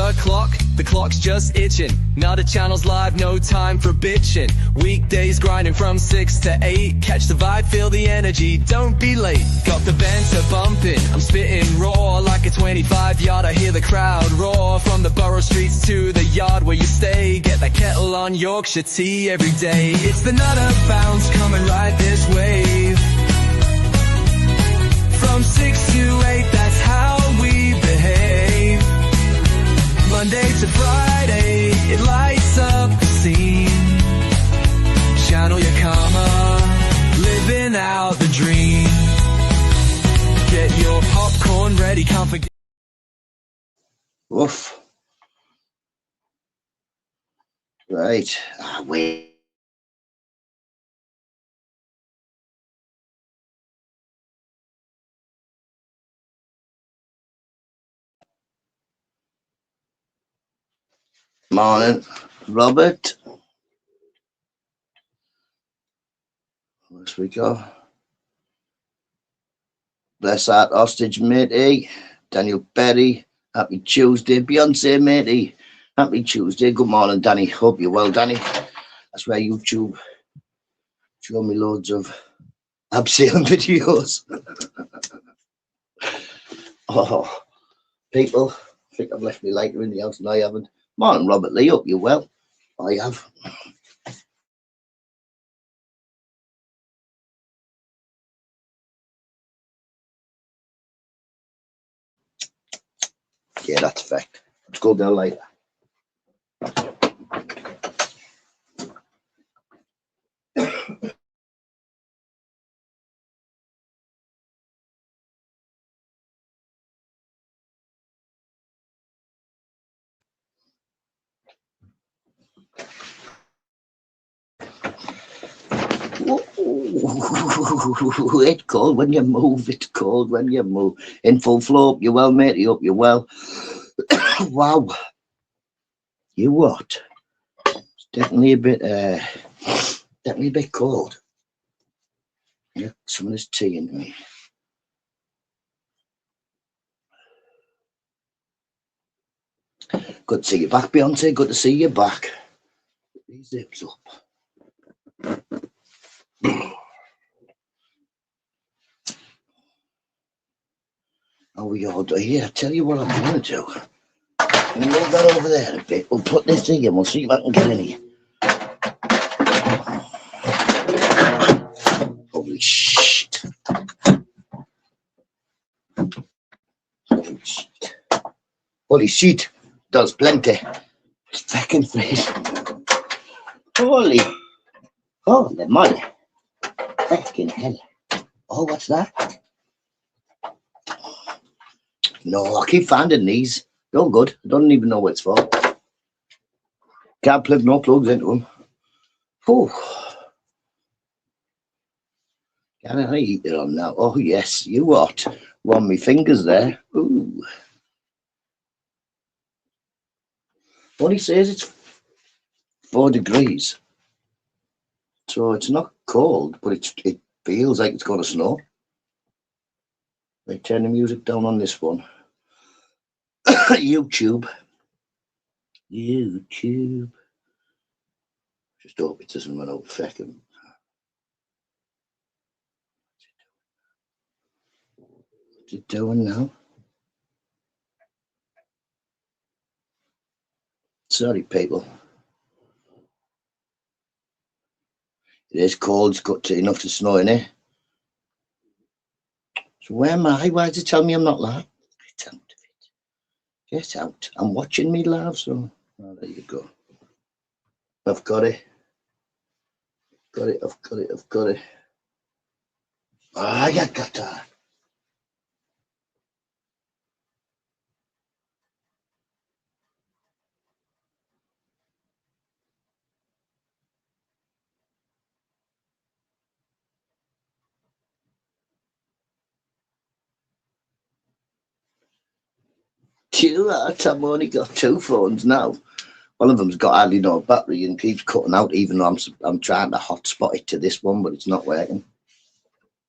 o'clock, the clock's just itching. Nutta channel's live, no time for bitching. Weekdays grinding from 6 to 8. Catch the vibe, feel the energy, don't be late. Got the banter bumping, I'm spitting raw like a 25-yard. I hear the crowd roar from the borough streets to the yard where you stay. Get that kettle on Yorkshire tea every day. It's the Nutta bounce coming right this way. From 6 to 8, that's how we behave. Monday to Friday, it lights up the scene. Channel your karma, living out the dream. Get your popcorn ready, can't forget. Woof. Right. Wait. Morning, Robert. Let's we go. Bless that hostage, matey. Daniel Berry. Happy Tuesday. Beyonce, matey. Happy Tuesday. Good morning, Danny. Hope you're well, Danny. That's where YouTube show me loads of abseiling videos. Oh, people, I think I've left me lighter in the house and I haven't. Morning, Robert Lee. Hope you're well. I have. Yeah, that's a fact. Let's go down later. It's cold when you move. It's cold when you move. In full flow. Hope you're well, mate. Hope you're well. Wow. You what? It's definitely a bit cold. Yeah, some of this tea into me. Good to see you back, Beyonce. Good to see you back. Put these zips up. Oh, we all do. Yeah, I tell you what I'm going to do. I'm going to move that over there a bit. We'll put this in and we'll see if I can get in here. Holy shit. Holy shit. Holy shit. Does plenty. It's fucking fresh. Holy moly. Fucking hell. Oh, what's that? No, I keep finding these. They're all good. I don't even know what it's for. Can't plug no plugs into them. Whew. Can I eat it on now? Oh, yes. You what? One of my fingers there. Ooh. What he says, it's 4 degrees. So it's not cold, but it feels like it's going to snow. They turn the music down on this one. YouTube. Just hope it doesn't run out of fucking. What's it doing now? Sorry, people. It is cold. It's got enough to snow in it. So where am I? Why does it tell me I'm not live? Get out of it. Get out. I'm watching me live, so oh, there you go. I've got it. I've got it. Ah, I got that. I've only got 2 phones now. One of them's got hardly no battery and keeps cutting out, even though I'm trying to hotspot it to this one, but it's not working.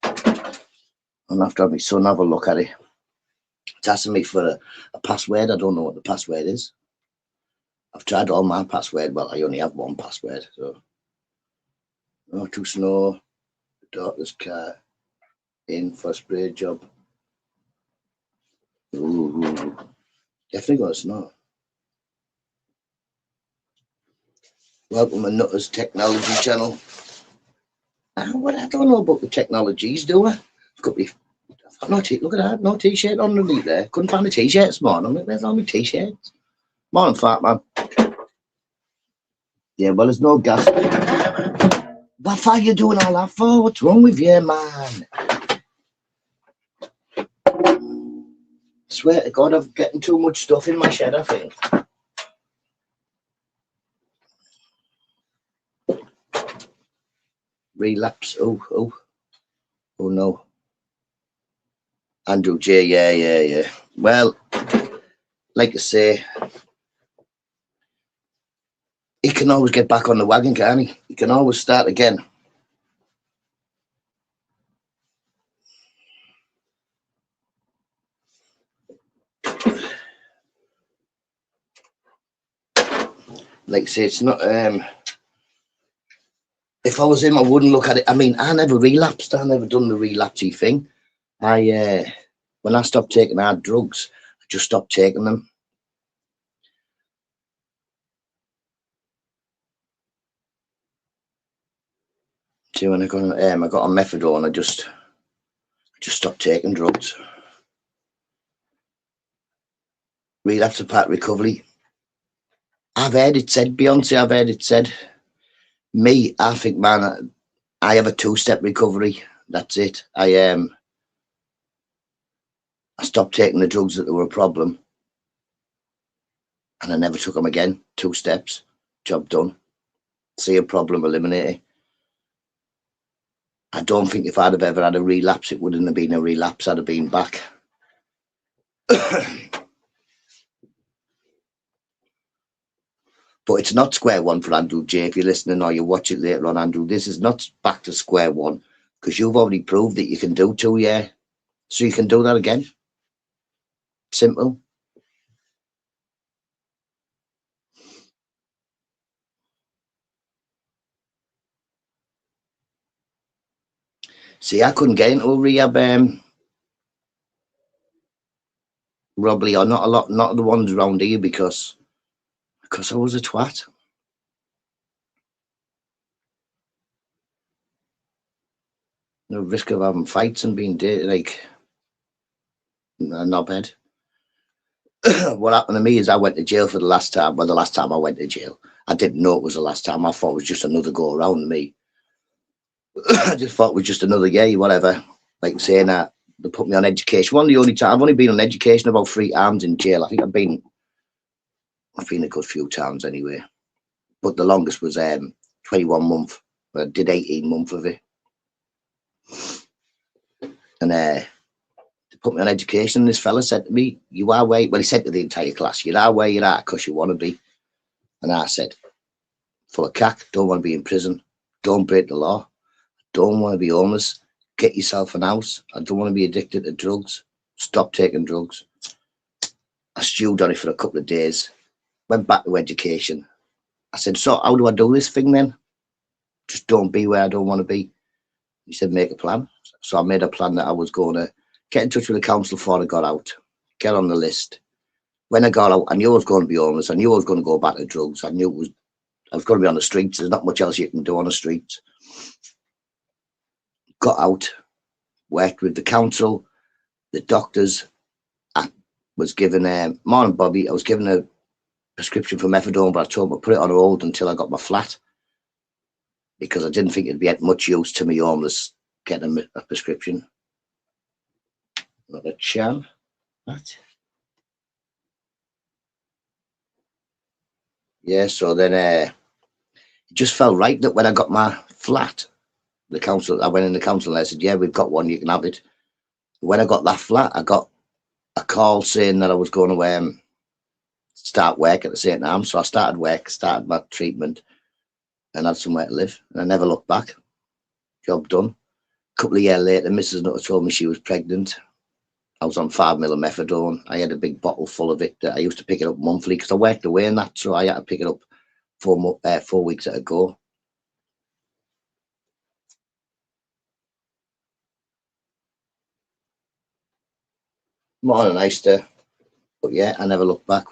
I'll have to have my son have a look at it. It's asking me for a password. I don't know what the password is. I've tried all my password. Well, I only have one password. So, no to snow, daughter's car, in for a spray job. Ooh, definitely got to snow. Welcome to Nutta's Technology channel. Well, I don't know about the technologies, do I? Could be. I've got no look at that, no t-shirt underneath there. Couldn't find a t-shirt this morning. Where's all my t-shirts? Morning, fat man. Yeah, well, there's no gas. What are you doing all that for? What's wrong with you, man? Swear to God, I'm getting too much stuff in my shed, I think. Relapse. Oh no. Andrew J, yeah. Well, like I say, he can always get back on the wagon, can't he? He can always start again. Like I say, it's not, if I was him, I wouldn't look at it. I mean, I never relapsed. I never done the relapsey thing. When I stopped taking hard drugs, I just stopped taking them. See, when I got on methadone, I just stopped taking drugs. Relapse apart recovery. I've heard it said, Beyonce, I've heard it said. Me, I think, man, I have a 2-step recovery. That's it. I stopped taking the drugs that were a problem, and I never took them again. 2 steps, job done. See a problem, eliminate it. I don't think if I'd have ever had a relapse, it wouldn't have been a relapse. I'd have been back. But it's not square one for Andrew J. If you're listening or you watch it later on, Andrew, this is not back to square one, because you've already proved that you can do 2 years. So you can do that again. Simple. See, I couldn't get into a rehab, Robbly, or not a lot, not the ones around here, because I was a twat. No risk of having fights and being like a knobhead. What happened to me is I went to jail for the last time. Well, the last time I went to jail, I didn't know it was the last time. I thought it was just another go around me. I just thought it was just another yay, whatever. Like saying that they put me on education. One of the only time I've only been on education about 3 times in jail. I think I've been a good few times anyway. But the longest was 21 months. I did 18 months of it. And they put me on education. And this fella said to me, "You are where," well, he said to the entire class, "You are where you're at because you want to be." And I said, full of cack, don't want to be in prison. Don't break the law. Don't want to be homeless. Get yourself an house. I don't want to be addicted to drugs. Stop taking drugs. I stewed on it for a couple of days. Went back to education. I said, "So how do I do this thing then? Just don't be where I don't want to be." He said, "Make a plan." So I made a plan that I was going to get in touch with the council before I got out. Get on the list. When I got out, I knew I was going to be homeless. I knew I was going to go back to drugs. I knew I was going to be on the streets. There's not much else you can do on the streets. Got out, worked with the council, the doctors. I was given morning Bobby, I was given a prescription for methadone, but I told them to put it on hold until I got my flat, because I didn't think it'd be much use to me homeless getting a prescription. Not a chance. What? Yeah, so then it just felt right that when I got my flat, I went in the council and I said, "Yeah, we've got one, you can have it." When I got that flat, I got a call saying that I was going to start work at the same time. So I started work, started my treatment, and had somewhere to live. And I never looked back. Job done. A couple of years later, Mrs. Nutta told me she was pregnant. I was on 5 mil of methadone. I had a big bottle full of it that I used to pick it up monthly because I worked away in that, so I had to pick it up 4 weeks at a go. More than nice to, but yeah, I never looked back.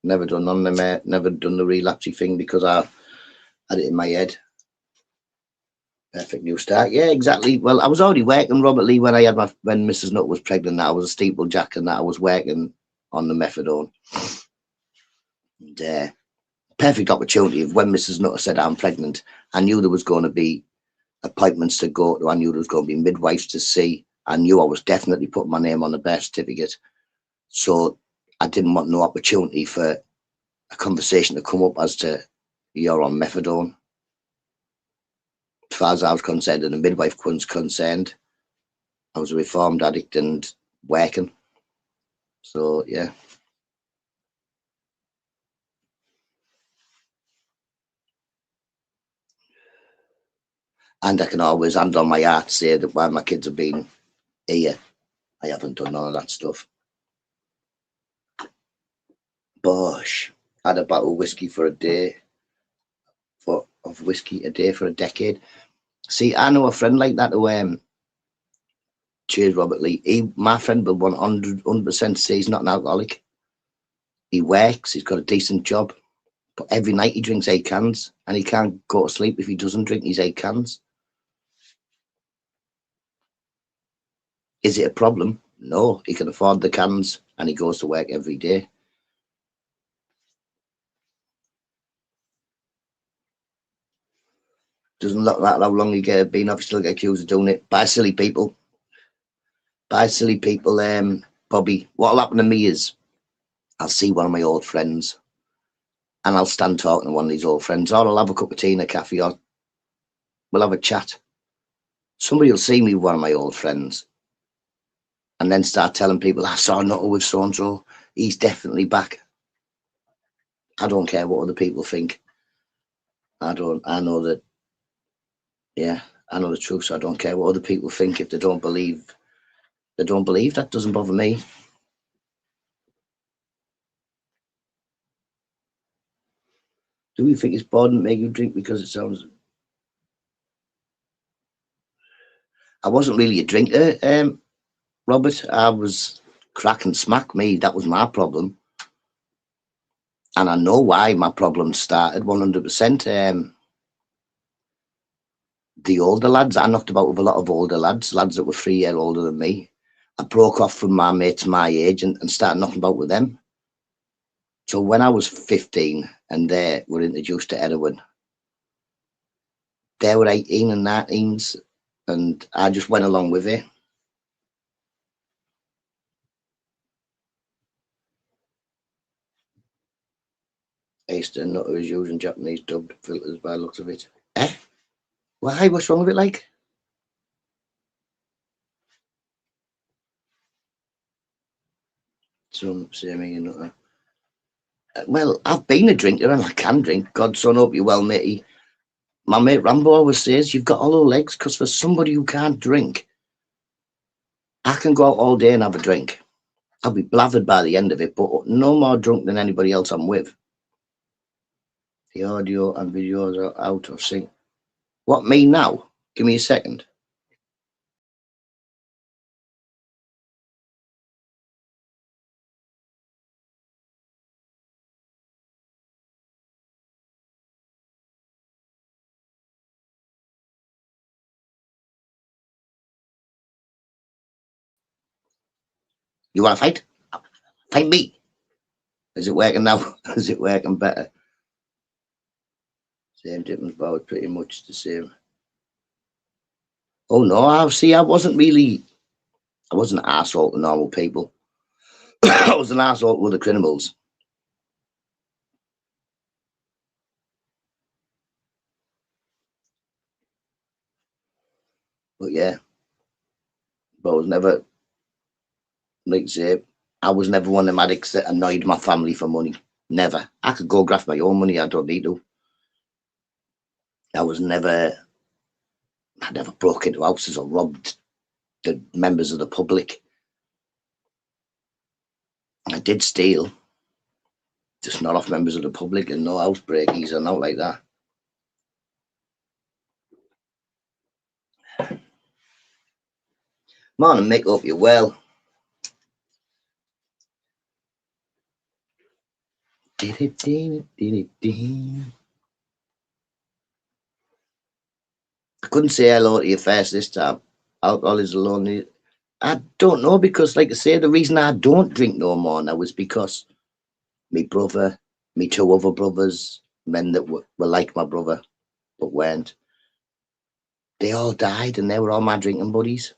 Never done none of them. Never done the relapsey thing because I had it in my head. Perfect new start. Yeah, exactly. Well, I was already working, Robert Lee, when I had when Mrs. Nutt was pregnant. I was a steeplejack and that I was working on the methadone. And, perfect opportunity of when Mrs. Nutter said I'm pregnant. I knew there was going to be appointments to go to. I knew there was going to be midwives to see. I knew I was definitely putting my name on the birth certificate. So I didn't want no opportunity for a conversation to come up as to you're on methadone. As far as I was concerned and the midwife was concerned, I was a reformed addict and working. So yeah. And I can always hand on my heart say that while my kids have been here, I haven't done none of that stuff. Bosh. Had a bottle of whiskey for a day, of whiskey a day for a decade. See, I know a friend like that who cheers Robert Lee. My friend will 100% say he's not an alcoholic. He works, he's got a decent job, but every night he drinks 8 cans and he can't go to sleep if he doesn't drink his 8 cans. Is it a problem? No, he can afford the cans and he goes to work every day. Doesn't look like how long he get been off, still get accused of doing it by silly people. By silly people, Bobby. What'll happen to me is I'll see one of my old friends and I'll stand talking to one of these old friends, or I'll have a cup of tea in a cafe, or we'll have a chat. Somebody will see me with one of my old friends and then start telling people, I saw Nutta with so and so, he's definitely back. I don't care what other people think. I know that, yeah, I know the truth, so I don't care what other people think. If they don't believe, that doesn't bother me. Do you think it's boring to make you drink because it sounds... I wasn't really a drinker, Robert. I was crack and smack me. That was my problem. And I know why my problem started 100%. The older lads, I knocked about with a lot of older lads that were 3 years older than me. I broke off from my mates my age and started knocking about with them. So when I was 15 and they were introduced to heroin, they were 18 and 19s, and I just went along with it. Eastern Nutter is using Japanese dubbed filters by the looks of it. Eh? Why? What's wrong with it, like? Some say me, Nutter. Well, I've been a drinker and I can drink. Godson, hope you well, matey. My mate Rambo always says, you've got hollow legs, because for somebody who can't drink, I can go out all day and have a drink. I'll be blathered by the end of it, but no more drunk than anybody else I'm with. The audio and videos are out of sync. What, me now? Give me a second. You want to fight? Fight me. Is it working now? Is it working better? Same difference, but pretty much the same. Oh no, I wasn't an arsehole to normal people. I was an arsehole to the criminals. But yeah, but I was never, like say, I was never one of them addicts that annoyed my family for money. Never. I could go graft my own money. I don't need to. I never broke into houses or robbed the members of the public. did steal, just not off members of the public and no housebreakies or not like that. Morning, Mick, hope you're well. I couldn't say hello to your face this time. Alcohol is alone. I don't know, because like I say, the reason I don't drink no more now is because me brother, me two other brothers, men that were like my brother but weren't, they all died and they were all my drinking buddies.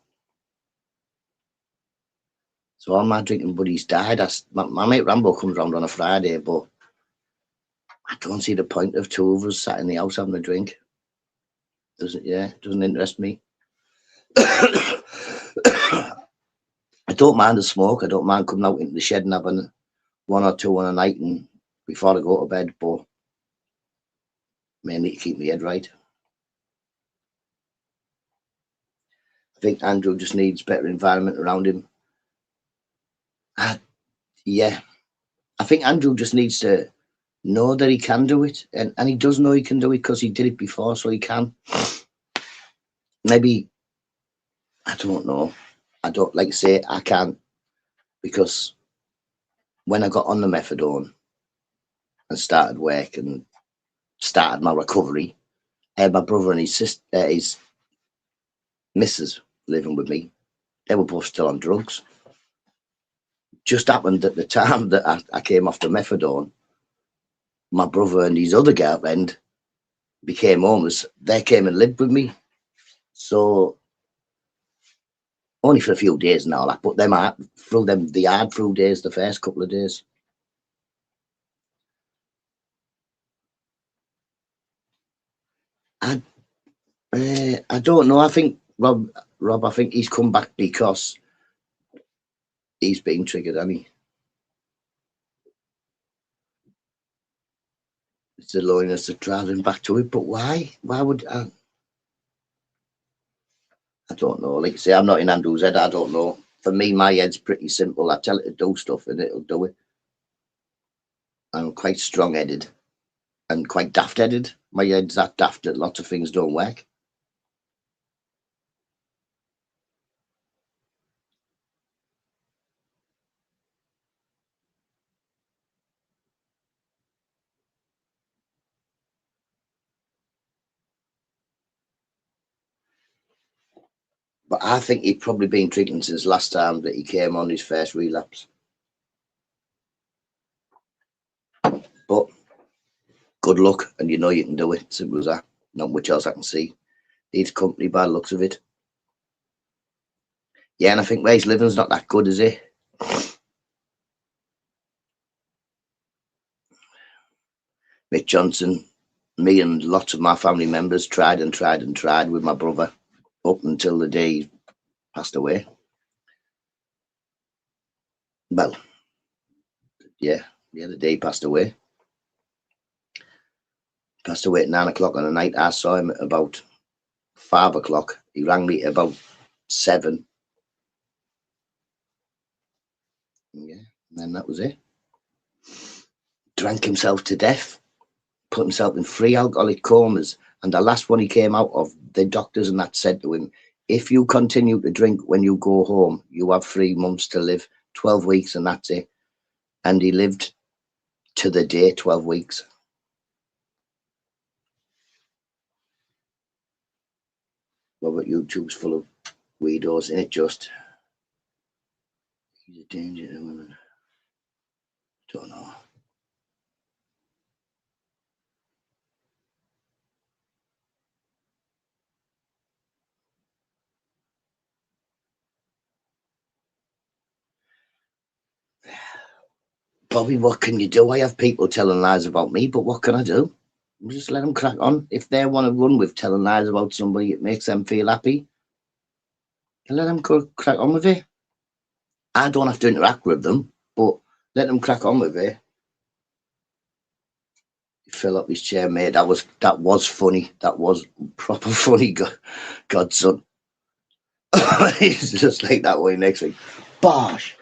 So all my drinking buddies died. My mate Rambo comes round on a Friday, but I don't see the point of two of us sat in the house having a drink. Doesn't interest me. I don't mind the smoke. I don't mind coming out into the shed and having one or two on a night and before I go to bed, but mainly to keep my head right. I think Andrew just needs better environment around him. Yeah, I think Andrew just needs to know that he can do it, and he does know he can do it because he did it before, so he can. Maybe, I don't know. I don't, like I say, I can't, because when I got on the methadone and started work and started my recovery, I had my brother and his sister, his missus living with me. They were both still on drugs. Just happened at the time that I came off the methadone, my brother and his other girlfriend became homeless. They came and lived with me. So only for a few days and all that, but them through them the hard through days, the first couple of days. I don't know. I think Rob, I think he's come back because he's been triggered, hasn't he? It's the loneliness that drives him back to it. But why? Why would I don't know. Like I say, I'm not in Andrew's head. I don't know. For me, my head's pretty simple. I tell it to do stuff and it'll do it. I'm quite strong-headed and quite daft-headed. My head's that daft that lots of things don't work. But I think he'd probably been drinking since last time that he came on his first relapse. But good luck, and you know you can do it. Simple as that. Not much else I can see. Needs company by the looks of it. Yeah, and I think where he's living's not that good, is he? Mick Johnson, me and lots of my family members tried and tried and tried with my brother up until the day he passed away. Well, yeah, the day he passed away. Passed away at 9 o'clock on the night. I saw him at about 5 o'clock. He rang me at about 7. Yeah, and then that was it. Drank himself to death, put himself in 3 alcoholic comas, and the last one he came out of, the doctors and that said to him, if you continue to drink when you go home, you have 3 months to live, 12 weeks, and that's it. And he lived to the day 12 weeks. Robert, YouTube's full of weirdos, isn't it just? He's a danger to women. Don't know. Bobby, what can you do? I have people telling lies about me, but what can I do? Just let them crack on. If they want to run with telling lies about somebody, it makes them feel happy. Let them crack on with it. I don't have to interact with them, but let them crack on with it. Fill up his chair, mate. That was funny. That was proper funny, godson. He's just like that way next week. Bosh.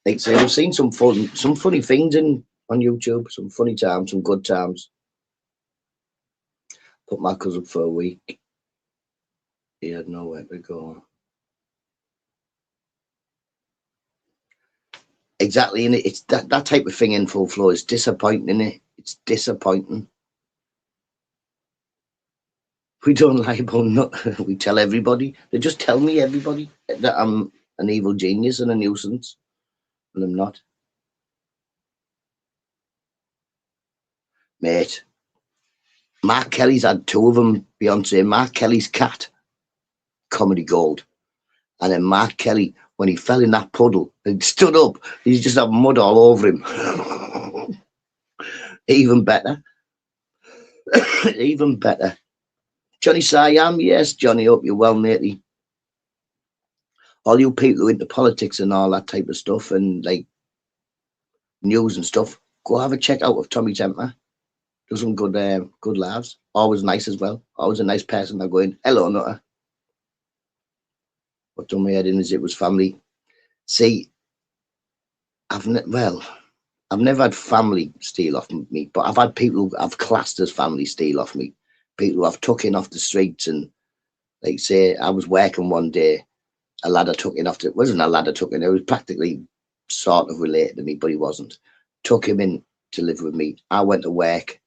Like I say, we've seen some funny things on YouTube, some funny times, some good times. Put my cousin for a week. He had nowhere to go. Exactly, and it's that type of thing in full flow is disappointing, innit? It's disappointing. We don't lie about nothing. We tell everybody. They just tell me everybody that I'm an evil genius and a nuisance, and I'm not. Mate, Mark Kelly's had two of them, Beyonce. Mark Kelly's cat, comedy gold. And then Mark Kelly, when he fell in that puddle and stood up, he's just had mud all over him. Even better. Even better. Johnny Siam, yes, Johnny, hope you're well, matey. All you people who are into politics and all that type of stuff and like news and stuff, go have a check out of Tommy Temper. Do some good laughs. Always nice as well. Always a nice person. I go in, hello, Nutta. What done my head in is it was family. See, I've never had family steal off me, but I've had people who I've classed as family steal off me. People who I've took in off the streets and like say I was working one day, a lad I took in off it wasn't a lad I took in, it was practically sort of related to me, but he wasn't. Took him in to live with me. I went to work,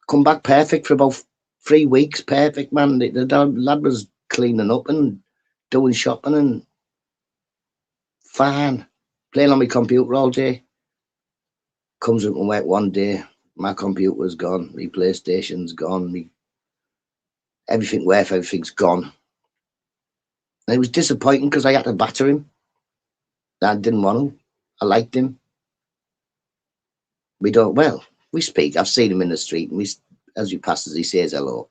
come back perfect for about 3 weeks, perfect man. The lad was cleaning up and doing shopping and fine, playing on my computer all day. Comes up and work one day, my computer's gone, my PlayStation's gone, everything's gone. And it was disappointing because I had to batter him. I didn't want to. I liked him. We speak. I've seen him in the street, and as he passes, he says hello.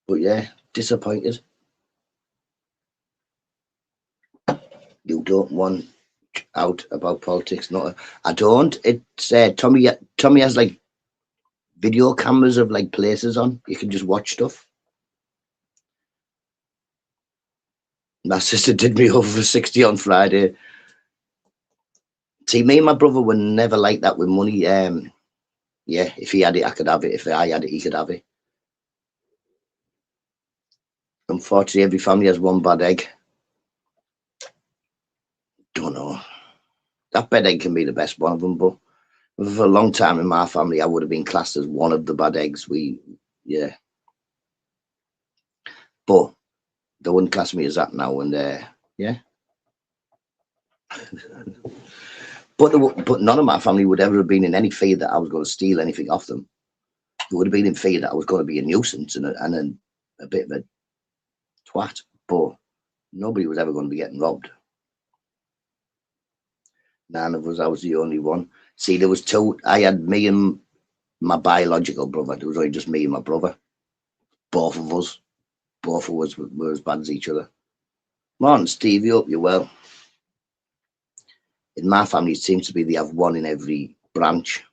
But yeah, disappointed. You don't want out about politics, not. I don't. It's Tommy. Tommy has like video cameras of like places on. You can just watch stuff. My sister did me over for 60 on Friday. See, me and my brother were never like that with money. Yeah, if he had it, I could have it. If I had it, he could have it. Unfortunately, every family has one bad egg. Don't know. That bad egg can be the best one of them, but for a long time in my family, I would have been classed as one of the bad eggs. Yeah. But they wouldn't class me as that now, and yeah. But none of my family would ever have been in any fear that I was going to steal anything off them. It would have been in fear that I was going to be a nuisance and a bit of a twat. But nobody was ever going to be getting robbed. None of us. I was the only one. See, there was two. I had me and my biological brother. There was only just me and my brother. Both of us were as bad as each other. Morning, Stevie. Hope you're well. In my family, it seems to be they have one in every branch.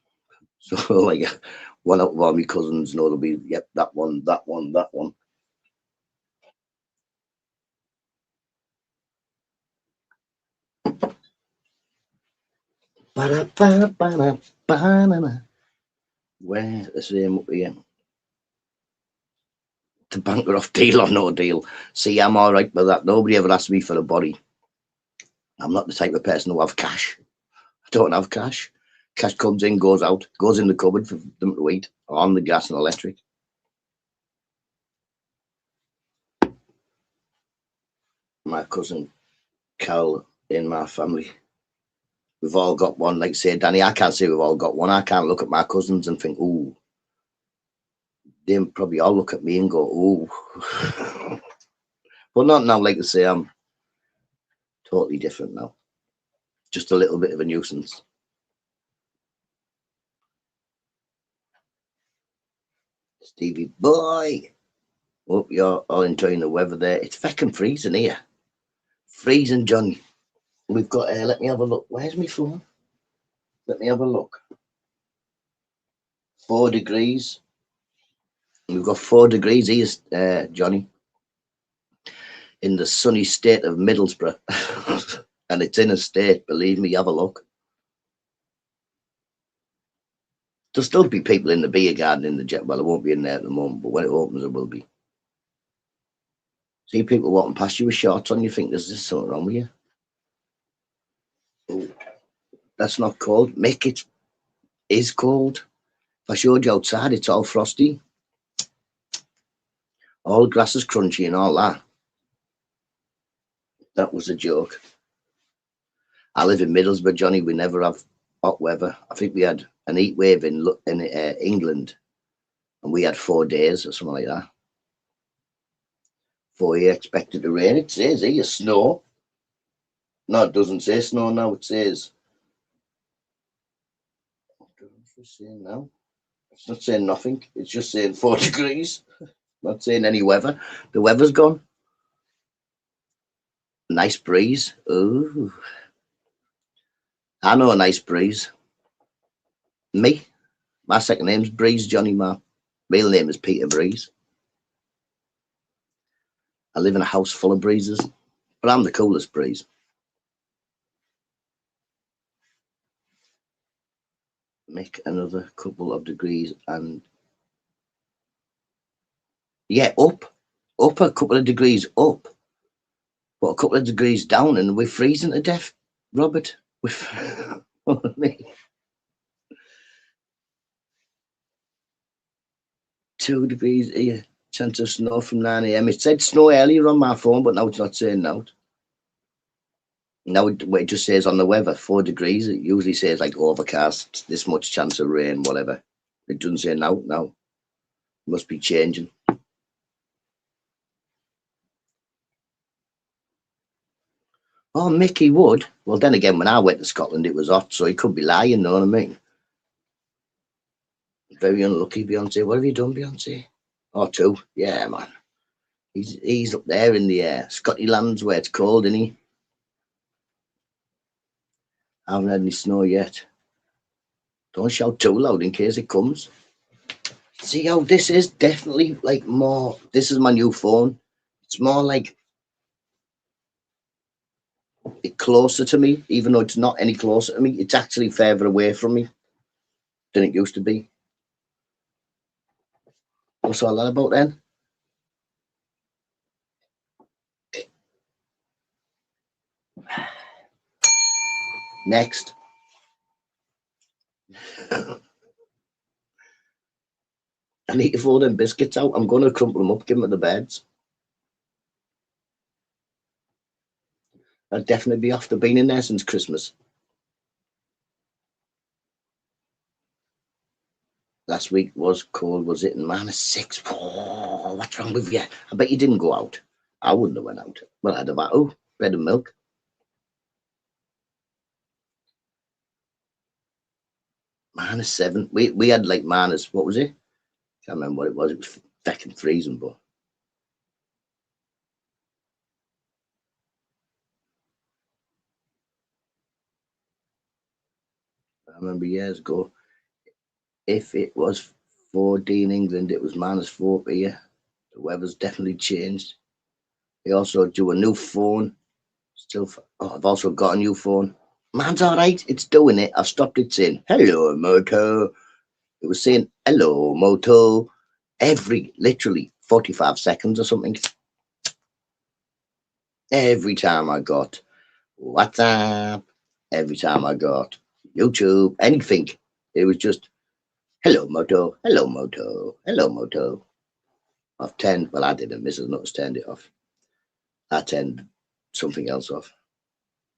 So, like, one of my cousins know there'll be, yep, that one, that one, that one. Where the same up here? To banker off deal or no deal. See, I'm all right with that. Nobody ever asked me for a body. I'm not the type of person who have cash. I don't have cash. Cash comes in, goes out, goes in the cupboard for them to eat, on the gas and electric. My cousin Carol in my family, we've all got one. Like say, Danny, I can't say we've all got one. I can't look at my cousins and think, ooh. They probably all look at me and go, ooh. But not now, like I say, I'm totally different now. Just a little bit of a nuisance. Stevie boy. Hope you're all enjoying the weather there. It's fucking freezing here. Freezing, Johnny. We've got, let me have a look. Where's my phone? Let me have a look. 4 degrees. We've got 4 degrees here, Johnny. in the sunny state of Middlesbrough. And it's in a state, believe me, have a look. There'll still be people in the beer garden in the jet. Well, it won't be in there at the moment, but when it opens, it will be. See people walking past you with shorts on, you think there's something wrong with you. Oh, that's not cold. Mick, it is cold. If I showed you outside, it's all frosty. All the grass is crunchy and all that. That was a joke. I live in Middlesbrough, Johnny. We never have hot weather. I think we had an heat wave in England, and we had 4 days or something like that. 4 years expected to rain. It says here snow. No, it doesn't say snow now. It says. What does it say now? It's not saying nothing. It's just saying 4 degrees. Not saying any weather. The weather's gone. Nice breeze. Ooh. I know a nice breeze. Me. My second name's Breeze, Johnny. My real name is Peter Breeze. I live in a house full of breezes, but I'm the coolest breeze. Make another couple of degrees and yeah, up a couple of degrees up, but a couple of degrees down, and we're freezing to death, Robert. Me. 2 degrees here. Chance of snow from 9 a.m. It said snow earlier on my phone, but now it's not saying now. Now it just says on the weather 4 degrees. It usually says like overcast, this much chance of rain, whatever. It doesn't say now. Now must be changing. Oh, Mickey Wood. Well, then again, when I went to Scotland, it was hot, so he could be lying. Know what I mean? Very unlucky, Beyonce. What have you done, Beyonce? Oh, 2. Yeah, man. He's up there in the Scotty lands where it's cold, isn't he? I haven't had any snow yet. Don't shout too loud in case it comes. See how this is definitely like more. This is my new phone. It's more like closer to me, even though it's not any closer to me. It's actually further away from me than it used to be. What's all that about then? Next. I need to throw them biscuits out. I'm going to crumple them up, give them to the birds. I'll definitely be after being in there since Christmas. Last week was cold, was it? And -6. Oh, what's wrong with you? I bet you didn't go out. I wouldn't have went out. Well, I'd have had bread and milk. -7. We had like minus, what was it? Can't remember what it was. It was fucking freezing, but I remember years ago, if it was 4D in England, it was -4 here. The weather's definitely changed. They also do a new phone. I've also got a new phone. Man's all right. It's doing it. I've stopped it saying, hello, Moto. It was saying, hello, Moto, every literally 45 seconds or something. Every time I got WhatsApp, every time I got YouTube, anything, it was just, hello, Moto, hello, Moto, hello, Moto. I've turned, well, I didn't, Mrs. Nuts turned it off. I turned something else off.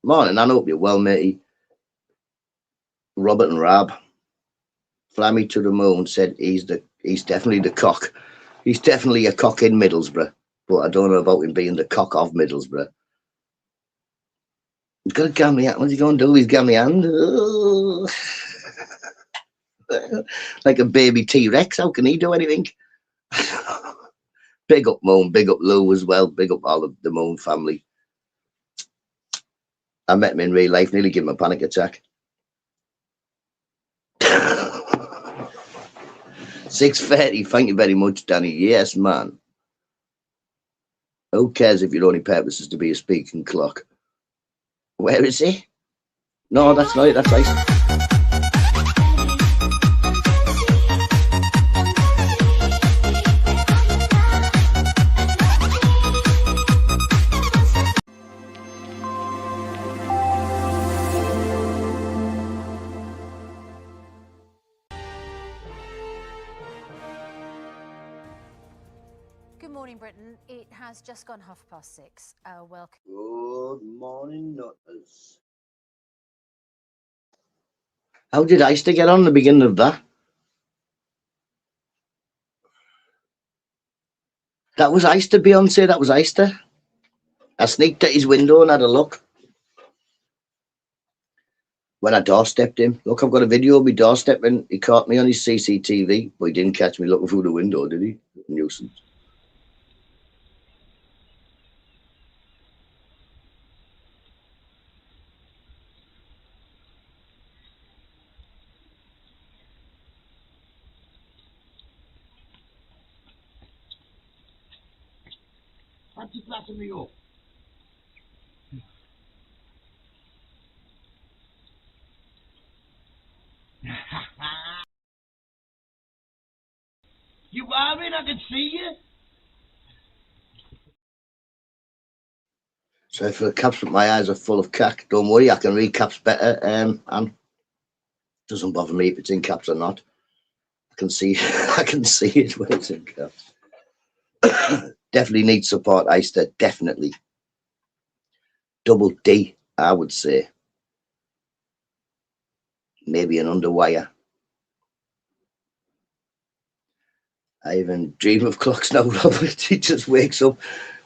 Morning, I hope you're well, matey. Robert and Rob. Fly me to the moon said he's definitely the cock. He's definitely a cock in Middlesbrough, but I don't know about him being the cock of Middlesbrough. He's got a gammy hand. What's he going to do with his gammy hand? Like a baby T-Rex. How can he do anything? Big up Moon, big up Lou as well. Big up all of the Moon family. I met him in real life, nearly gave him a panic attack. 6:30. Thank you very much, Danny. Yes, man. Who cares if your only purpose is to be a speaking clock? Where is he? No, that's not it. That's ice. Good morning, Britain. It has just gone 6:30. Welcome. Good morning, Nutters. How did Easter get on the beginning of that? That was Easter, Beyonce. That was Easter. I sneaked at his window and had a look. When I doorstepped him. Look, I've got a video of me doorstepping. He caught me on his CCTV, but he didn't catch me looking through the window, did he? Nuisance. Fancy flapping me up. You are in, I can see you. So if the caps with my eyes are full of cack, don't worry, I can read caps better. And doesn't bother me if it's in caps or not. I can see I can see it when it's in caps. Definitely need support, Easter, definitely. Double D, I would say. Maybe an underwire. I even dream of clocks now, Robert. He just wakes up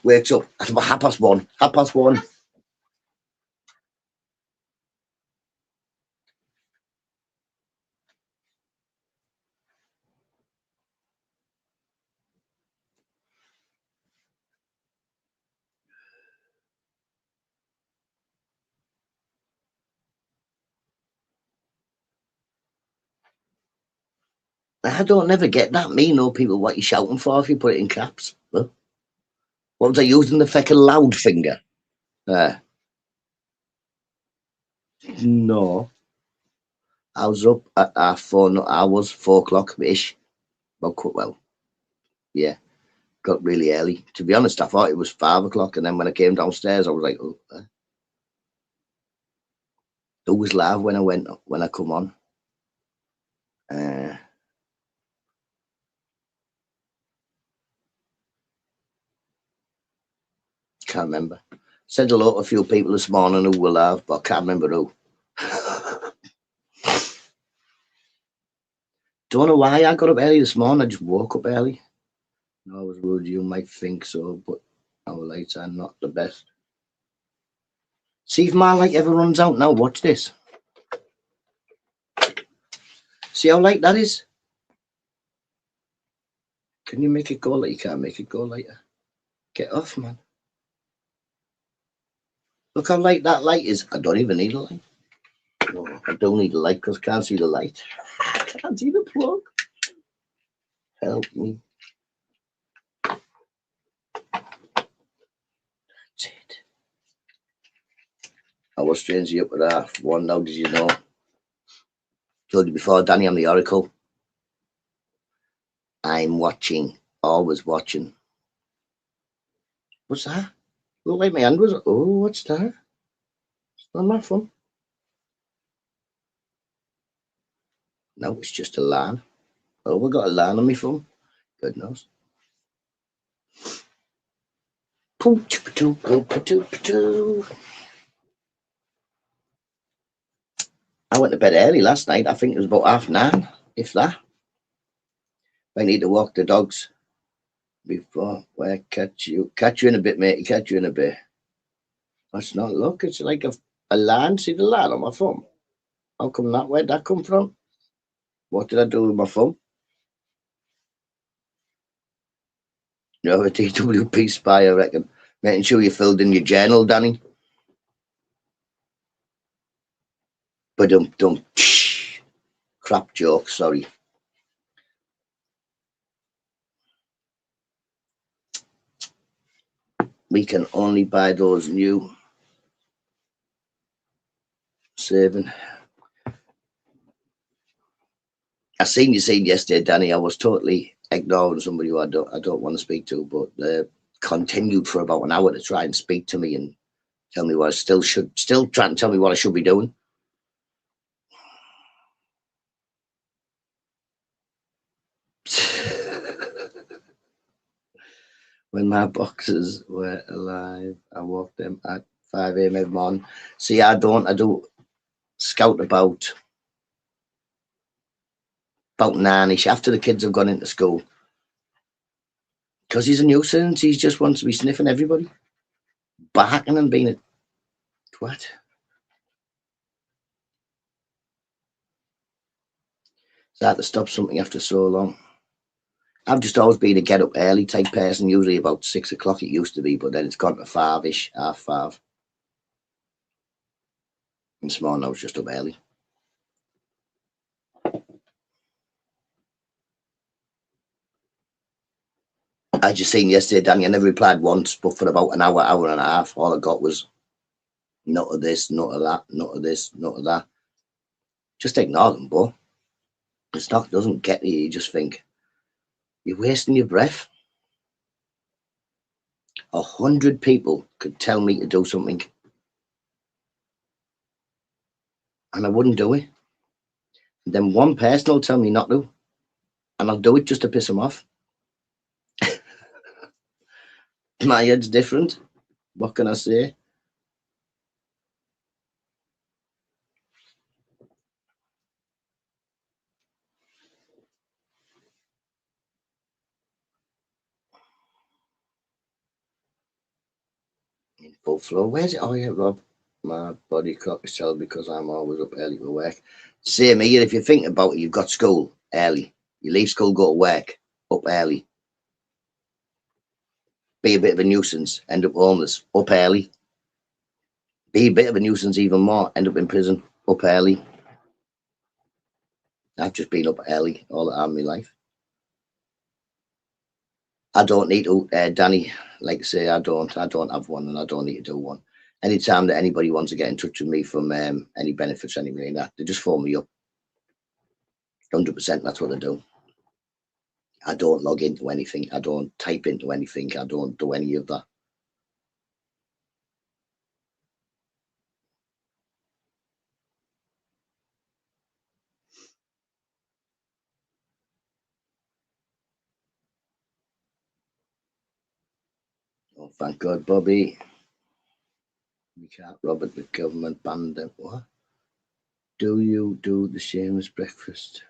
at about 1:30. 1:30. I don't never get that. Me know people what you shouting for if you put it in caps. Huh? What was I using the fucking loud finger? No. I was up at 4. No, I was 4 o'clock ish. Well, yeah. Got really early. To be honest, I thought it was 5 o'clock, and then when I came downstairs, I was like, "Oh, it was live when I come on." Uh, can't remember. Said hello to a few people this morning who were live, but I can't remember who. Don't know why I got up early this morning. I just woke up early. No, I was rude. You might think so, but our lights are not the best. See if my light ever runs out now. Watch this. See how light that is? Can you make it go light? You can't make it go lighter. Get off, man. Look how light that light is. I don't even need a light. No, I don't need a light because I can't see the light. I can't see the plug. Help me. That's it. I was strangely up with #1 now, did you know? Told you before, Danny, I'm the Oracle. I'm watching. Always watching. What's that? Look like my hand was. Oh, what's that? It's not my phone. No, it's just a line. Oh, we got a line on my phone. Good knows. I went to bed early last night. I think it was about 9:30, if that. I need to walk the dogs before I catch you. Catch you in a bit, mate. Catch you in a bit. That's not look. It's like a line. See the line on my phone? How come that? Where'd that come from? What did I do with my phone? You're a DWP spy, I reckon. Making sure you filled in your journal, Danny. But crap joke, sorry. We can only buy those new. Saving. I seen you yesterday, Danny. I was totally ignoring somebody who I don't want to speak to, but continued for about an hour to try and speak to me and tell me what I still trying to tell me what I should be doing. When my boxers were alive, I walked them at 5 a.m. every morning. See, I do scout about 9ish after the kids have gone into school. Because he's a nuisance, he just wants to be sniffing everybody, barking and being a twat. It's hard to stop something after so long. I've just always been a get up early type person, usually about 6 o'clock it used to be, but then it's gone to 5ish, 5:30. And this morning I was just up early. I just seen yesterday, Danny, I never replied once, but for about an hour, hour and a half, all I got was not of this, not of that, not of this, not of that. Just ignore them, but it's not, doesn't get you. You just think, you're wasting your breath. 100 people could tell me to do something and I wouldn't do it. And then one person will tell me not to, and I'll do it just to piss them off. My head's different. What can I say? In full flow. Where's it? Oh yeah, Rob. My body clock is telling because I'm always up early for work. Same here. If you think about it, you've got school early. You leave school, go to work, up early. Be a bit of a nuisance, end up homeless, up early. Be a bit of a nuisance even more, end up in prison, up early. I've just been up early all the time in my life. I don't need to, Danny, like I say, I don't have one and I don't need to do one. Anytime that anybody wants to get in touch with me from any benefits, anyway, that they just phone me up. 100%, that's what I do. I don't log into anything. I don't type into anything. I don't do any of that. Oh, thank God, Bobby. We can't rob it. The government banned them. What? Do you do the same as breakfast?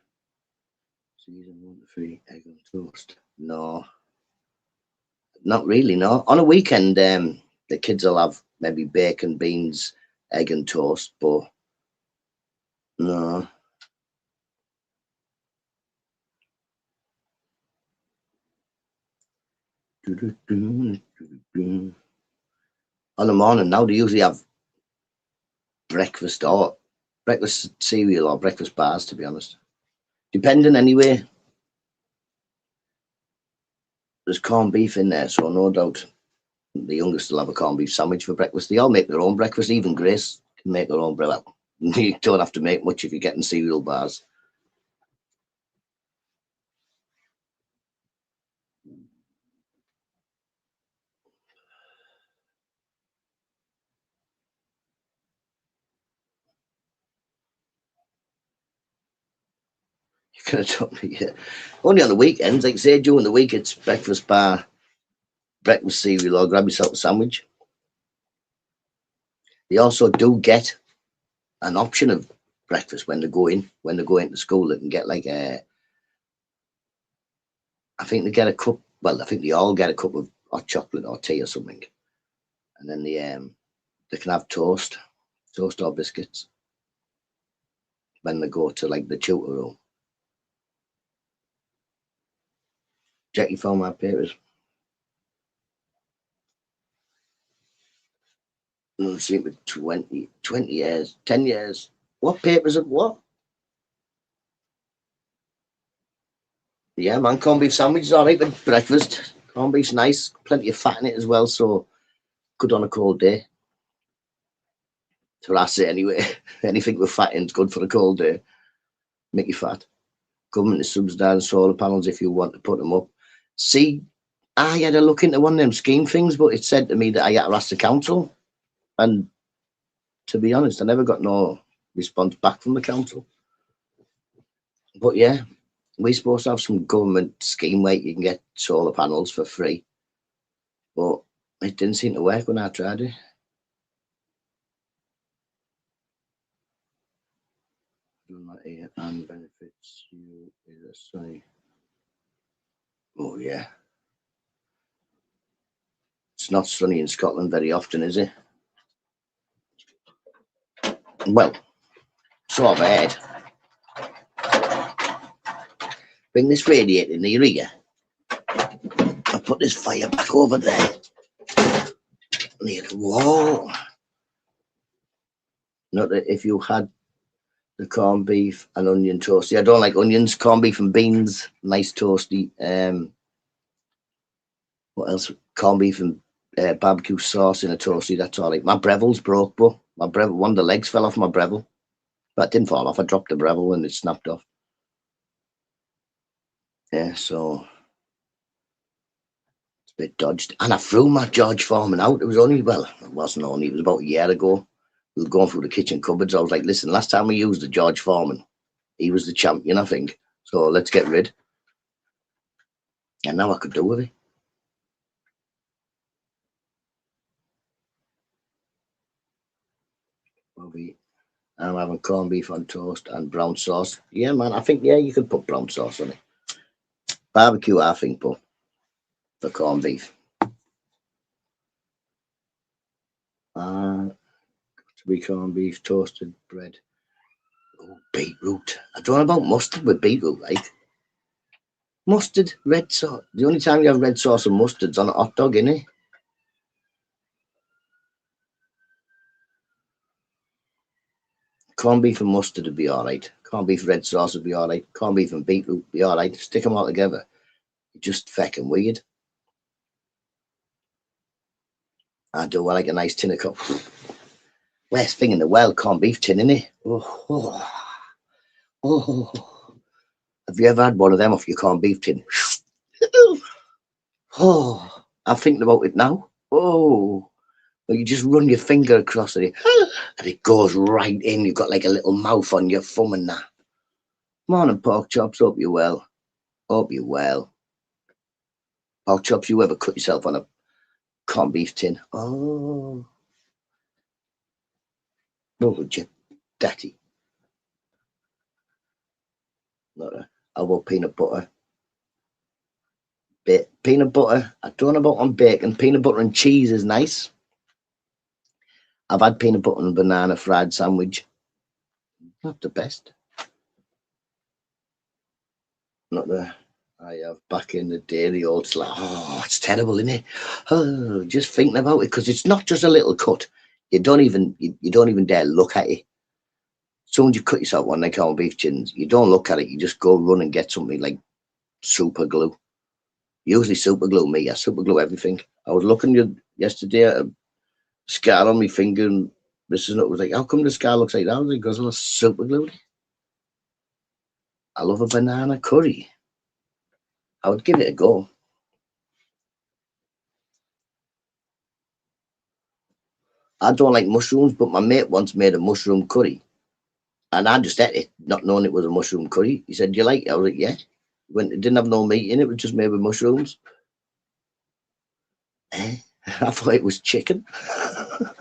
Season 1 to 3, egg and toast. No, not really. No, on a weekend, the kids will have maybe bacon, beans, egg and toast, but no. On the morning now, they usually have breakfast or breakfast cereal or breakfast bars, to be honest. Depending anyway. There's corned beef in there, so no doubt the youngest will have a corned beef sandwich for breakfast. They all make their own breakfast. Even Grace can make her own breakfast. You don't have to make much if you're getting cereal bars. You could have told me, yeah. Only on the weekends, like say during the week, it's breakfast bar, breakfast cereal, or grab yourself a sandwich. They also do get an option of breakfast when they go into school. They can get like I think they get a cup. Well, I think they all get a cup of hot chocolate or tea or something, and then they can have toast or biscuits when they go to like the tutor room. Jackie found my papers. See it with 20 years, 10 years. What papers of what? Yeah, man, corned beef sandwich is all right with breakfast. Corned beef's nice, plenty of fat in it as well, so good on a cold day. That's what I say anyway. Anything with fat in is good for a cold day. Make you fat. Government is subsidising solar panels if you want to put them up. See, I had a look into one of them scheme things, but it said to me that I had to ask the council. And to be honest, I never got no response back from the council. But yeah, we're supposed to have some government scheme where you can get solar panels for free. But it didn't seem to work when I tried it. And benefits you is a sunny. Oh yeah. It's not sunny in Scotland very often, is it? Well, so I've heard. Bring this radiator near here. I'll put this fire back over there. Near the wall. Not that if you had the corned beef and onion toasty. I don't like onions, corned beef and beans, nice toasty. What else? Corned beef and barbecue sauce in a toasty. That's all right. My Breville's broke, but my Breville, one of the legs fell off my Breville. But it didn't fall off. I dropped the Breville and it snapped off. Yeah, so it's a bit dodged. And I threw my George Foreman out. It was only, well, it wasn't only, it was about a year ago. We were going through the kitchen cupboards. I was like, listen, last time we used the George Foreman, he was the champion, I think. So let's get rid. And now I could do with it. I'm having corned beef on toast and brown sauce. Yeah, man, I think, yeah, you could put brown sauce on it. Barbecue, I think, but for corned beef. To be corned beef, toasted bread. Oh, beetroot. I don't know about mustard with beetroot, right? Mustard, red sauce. The only time you have red sauce and mustard's on a hot dog, innit? Corned beef and mustard would be all right. Corned beef red sauce would be all right. Corned beef and beetroot would be all right. Stick them all together. Just fucking weird. I do. I like a nice tin of cup. Worst thing in the world, corned beef tin, innit? Oh, oh, oh. Have you ever had one of them off your corned beef tin? Oh, I'm thinking about it now. Oh, well, you just run your finger across it and it goes right in. You've got like a little mouth on your thumb and that. Morning, pork chops. Hope you're well. Hope you're well. Pork chops, you ever cut yourself on a corned beef tin? Oh, what would you, daddy? I want peanut butter. Peanut butter. I don't know about on bacon. Peanut butter and cheese is nice. I've had peanut butter and banana fried sandwich. Not the best. Not the I have back in the day. The old it's like, oh, it's terrible, isn't it? Oh, just thinking about it because it's not just a little cut. You don't even dare look at it. As soon as you cut yourself one like corned beef chins, you don't look at it. You just go run and get something like super glue. Usually super glue me. I super glue everything. I was looking yesterday at a scar on my finger and Mrs. Nut was like, how come the scar looks like that? I was like, because I was super glued. I love a banana curry. I would give it a go. I don't like mushrooms, but my mate once made a mushroom curry. And I just ate it, not knowing it was a mushroom curry. He said, do you like it? I was like, yeah. When it didn't have no meat in it, it was just made with mushrooms. I thought it was chicken.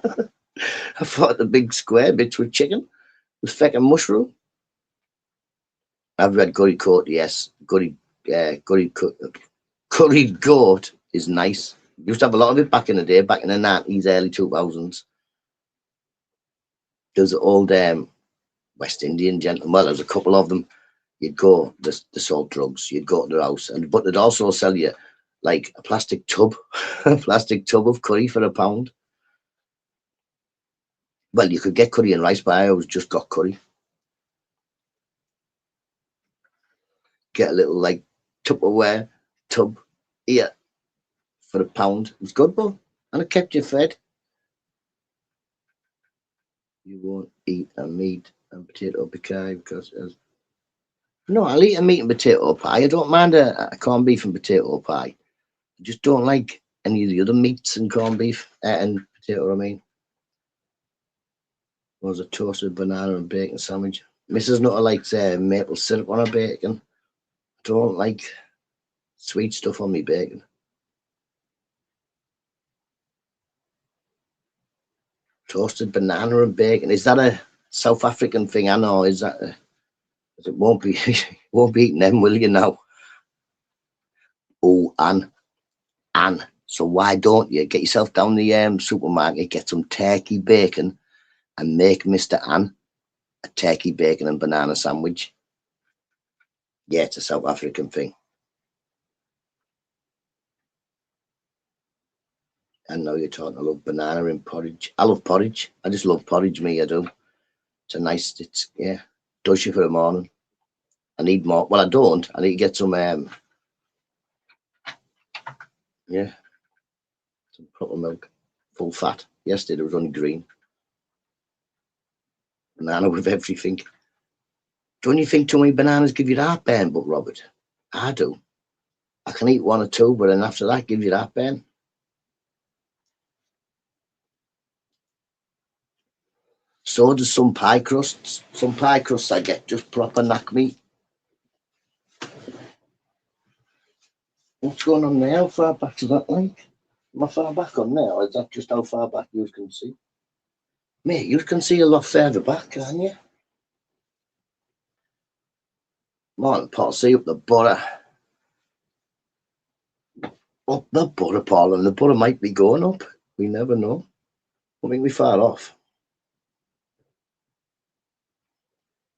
I thought the big square bits were chicken. It was fucking mushroom. I've read curry goat, yes. Curry goat is nice. Used to have a lot of it back in the day, back in the 90s, early 2000s. There's an old West Indian gentleman. Well, there's a couple of them. You'd go, the sold drugs. You'd go to their house, but they'd also sell you like a plastic tub, a plastic tub of curry for £1. Well, you could get curry and rice, but I always just got curry. Get a little like Tupperware tub here for £1. It was good, but and it kept you fed. You won't eat a meat and potato pie because no, I'll eat a meat and potato pie. I don't mind a corned beef and potato pie. I just don't like any of the other meats and corned beef and potato. I mean, was a toasted banana and bacon sandwich. Mrs. Nutter likes maple syrup on her bacon. I don't like sweet stuff on me bacon. Toasted banana and bacon. Is that a South African thing? I know. Is that? It won't be. Won't be eating them, will you now? Oh, Anne. So why don't you get yourself down the supermarket, get some turkey bacon, and make Mr. Anne a turkey bacon and banana sandwich? Yeah, it's a South African thing. I know you're talking. I love banana in porridge. I love porridge. I just love porridge. Me, I do. It's a nice. It's yeah. Does you for the morning. I need more. Well, I don't. I need to get some. Yeah, some proper milk, full fat. Yesterday it was only green. Banana with everything. Don't you think too many bananas give you heartburn, but Robert? I do. I can eat one or two, but then after that, give you heartburn. So does some pie crusts. Some pie crusts I get just proper knack me. What's going on there? How far back is that like? Am I far back on there, or is that just how far back you can see? Mate, you can see a lot further back, can't you? Morning, Paul. See up the butter. Up the butter, Paul, and the butter might be going up. We never know. I think we're far off.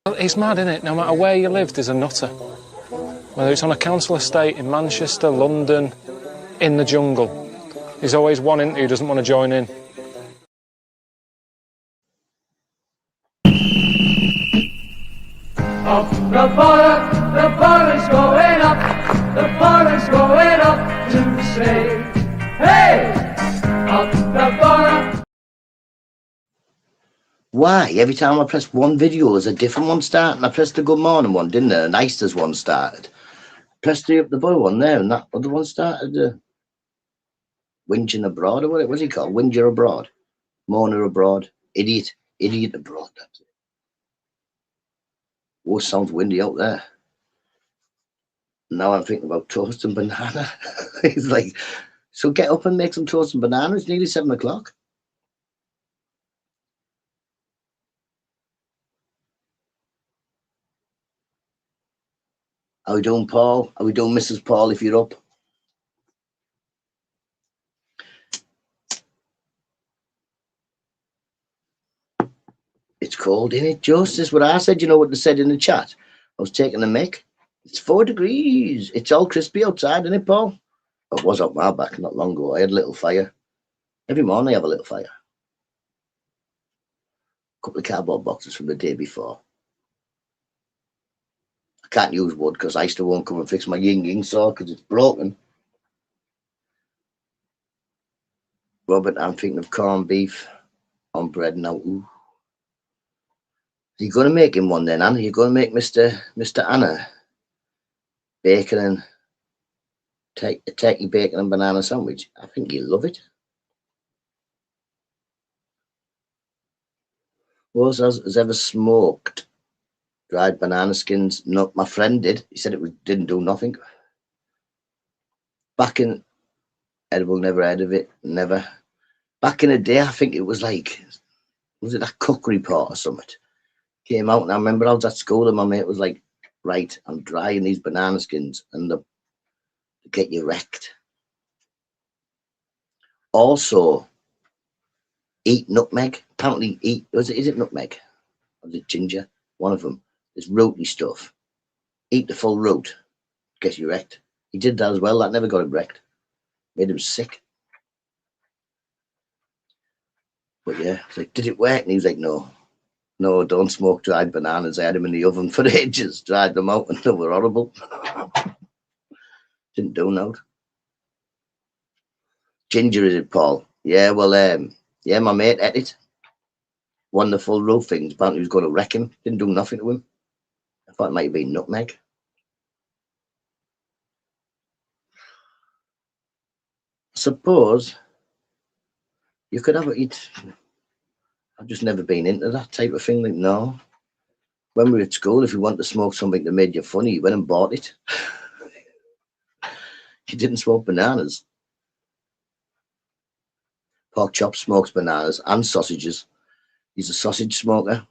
It's mad, isn't it? No matter where you live, there's a nutter. Whether it's on a council estate in Manchester, London, in the jungle. There's always one in who doesn't want to join in. Up the butter's going up, the butter's going up to say, hey, up the butter. Why? Every time I press one video, there's a different one starting. I pressed the good morning one, didn't I? And Ister's one started. Pressed the up the butter one there, and that other one started. Whinging abroad, or what was he called? Whinger abroad, moaner abroad, idiot abroad. That's it. Oh, sounds windy out there. Now I'm thinking about toast and banana. He's like, so get up and make some toast and banana. It's nearly 7 o'clock. How we doing, Paul? How we doing, Mrs. Paul, if you're up? It's cold, isn't it, Just? This is what I said. You know what they said in the chat? I was taking a mic. It's 4 degrees. It's all crispy outside, isn't it, Paul? It was up my back not long ago. I had a little fire. Every morning I have a little fire. A couple of cardboard boxes from the day before. I can't use wood because I still won't come and fix my yin saw because it's broken. Robert, I'm thinking of corned beef on bread now. Ooh. Are you going to make him one then, Anna? Are you going to make Mr. Anna bacon and turkey bacon and banana sandwich? I think he'll love it. Who else has ever smoked dried banana skins? No, my friend did. He said it didn't do nothing. Back in edible, never heard of it. Never. Back in the day, I think it was like, was it that cook report or something? Came out, and I remember I was at school and my mate was like, right, I'm drying these banana skins and they get you wrecked. Also, eat nutmeg. Apparently, is it nutmeg? Or is it ginger? One of them. It's rooty stuff. Eat the full root. Gets you wrecked. He did that as well. That never got him wrecked. Made him sick. But yeah, it's like, did it work? And he was like, no, don't smoke dried bananas. I had them in the oven for ages, dried them out, and they were horrible. Didn't do no. Ginger is it, Paul? Yeah, well, yeah, my mate ate it. wonderful roofing. Apparently he was going to wreck him. Didn't do nothing to him. I thought it might have been nutmeg. I suppose you could have it. I've just never been into that type of thing. Like, no. When we were at school, if you wanted to smoke something that made you funny, you went and bought it. You didn't smoke bananas. Pork chop smokes bananas and sausages. He's a sausage smoker.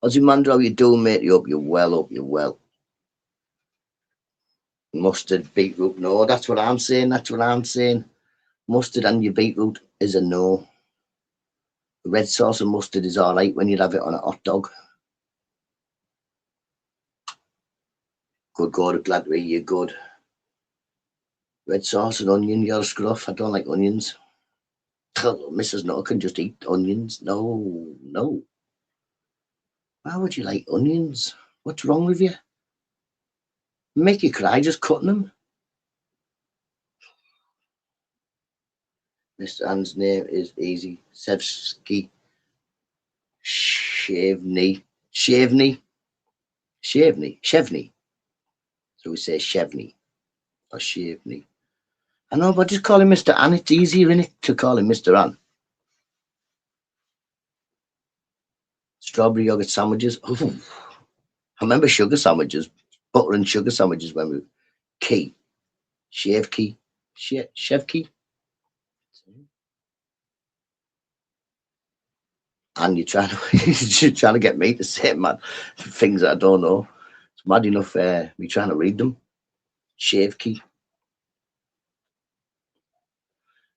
Ozymandias, how you doing, mate? You hope you're well, hope you're well. Mustard, beetroot, no, that's what I'm saying, that's what I'm saying. Mustard and your beetroot is a no. Red sauce and mustard is alright when you have it on a hot dog. Good God, glad to hear you're good. Red sauce and onion, you're a scruff. I don't like onions. Mrs. Nutter can just eat onions. No, no. Why would you like onions? What's wrong with you? Make you cry just cutting them. Mr. Ann's name is easy. Sevsky. Shevny. Shevny. So we say Shevny or Shevny. I know, but just call him Mr. Ann. It's easier, innit, to call him Mr. Ann. Strawberry yogurt sandwiches. Ooh. I remember sugar sandwiches, butter and sugar sandwiches when we were key. Chevkey. Chevkey. And you're trying to get me to say, man, things that I don't know. It's mad enough me trying to read them. Chevkey.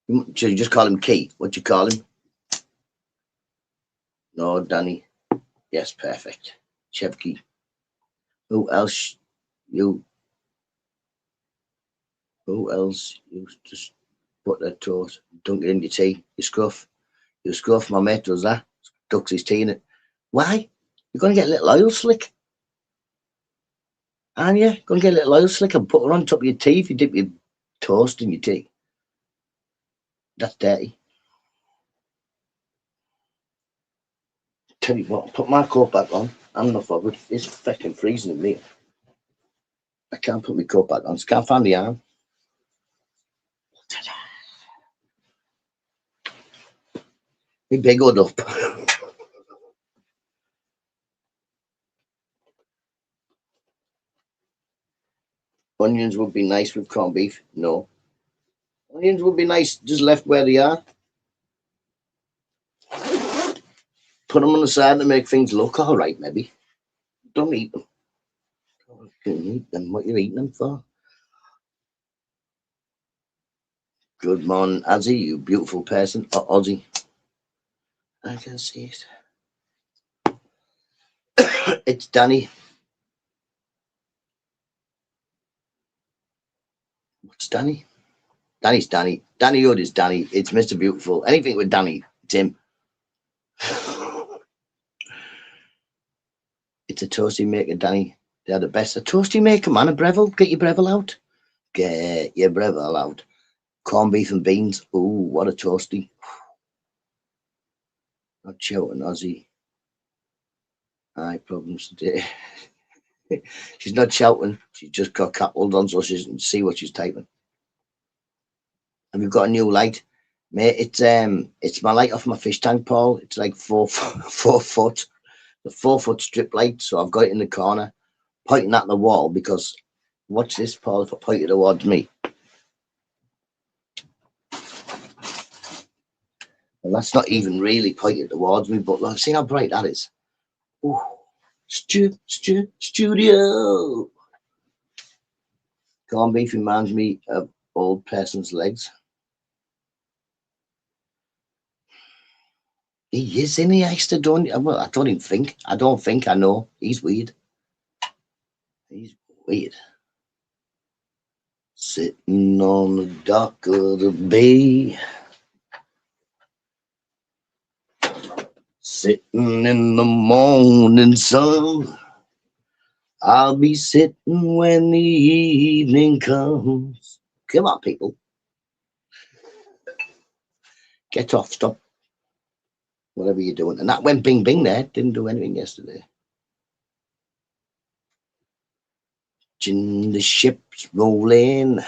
So you just call him Key. What do you call him? No, Danny. Yes, perfect. Chevkey. Who else you just put their toes, dunk it in your tea? You scruff. My mate does that. Ducks his tea in it. Why? You're gonna get a little oil slick. Aren't you? Gonna get a little oil slick and put it on top of your tea if you dip your toast in your tea. That's dirty. Tell you what, put my coat back on. I'm not bothered. It's fucking freezing in here. I can't put my coat back on. I can't find the arm. Me big old up. Onions would be nice with corned beef. No. Onions would be nice just left where they are. Put them on the side to make things look all right, maybe. Don't eat them. Don't eat them. What are you eating them for? Good morning, Azzy, you beautiful person. Oh, Ozzy. I can see it. It's Danny. What's Danny? Danny's Danny. Danny Hood is Danny. It's Mr. Beautiful. Anything with Danny, it's him. It's a toasty maker, Danny. They're the best. A toasty maker, man. A Breville. Get your Breville out. Get your Breville out. Corned beef and beans. Ooh, what a toasty. Not shouting, Ozzy. Eye problems today. She's not shouting. She's just got coupled on so she doesn't see what she's typing. Have you got a new light? Mate, it's my light off my fish tank, Paul. It's like 4 foot. The 4 foot strip light, so I've got it in the corner, pointing at the wall because watch this, Paul, if I point it towards me. Well, that's not even really pointed towards me, but look, see how bright that is. Ooh. Studio. Corned beef reminds me of old person's legs. He is, isn't he? I don't even think. I don't think I know. He's weird. He's weird. Sitting on the dock of the bay. Sitting in the morning sun. I'll be sitting when the evening comes. Come on, people. Get off, stop whatever you're doing. And that went bing bing there. Didn't do anything yesterday. The ship's rolling.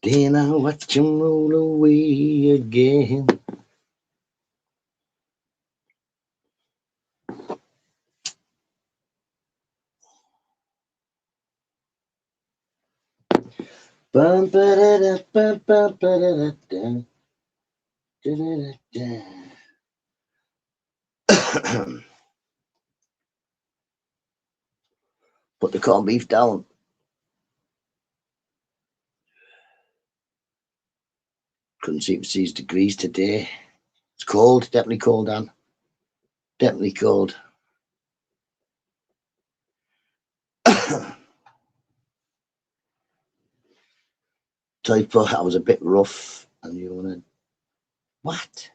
Then I watch him roll away again. Bum, ba-da-da, bum, bum, ba-da-da-da. Da-da-da-da. Put the corned beef down. Couldn't see it 6 degrees today. It's cold, definitely cold, Dan. Definitely cold. Typo, I was a bit rough, and you wanna what?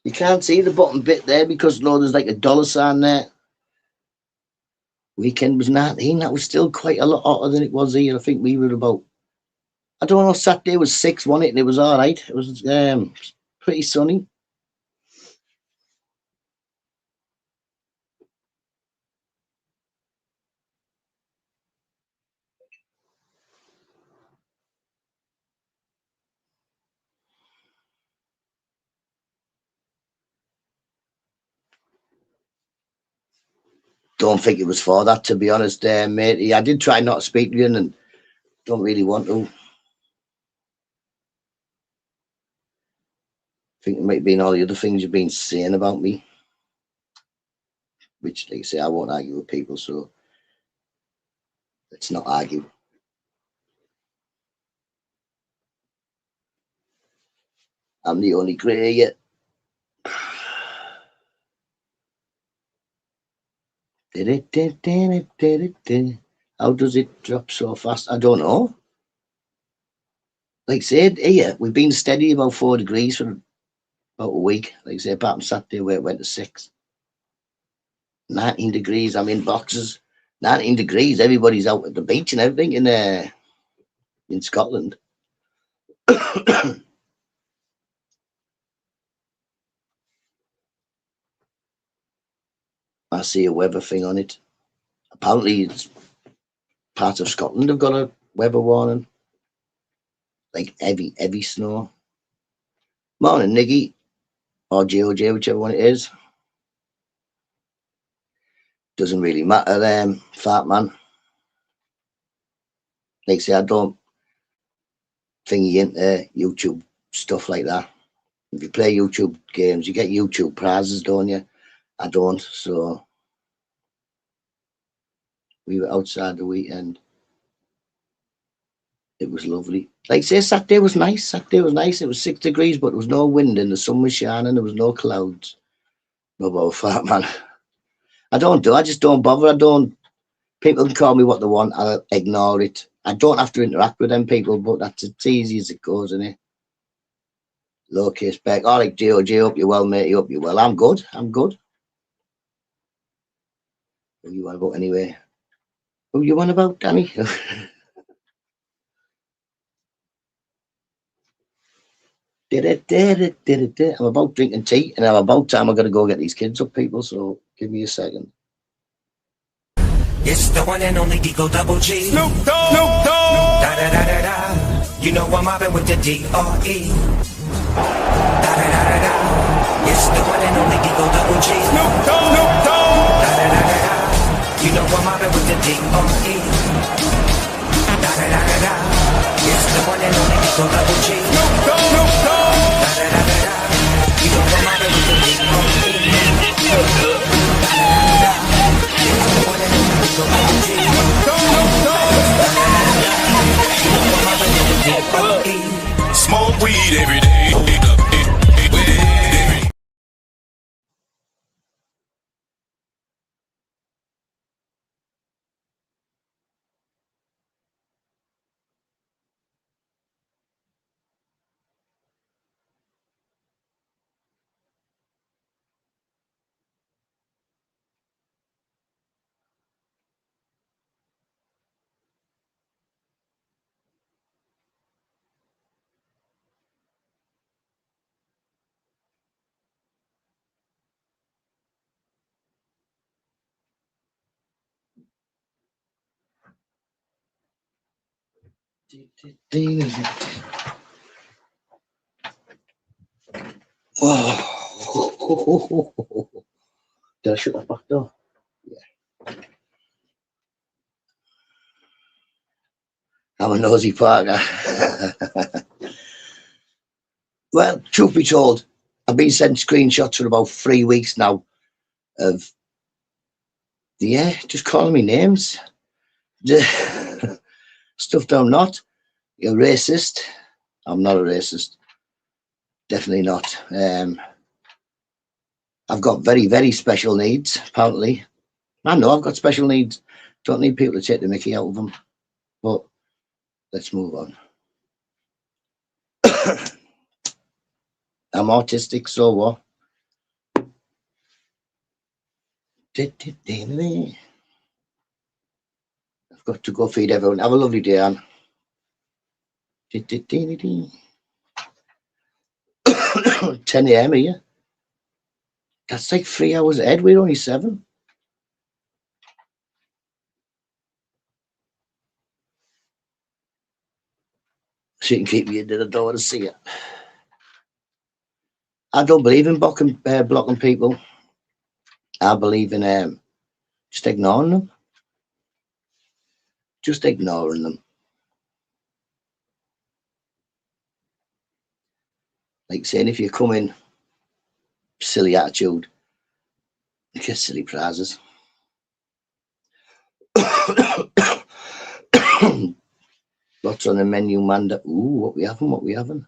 You can't see the bottom bit there because no, there's like a dollar sign there. Weekend was 19. That was still quite a lot hotter than it was here. I think we were about. I don't know. Saturday was 6, wasn't it? And it was all right. It was pretty sunny. Don't think it was for that, to be honest, matey. I did try not to speak to you, and don't really want to. I think it might have been all the other things you've been saying about me, which, like I say, I won't argue with people, so let's not argue. I'm the only grey yet. How does it drop so fast? I don't know. Like I said, here, we've been steady about 4 degrees for about a week. Like I say, apart from Saturday where it went to 6. 19 degrees, I'm in boxes. 19 degrees, everybody's out at the beach and everything in Scotland. I see a weather thing on it. Apparently, it's parts of Scotland have got a weather warning. Like heavy snow. Morning, Niggy. Or GOJ, whichever one it is. Doesn't really matter, fat man. Like I say, I don't thingy into YouTube stuff like that. If you play YouTube games, you get YouTube prizes, don't you? I don't, so we were outside the weekend. It was lovely. Like I say, Saturday was nice. Saturday was nice. It was 6 degrees, but there was no wind and the sun was shining. There was no clouds. No about fat man. I just don't bother. People can call me what they want. I'll ignore it. I don't have to interact with them people, but that's as easy as it goes, isn't it? Low case back. All right, GOG, hope you're well, mate. Hope you're well. I'm good. Who you want about anyway? Who you want about, Danny? I'm about drinking tea, and I'm about time I got to go get these kids up, people. So give me a second. It's the one and only Digo Double G. Snoop Dogg. Snoop Dogg. Da da da da da. You know I'm mobbing with the D.R.E. Da da da da da. It's the one and only Digo Double G. Snoop Dogg. Snoop Dogg. Da da da da da. You know I'm mobbing with the D.R.E. Da da da da da. It's the one and only Digo Double G. Snoop Dogg. Snoop Dogg. Da da da da da. You know I'm mobbing with the D.R.E. Da da da da da. It's the one and only Digo Double G. Smoke weed every day. Oh. Did I shut that back door? Yeah. I'm a nosy Parker. Well, truth be told, I've been sent screenshots for about 3 weeks now of, yeah, just calling me names. Stuff that I'm not. You're racist. I'm not a racist. Definitely not. I've got very, very special needs, apparently. I know I've got special needs. Don't need people to take the mickey out of them. But let's move on. I'm autistic, so what? I've got to go feed everyone. Have a lovely day, Anne. 10 a.m. here. That's like 3 hours ahead. We're only 7. She can keep me in there. I don't want to see it. I don't believe in blocking people. I believe in just ignoring them. Just ignoring them. Like saying, if you come in silly attitude, you get silly prizes. What's on the menu, Manda? Ooh, what we having? What we having?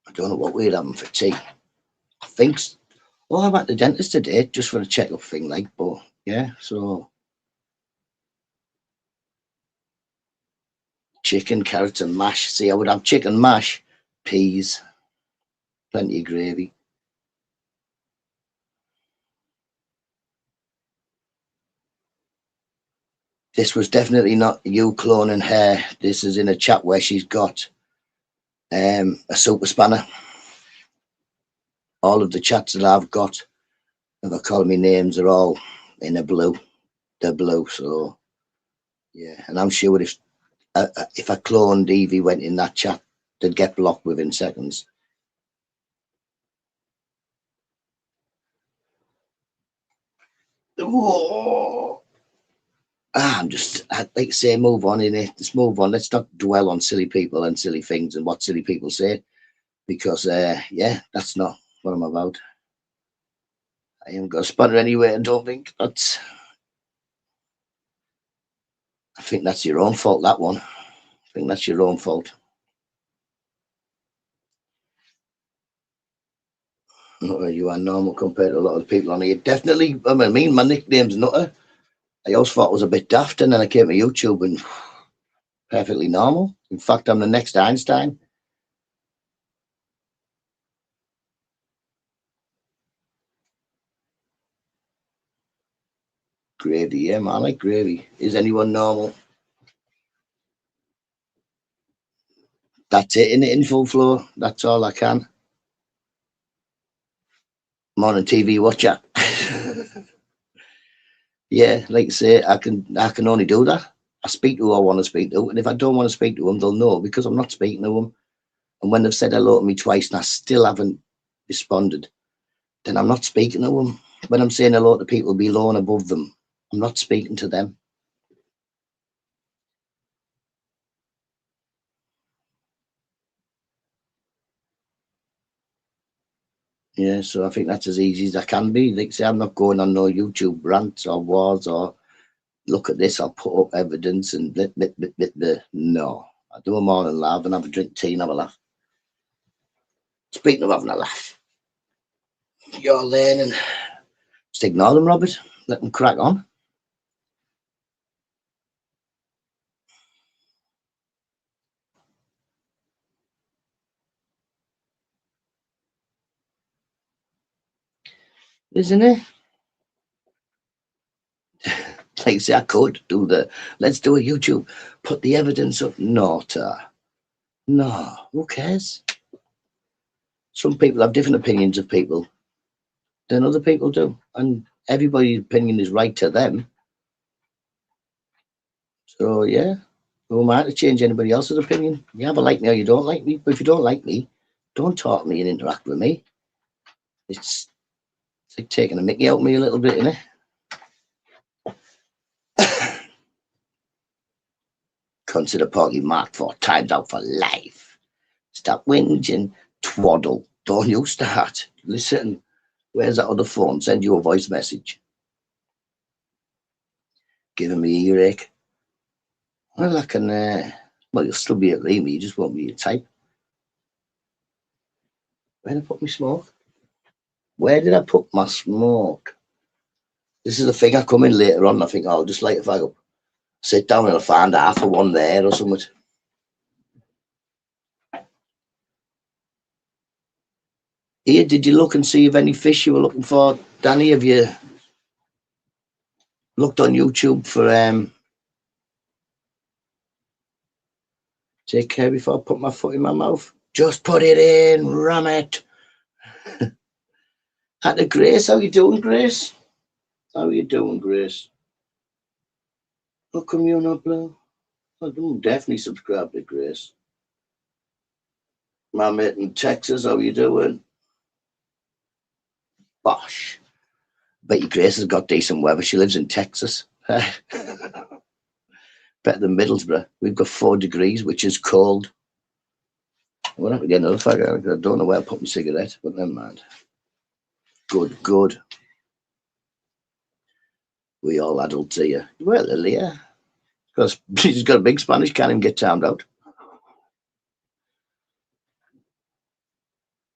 I don't know what we're having for tea. I think. Oh, I'm at the dentist today just for a check-up thing, like. But yeah, so chicken, carrots, and mash. See, I would have chicken mash, peas, plenty of gravy. This was definitely not you cloning her. This is in a chat where she's got a super spanner. All of the chats that I've got, if I call me names, are all in a blue. They're blue, so yeah. And I'm sure if I cloned Evie went in that chat, they'd get blocked within seconds. Whoa. I'm just, I'd like to say, move on in it. Let's move on. Let's not dwell on silly people and silly things and what silly people say, because, yeah, that's not what I'm about. I haven't got a spanner anyway. I don't think that's. I think that's your own fault. That one. I think that's your own fault. You are normal compared to a lot of people on here. Definitely. I mean, my nickname's Nutta. I always thought it was a bit daft, and then I came to YouTube and perfectly normal. In fact, I'm the next Einstein. Gravy, yeah, man, I like gravy. Is anyone normal? That's it, in full flow. That's all I can. Morning TV watcher. Yeah, like I say, I can only do that. I speak to who I want to speak to, and if I don't want to speak to them, they'll know because I'm not speaking to them. And when they've said hello to me twice and I still haven't responded, then I'm not speaking to them. When I'm saying hello to people below and above them, I'm not speaking to them. Yeah, so I think that's as easy as I can be. Like I say, I'm not going on no YouTube rants or wars or look at this, I'll put up evidence and blit. No, I do them all in love and have a drink tea and have a laugh. Speaking of having a laugh, you're learning. Just ignore them, Robert. Let them crack on. Isn't it? Like I say, I could do let's do a YouTube, put the evidence up. No, who cares? some people have different opinions of people than other people do. And everybody's opinion is right to them. So, yeah, who am I to change anybody else's opinion? You either like me or you don't like me. But if you don't like me, don't talk to me and interact with me. It's like taking a mickey out of me a little bit, innit? Consider Porky Mark 4 times out for life. Stop whinging, twaddle. Don't you start. Listen, where's that other phone? Send you a voice message. Giving me earache. Well, I can, well, you'll still be able to hear me, you just won't be able to type. Where did I put my smoke? Where did I put my smoke? This is the thing, I come in later on and I think, oh, I'll just light a fag up. Sit down and I'll find half of one there or something. Here, did you look and see if any fish you were looking for? Danny, have you looked on YouTube for take care before I put my foot in my mouth? Just put it in, ram it. At the Grace, how you doing, Grace? How you doing, Grace? How come you're not blue? I do definitely subscribe to Grace. My mate in Texas, how you doing? Bosh. Bet you Grace has got decent weather. She lives in Texas. Better than Middlesbrough. We've got 4 degrees, which is cold. We'll have to get another faggot. I don't know where I put my cigarette, but never mind. Good, good. We all adults here. Well, yeah. Because she's got a big Spanish, can't even get timed out.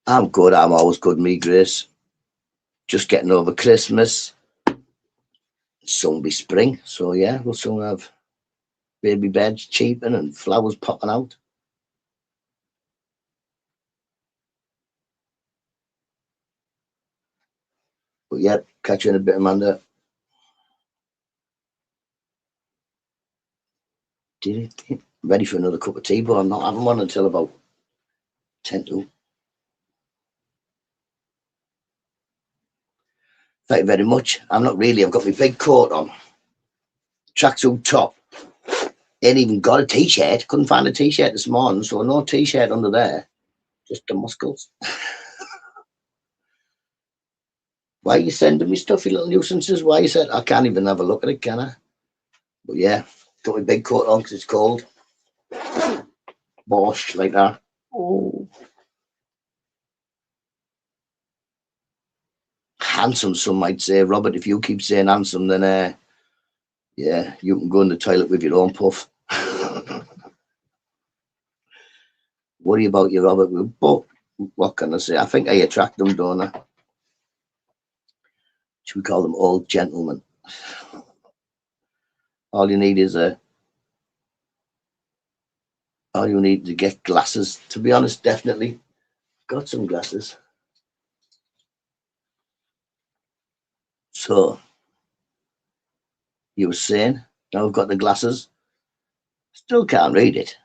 I'm good. I'm always good, me, Grace. Just getting over Christmas. Soon be spring. So, yeah, we'll soon have baby beds cheaping and flowers popping out. But, yeah, catch you in a bit, Amanda. Ready for another cup of tea, but I'm not having one until about 10 to. Thank you very much. I'm not really. I've got my big coat on. Tracksuit top. Ain't even got a t-shirt. Couldn't find a t-shirt this morning, so no t-shirt under there. Just the muscles. Why are you sending me stuff, you little nuisances? Why you said I can't even have a look at it, can I? But yeah, got my big coat on because it's cold. Bosh, like that. Oh. Handsome, some might say. Robert, if you keep saying handsome, then yeah, you can go in the toilet with your own puff. Worry about you, Robert. But what can I say? I think I attract them, don't I? Should we call them old gentlemen? All you need is all you need to get glasses. To be honest, definitely got some glasses. So you were saying, now I've got the glasses. Still can't read it.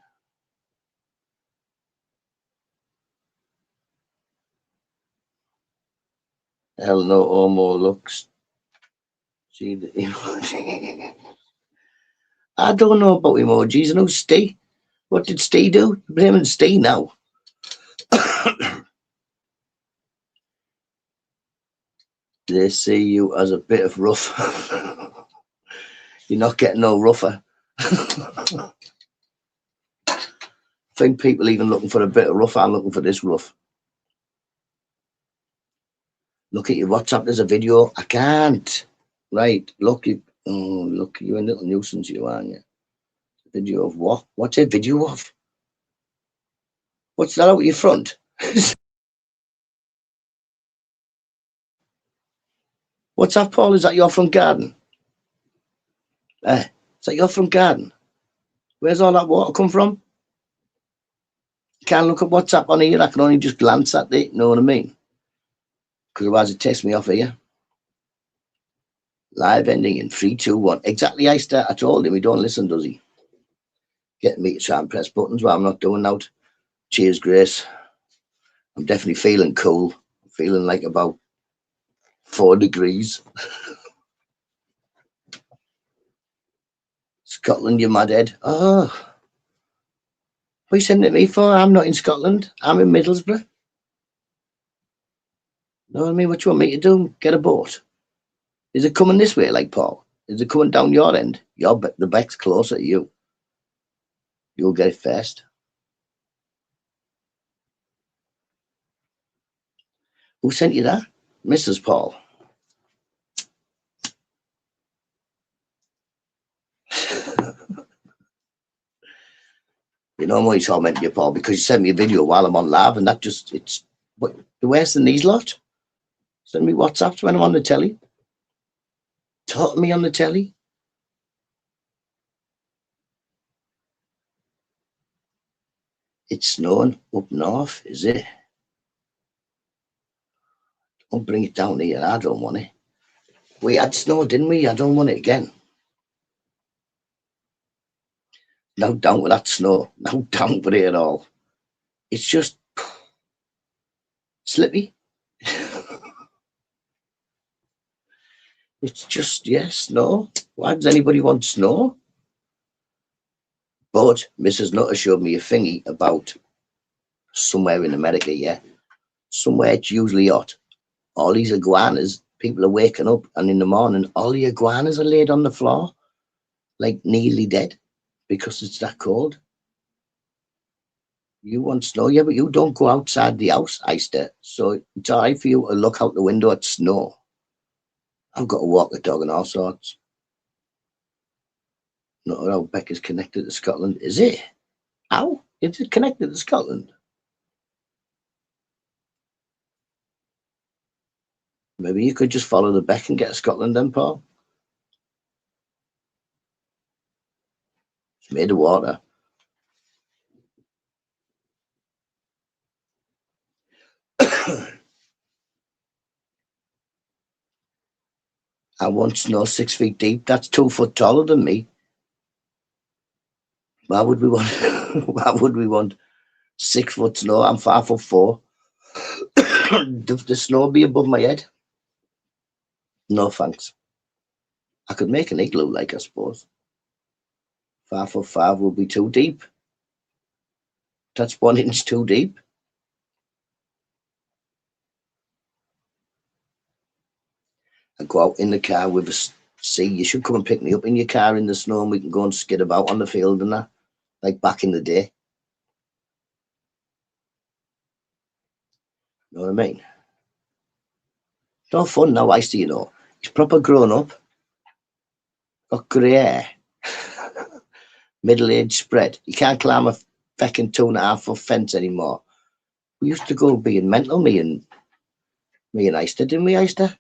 Hell no homo looks. See the emoji. I don't know about emojis. I know Steve. What did Steve do? Blaming Steve now. They see you as a bit of rough. You're not getting no rougher. I think people even looking for a bit of rough. I'm looking for this rough. Look at your WhatsApp. There's a video. I can't. Right. Look, you. Oh, look, you're a little nuisance, you aren't you? Video of what? What's a video of? What's that out your front? What's that, Paul? Is that your front garden? Is that your front garden? Where's all that water come from? Can't look at WhatsApp on here. I can only just glance at it. Know what I mean? Because otherwise it takes me off here. Live ending in 3, 2, 1. Exactly. I told him he don't listen, does he? Getting me to try and press buttons while I'm not doing that. Cheers, Grace. I'm definitely feeling cool. I'm feeling like about 4 degrees. Scotland, you mad head. Oh, what are you sending it me for? I'm not in Scotland. I'm in Middlesbrough. Know what I mean? What you want me to do? Get a boat? Is it coming this way, like Paul? Is it coming down your end? The back's closer to you. You'll get it first. Who sent you that? Mrs. Paul. You know I'm only tormenting you, Paul, because you sent me a video while I'm on live, and that just, it's what, the worse than these lot. Send me WhatsApps when I'm on the telly. Talk to me on the telly. It's snowing up north, is it? Don't bring it down here. I don't want it. We had snow, didn't we? I don't want it again. No down with that snow. No down with it at all. It's just slippy. It's just, yes, snow. Why does anybody want snow? But Mrs. Nutter showed me a thingy about somewhere in America, yeah. Somewhere it's usually hot. All these iguanas, people are waking up, and in the morning, all the iguanas are laid on the floor, like nearly dead, because it's that cold. You want snow, yeah, but you don't go outside the house, Easter. So it's all right for you to look out the window at snow. I've got to walk the dog and all sorts. Not how Becca's connected to Scotland, is it? How? Is it connected to Scotland? Maybe you could just follow the Beck and get to Scotland then, Paul. It's made of water. I want snow 6 feet deep. That's 2 foot taller than me. Why would we want? Why would we want 6 foot snow? I'm 5'4". The snow be above my head? No thanks. I could make an igloo, like, I suppose. 5'5" would be too deep. That's 1 inch too deep. I go out in the car with a see. You should come and pick me up in your car in the snow, and we can go and skid about on the field and that, like back in the day. You know what I mean? No fun now, I see, you know. He's proper grown up. Got grey hair. Middle-aged spread. He can't climb a feckin' 2.5 foot fence anymore. We used to go being mental, me and Easter, didn't we, Easter?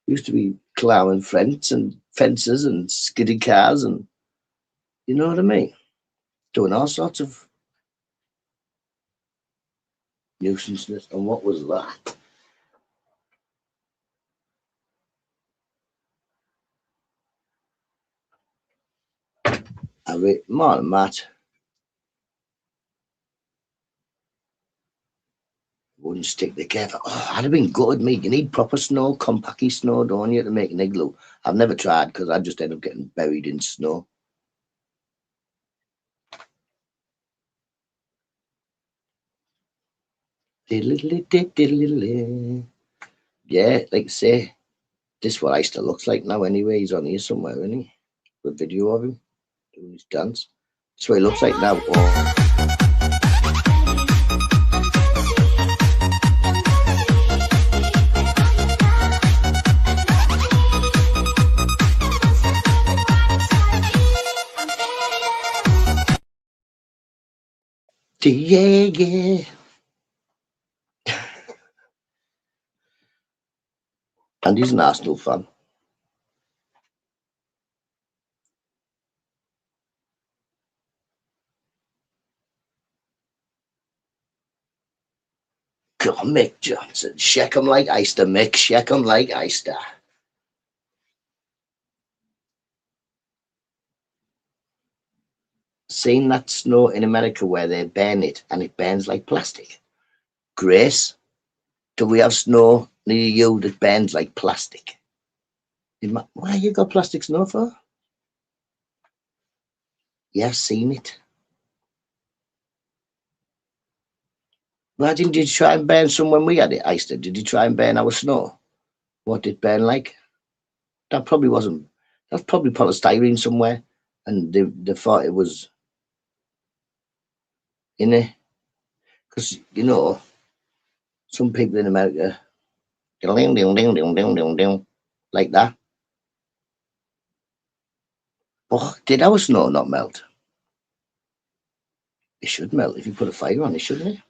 We used to be climbing fences and skidding cars, and you know what I mean? Doing all sorts of nuisances. And what was that? Morning, Matt. Wouldn't stick together. Oh, I'd have been good, mate. You need proper snow, compacty snow, don't you, to make an igloo? I've never tried because I just end up getting buried in snow. Yeah, like say, this is what Easter looks like now anyway. He's on here somewhere, isn't he? A video of him doing his dance. That's what he looks like now. Oh. Yeah, yeah. And he's an Arsenal fan. Go on, Mick Johnson. Shake him like Easter, Mick. Shake him like Easter. seen that snow in America where they burn it and it burns like plastic? Grace, do we have snow near you that burns like plastic? Why you got plastic snow for? Yeah, I've seen it. Why didn't you try and burn some when we had it, Easter? Did you try and burn our snow? What did it burn like? That probably wasn't. That's probably polystyrene somewhere, and they thought it was in it. Because some people in America, ding ding ding ding ding ding ding, like that. Oh, did our snow not melt? It should melt if you put a fire on it, shouldn't it?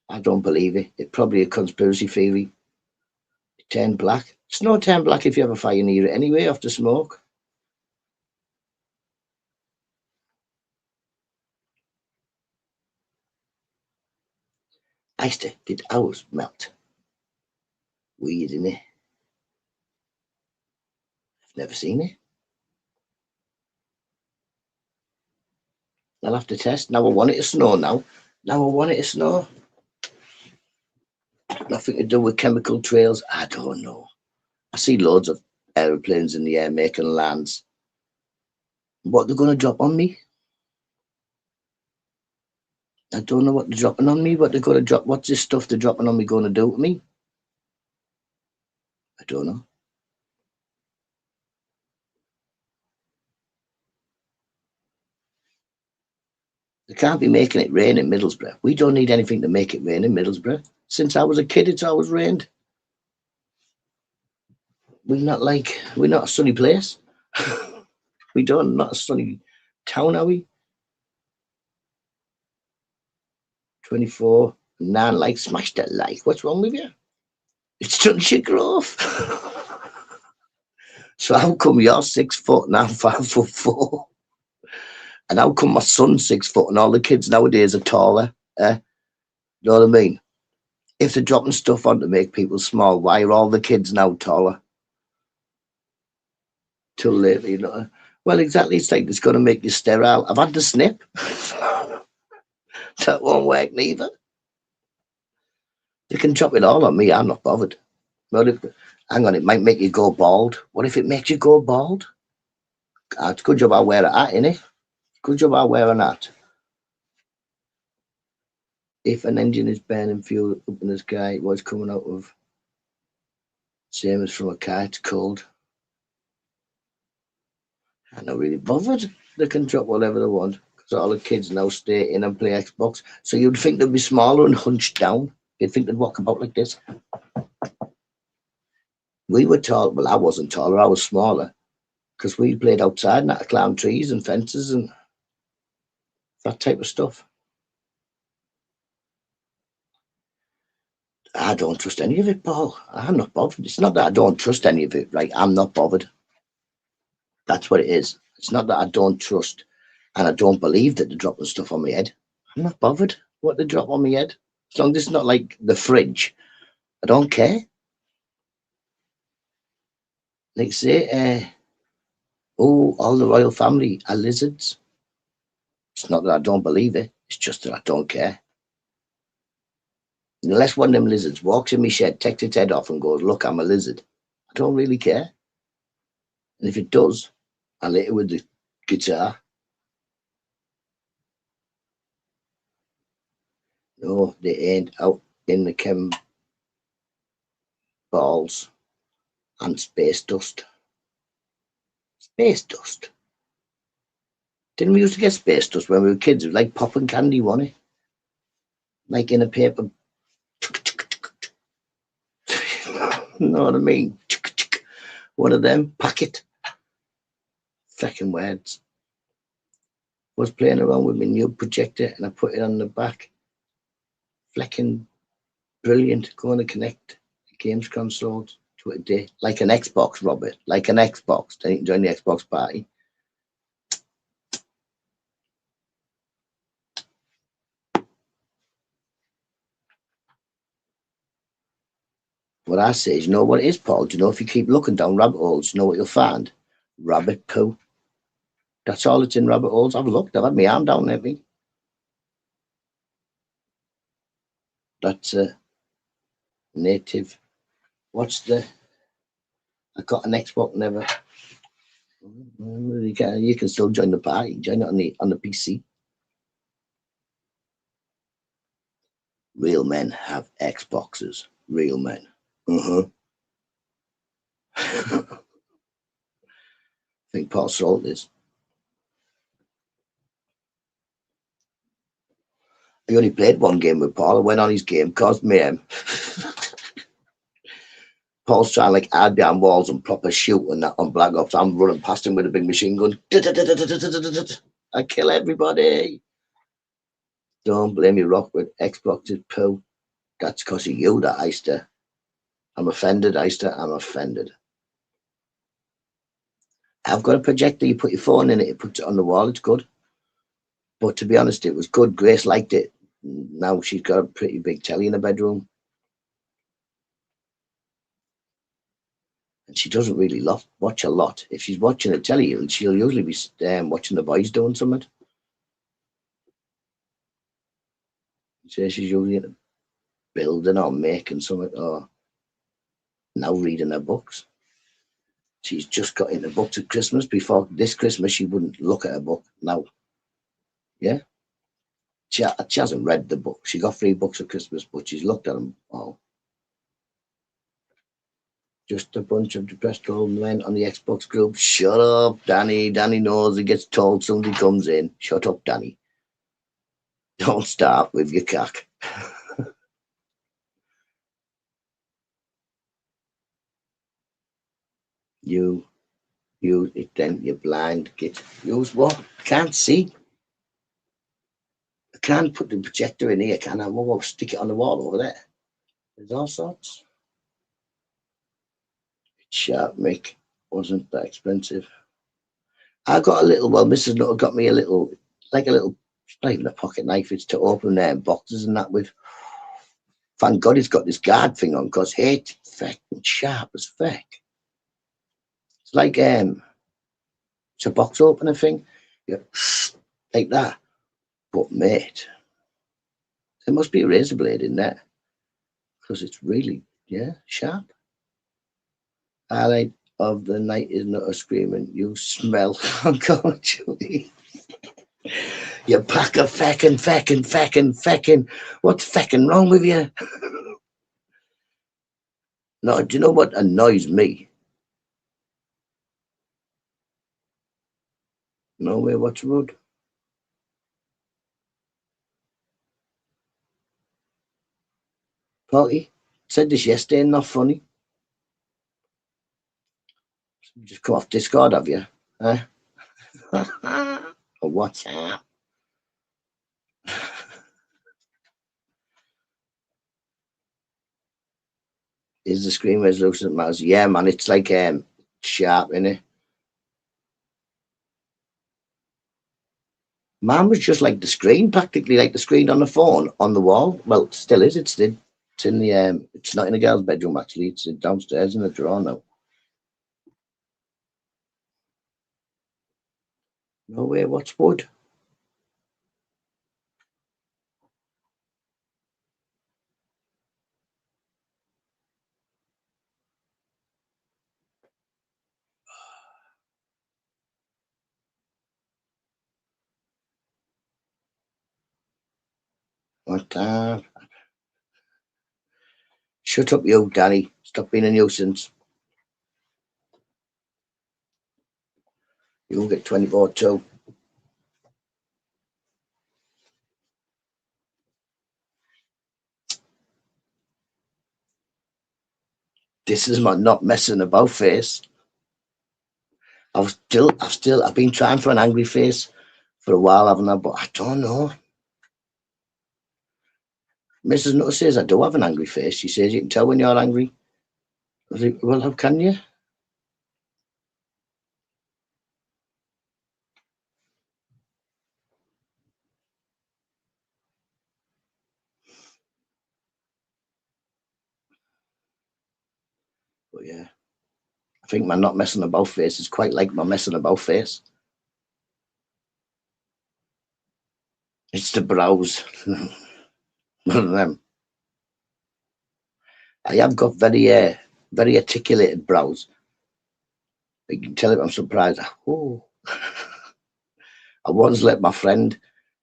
I don't believe it. It's probably a conspiracy theory. It turned black. It's not turned black if you have a fire near it anyway, after smoke. Easter, did ours melt? Weird, isn't it? I've never seen it. I'll have to test. Now I want it to snow now. Now I want it to snow. Nothing to do with chemical trails. I don't know. I see loads of aeroplanes in the air making lands. What they're going to drop on me? I don't know what they're dropping on me. What they're going to drop? What's this stuff they're dropping on me going to do to me? I don't know. They can't be making it rain in Middlesbrough. We don't need anything to make it rain in Middlesbrough. Since I was a kid, it's always rained. We're not a sunny place. Not a sunny town, are we? 24, 9 like, smash that like. What's wrong with you? It's done your growth. So how come you're 6 foot and I'm 5'4"? And how come my son's 6 foot and all the kids nowadays are taller? You know what I mean? If they're dropping stuff on to make people small, why are all the kids now taller? Till lately, Well, exactly. It's like it's going to make you sterile. I've had the snip. That won't work neither. They can drop it all on me. I'm not bothered. Hang on, it might make you go bald. What if it makes you go bald? It's a good job I wear a hat, innit? Good job I wear a hat. If an engine is burning fuel up in the sky, what's coming out of? Same as from a car, it's cold. I'm not really bothered. They can drop whatever they want. Because all the kids now stay in and play Xbox. So you'd think they'd be smaller and hunched down. You'd think they'd walk about like this. We were tall. Well, I wasn't taller. I was smaller. Because we played outside and had to climb trees and fences and that type of stuff. I don't trust any of it, Paul. I'm not bothered. It's not that I don't trust any of it, right? I'm not bothered. That's what it is. It's not that I don't trust and I don't believe that they're dropping stuff on my head. I'm not bothered what they drop on my head. As long as it's not like the fridge, I don't care. Like say, all the royal family are lizards. It's not that I don't believe it. It's just that I don't care. Unless one of them lizards walks in my shed, takes its head off and goes, look, I'm a lizard. I don't really care. And if it does, I'll hit it with the guitar. No, they ain't out in the chem balls and space dust. Space dust? Didn't we used to get space dust when we were kids? It was like popping candy, wasn't it? Like in a paper. You know what I mean? One of them, packet. Fucking words. I was playing around with my new projector and I put it on the back. Flecking brilliant. Going to connect the games console to it a day. Like an Xbox, Robert. Like an Xbox. Then you can join the Xbox party. What I say is, you know what it is, Paul? Do you know if you keep looking down rabbit holes, you know what you'll find? Rabbit poo. That's all it's in rabbit holes. I've looked. I've had my arm down there. That's a native. What's the? I got an Xbox. Never. You can still join the party. Join it on the PC. Real men have Xboxes. Real men. I think Paul Salt is. I only played one game with Paul. I went on his game, caused mayhem. Paul's trying like add down walls and proper shoot and that on Black Ops. I'm running past him with a big machine gun. I kill everybody. Don't blame me, Rock, with Xboxes poo. That's because of you, that Eister. I'm offended, Eister. I'm offended. I've got a projector. You put your phone in it, it puts it on the wall. It's good. But to be honest, it was good. Grace liked it. Now she's got a pretty big telly in the bedroom. And she doesn't really watch a lot. If she's watching a telly, she'll usually be watching the boys doing something. So she's usually building or making something or now reading her books. She's just got into books at Christmas. Before this Christmas, she wouldn't look at a book. Now, yeah. She hasn't read the book. She got 3 books at Christmas, but she's looked at them all. Just a bunch of depressed old men on the Xbox group. Shut up, Danny. Danny knows he gets told somebody comes in. Shut up, Danny. Don't start with your cock. You use it then. You're blind. Use what? Can't see. I can't put the projector in here, can I? I'm going to stick it on the wall over there. There's all sorts. Sharp Mick wasn't that expensive. I got a little, well, Mrs. Nutter got me a little, like a little, it's not even a pocket knife, it's to open boxes and that with. Thank God it's got this guard thing on, because it's fucking sharp as fuck. It's like, it's a box opener thing. Yeah, like that. But mate, there must be a razor blade in there, because it's really, yeah, sharp. Highlight of the night is not a screaming. You smell Uncle Julie. You pack of feckin'. What's feckin' wrong with you? No, do you know what annoys me? No way, what's rude? Party said this yesterday, not funny. Just come off Discord, have you? Huh? Or WhatsApp? Is the screen resolution that matters? Yeah, man, it's like sharp, innit? Mine was just like the screen, practically like the screen on the phone on the wall. Well, it still is. It's in the it's not in the girl's bedroom actually. It's downstairs in the drawer now. No way. What's wood? What? Shut up, you, Danny. Stop being a nuisance. You'll get 24 too. This is my not messing about face. I've been trying for an angry face for a while, haven't I? But I don't know. Mrs. Nutter says I do have an angry face. She says you can tell when you're angry. I think, well, how can you? But yeah, think my not messing about face is quite like my messing about face. It's the brows. One of them. I have got very articulated brows. You can tell if I'm surprised. Oh. I once let my friend,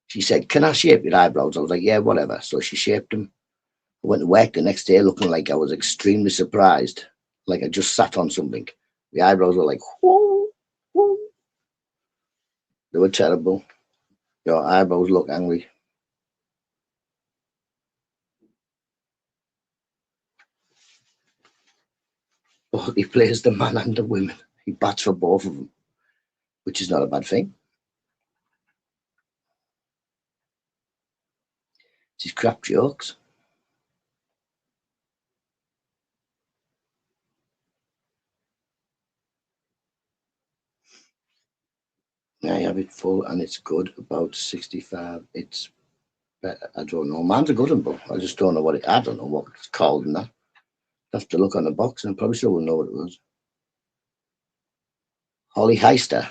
she said, "Can I shape your eyebrows?" I was like, "Yeah, whatever." So she shaped them. I went to work the next day looking like I was extremely surprised, like I just sat on something. The eyebrows were like, whoo, whoo. They were terrible. Your eyebrows look angry. But he plays the man and the women. He bats for both of them, which is not a bad thing. It's his crap jokes. I have it full and it's good. About 65. It's better. I don't know. Mine's a good one, but I just don't know I don't know what it's called and that. I have to look on the box and I probably still wouldn't know what it was. Holly Heister.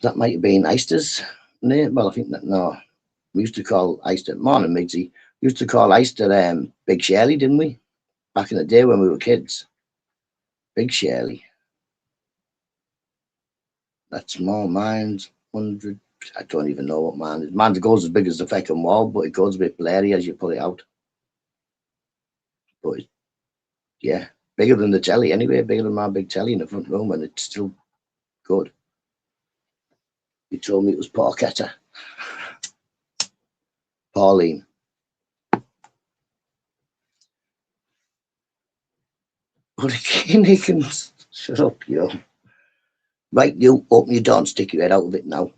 That might have been Heister's name. Well, I think that, no. We used to call Heister, morning Migsy. We used to call Heister Big Shirley, didn't we? Back in the day when we were kids. Big Shirley. That's more mine's 100. I don't even know what mine is. Mine goes as big as the fucking wall, but it goes a bit blurry as you pull it out. But yeah, bigger than the telly anyway, bigger than my big telly in the front room, and it's still good. You told me it was Porchetta. Pauline. But again, he can shut up, yo. Right, you open your door and stick your head out of it now.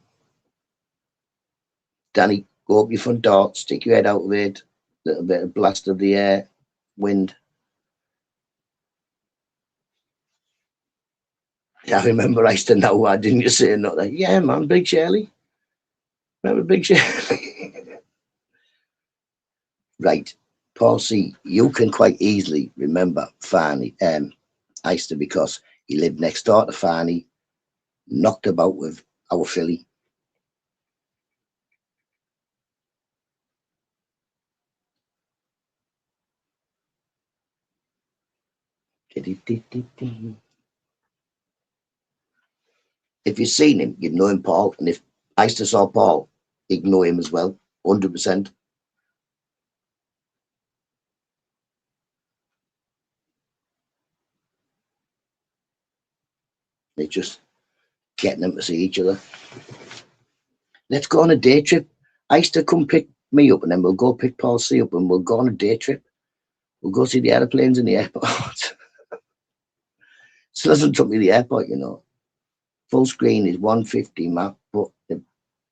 Danny, go up your front door, stick your head out of it. Little bit of blast of the air, wind. I remember I used to know why didn't you say nothing? Yeah, man, Big Shirley. Remember Big Shirley? Right. Paul C, you can quite easily remember Farney, Easter, because he lived next door to Farney, knocked about with our filly. If you've seen him, you'd know him, Paul. And if Easter saw Paul, he'd know him as well, 100%. They're just getting them to see each other. Let's go on a day trip. Easter, come pick me up, and then we'll go pick Paul C up, and we'll go on a day trip. We'll go see the airplanes in the airport. Still hasn't took me to the airport, you know. Full screen is 150 map, but they're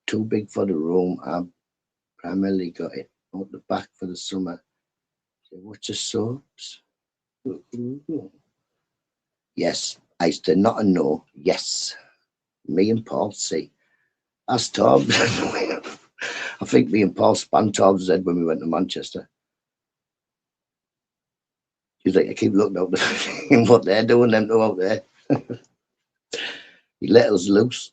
too big for the room. I've primarily got it out the back for the summer. What's the soaps? Yes, Easter, not a no. Yes. Me and Paul C. Ask Tom. I think me and Paul spun Tom's head when we went to Manchester. He's like, I keep looking out there what they're doing, them two out there. He let us loose.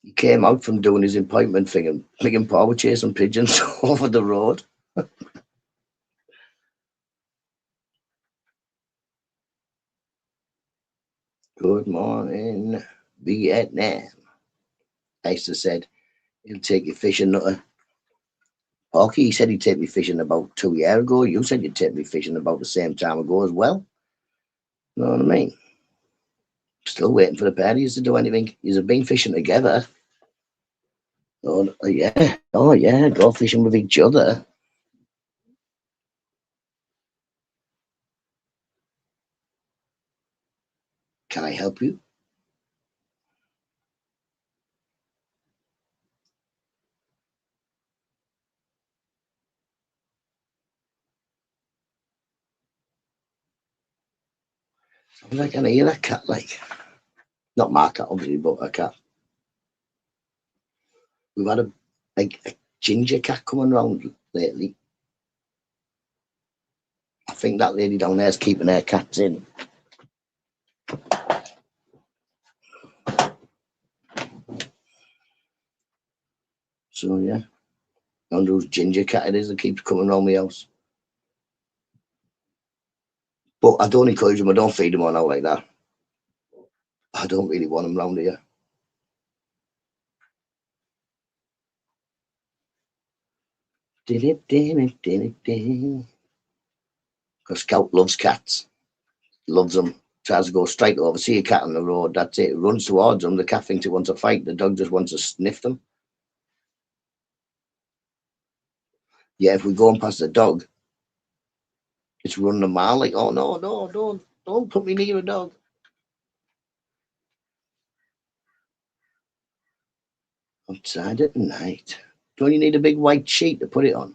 He came out from doing his appointment thing and me and Paul were chasing pigeons over the road. Good morning, Vietnam. Easter said, he'll take you fishing, Nutta. Porky, he said he'd take me fishing about 2 years ago. You said you'd take me fishing about the same time ago as well. You know what I mean? Still waiting for the parties to do anything. You've been fishing together. Oh, yeah. Oh, yeah. Go fishing with each other. Can I help you? Sounds like I hear a cat, like. Not my cat, obviously, but a cat. We've had a ginger cat coming around lately. I think that lady down there is keeping her cats in. So, yeah. I wonder whose ginger cat it is that keeps coming around my house. But I don't encourage them. I don't feed them on out like that. I don't really want them round here. Because Scout loves cats. Loves them. Tries to go straight over. See a cat on the road. That's it. Runs towards them. The cat thinks it wants to fight. The dog just wants to sniff them. Yeah, if we go and past the dog, it's running a mile like, oh no, don't put me near a dog. Outside at night. Don't you need a big white sheet to put it on?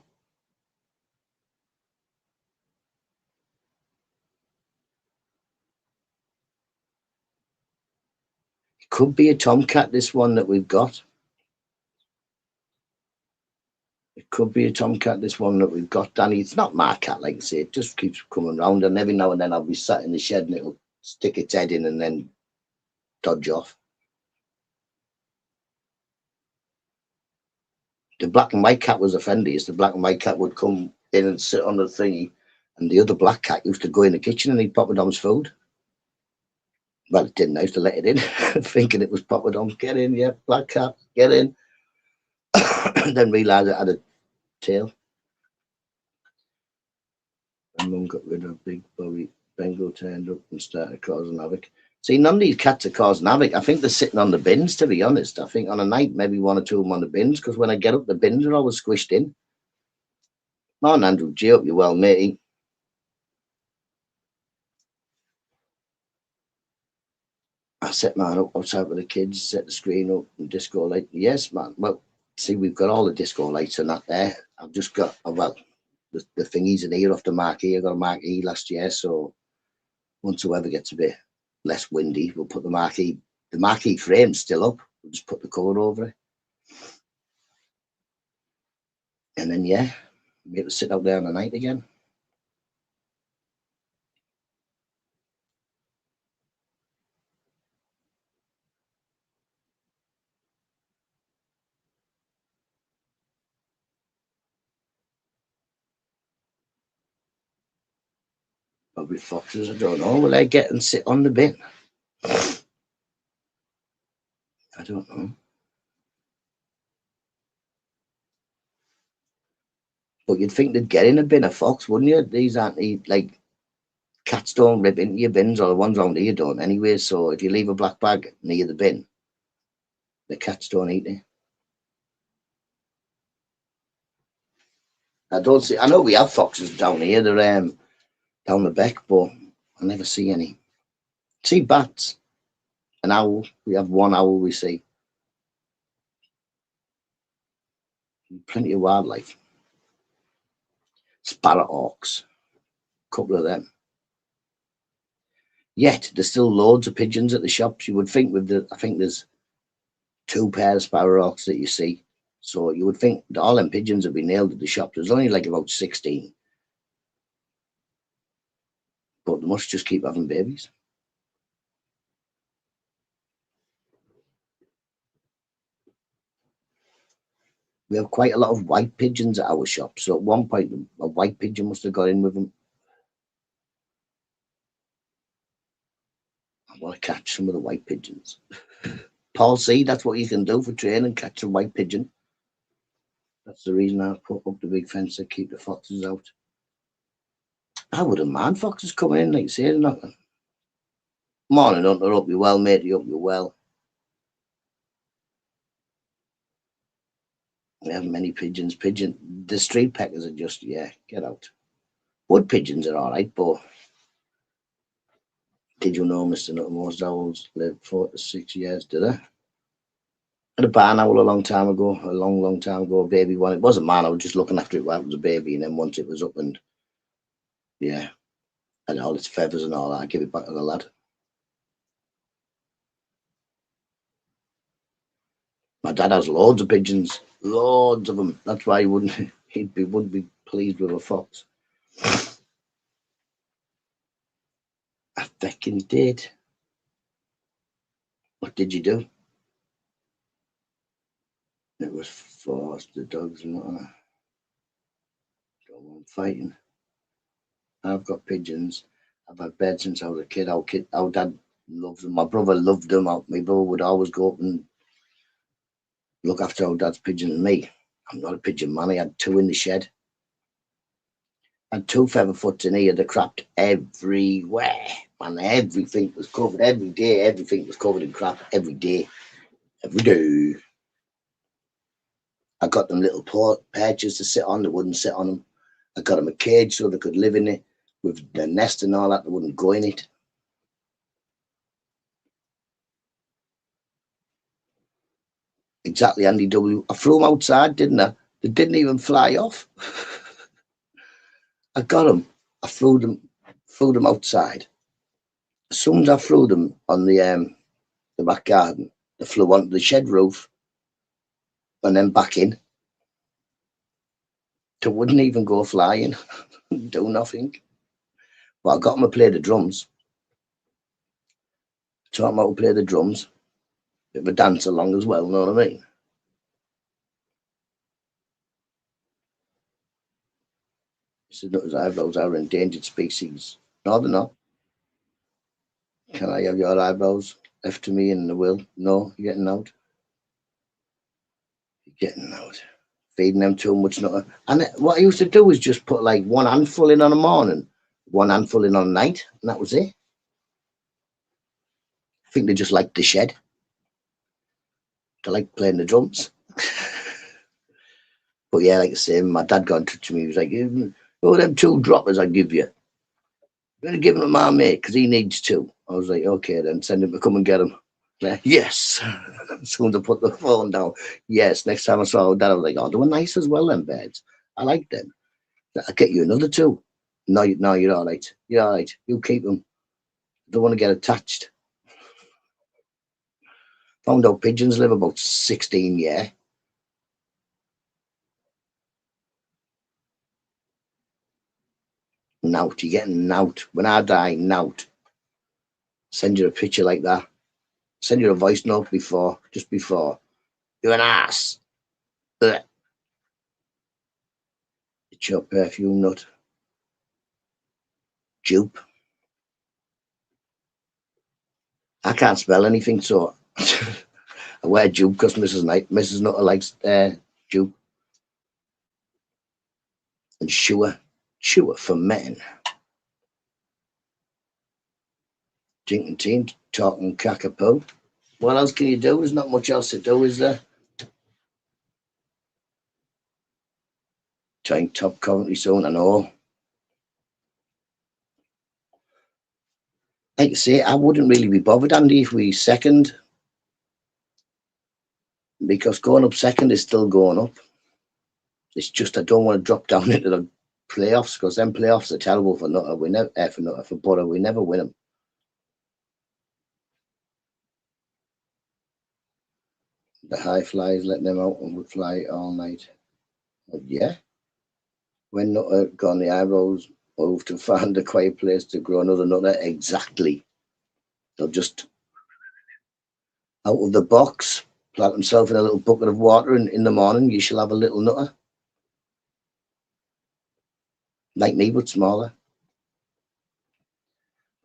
It could be a tomcat, this one that we've got. It could be a tomcat, this one that we've got, Danny. It's not my cat, like I say. It just keeps coming round, and every now and then I'll be sat in the shed and it'll stick its head in and then dodge off. The black and white cat was offendiest. The black and white cat would come in and sit on the thingy, and the other black cat used to go in the kitchen and eat Papa Dom's food. Well, it didn't. I used to let it in, thinking it was Papa Dom's. Get in, yeah, black cat, get in. Then realised it had a tail. And Mum got rid of Big Bowie. Bengal turned up and started causing havoc. See, none of these cats are causing havoc. I think they're sitting on the bins, to be honest. I think on a night, maybe one or two of them on the bins, because when I get up, the bins are always squished in. Morning, Andrew G. Hope you're well, matey. I set mine up outside with the kids, set the screen up and disco light. Yes, man. Well, see, we've got all the disco lights and that there. I've just got, well, the thingies in here off the marquee. I got a marquee last year, so once the weather gets a bit less windy, we'll put the marquee frame's still up. We'll just put the colour over it. And then, yeah, be able to sit out there on the night again. Probably foxes, I don't know. Will they get and sit on the bin? I don't know. But you'd think they'd get in a bin, a fox, wouldn't you? These aren't, like, cats don't rip into your bins, or the ones around here don't anyway. So if you leave a black bag near the bin, the cats don't eat it. I don't see. I know we have foxes down here. They're down the beck, but I never see any. See bats, an owl. We have one owl. We see plenty of wildlife. Sparrowhawks, a couple of them. Yet there's still loads of pigeons at the shops. You would think I think there's 2 pairs of sparrowhawks that you see. So you would think that all them pigeons would be nailed at the shop. There's only like about 16. But they must just keep having babies. We have quite a lot of white pigeons at our shop. So at one point, a white pigeon must have got in with them. I want to catch some of the white pigeons. Paul C, that's what you can do for training, catch a white pigeon. That's the reason I put up the big fence to keep the foxes out. I wouldn't mind foxes coming in, like you say, they're not. Morning, Hunter, hope you're well, mate. Hope you're well. We have many pigeons. The street peckers are just, yeah, get out. Wood pigeons are all right, but did you know Mr. Nutta, most owls live 4 to 6 years, did they? I had a barn owl a long time ago, a baby one. It wasn't mine, I was just looking after it while it was a baby, and then once it was up and, yeah, and all its feathers and all that, I give it back to the lad. My dad has loads of pigeons, loads of them. That's why he wouldn't be pleased with a fox. I fucking did. What did you do? It was forced, the dogs and what. Don't want fighting. I've got pigeons. I've had birds since I was a kid. Our dad loves them. My brother loved them. My brother would always go up and look after our dad's pigeon and me. I'm not a pigeon man. I had 2 in the shed. I had 2 featherfoots in here. They crapped everywhere. Man, everything was covered. Every day, everything was covered in crap. Every day. Every day. I got them little perches to sit on. They wouldn't sit on them. I got them a cage so they could live in it with the nest and all that. They wouldn't go in it. Exactly, Andy W. I flew them outside, didn't I? They didn't even fly off. I got them. I flew them outside. As soon as I flew them on the back garden, they flew onto the shed roof and then back in. They wouldn't even go flying, do nothing. But I got them to play the drums. Taught them how to play the drums. Bit of a dance along as well, know what I mean? He said, Nutta's eyebrows are an endangered species. No, they're not. Can I have your eyebrows left to me in the will? No, you're getting out. You're getting out. Feeding them too much Nutta. And what I used to do was just put like 1 handful in on a morning, 1 handful in on a night, and that was it. I think they just liked the shed. They liked playing the drums. But yeah, like I say, my dad got in touch with me. He was like, oh, them 2 droppers I give you. I'm going to give them to my mate because he needs 2. I was like, okay, then send him to come and get them. Like, yes. As soon as I put the phone down, yes. Next time I saw that, I was like, oh, they were nice as well, them beds. I like them. I'll get you another 2. No, you're all right. You're all right. You keep them. Don't want to get attached. Found out pigeons live about 16 years. Nout, you're getting nout. When I die, nout. Send you a picture like that. Send you a voice note just before. You're an ass. Ugh. It's your perfume nut. Dupe. I can't spell anything, so I wear dupe because Mrs. Nutter likes dupe. And sure for men. Drinking tea, talking cockapoo. What else can you do? There's not much else to do, is there? Trying top Coventry soon, I know. Like I say, I wouldn't really be bothered, Andy, if we second. Because going up second is still going up. It's just I don't want to drop down into the playoffs because them playoffs are terrible for Nutter. We never for Butter. We never win them. The high flies, letting them out and would fly all night. But yeah. When Nutter got the eyebrows, moved to find a quiet place to grow another Nutter. Exactly. They'll just out of the box, plant himself in a little bucket of water, and in the morning you shall have a little Nutter. Like me, but smaller.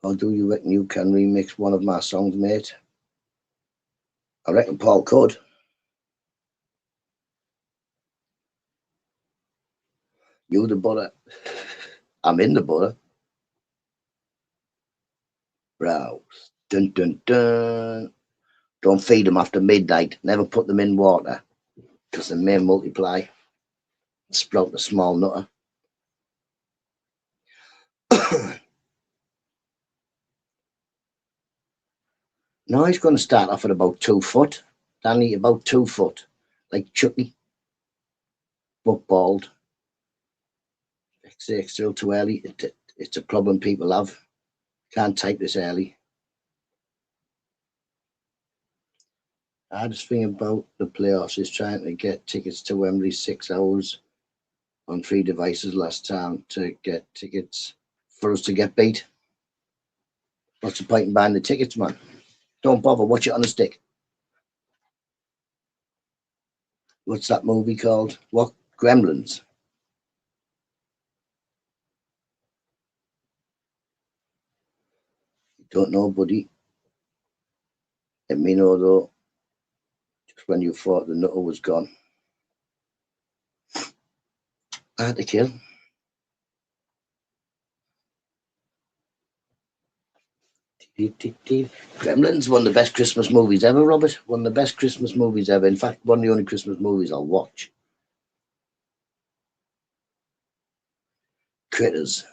Or do you reckon you can remix one of my songs, mate? I reckon Paul could. You the butter. I'm in the butter. Rouse. Dun dun dun. Don't feed them after midnight. Never put them in water because they may multiply. Sprout a small Nutter. No, he's going to start off at about 2 foot. Danny, about 2 foot. Like Chucky. But bald. It's still too early. It's a problem people have. Can't type this early. Hardest thing about the playoffs is trying to get tickets to Wembley 6 hours on 3 devices last time to get tickets for us to get beat. What's the point in buying the tickets, man? Don't bother, watch it on the stick. What's that movie called? What? Gremlins. Don't know, buddy. Let me know, though, just when you thought the Nutta was gone. I had to kill. Gremlins, one of the best Christmas movies ever, Robert. One of the best Christmas movies ever. In fact, one of the only Christmas movies I'll watch. Critters.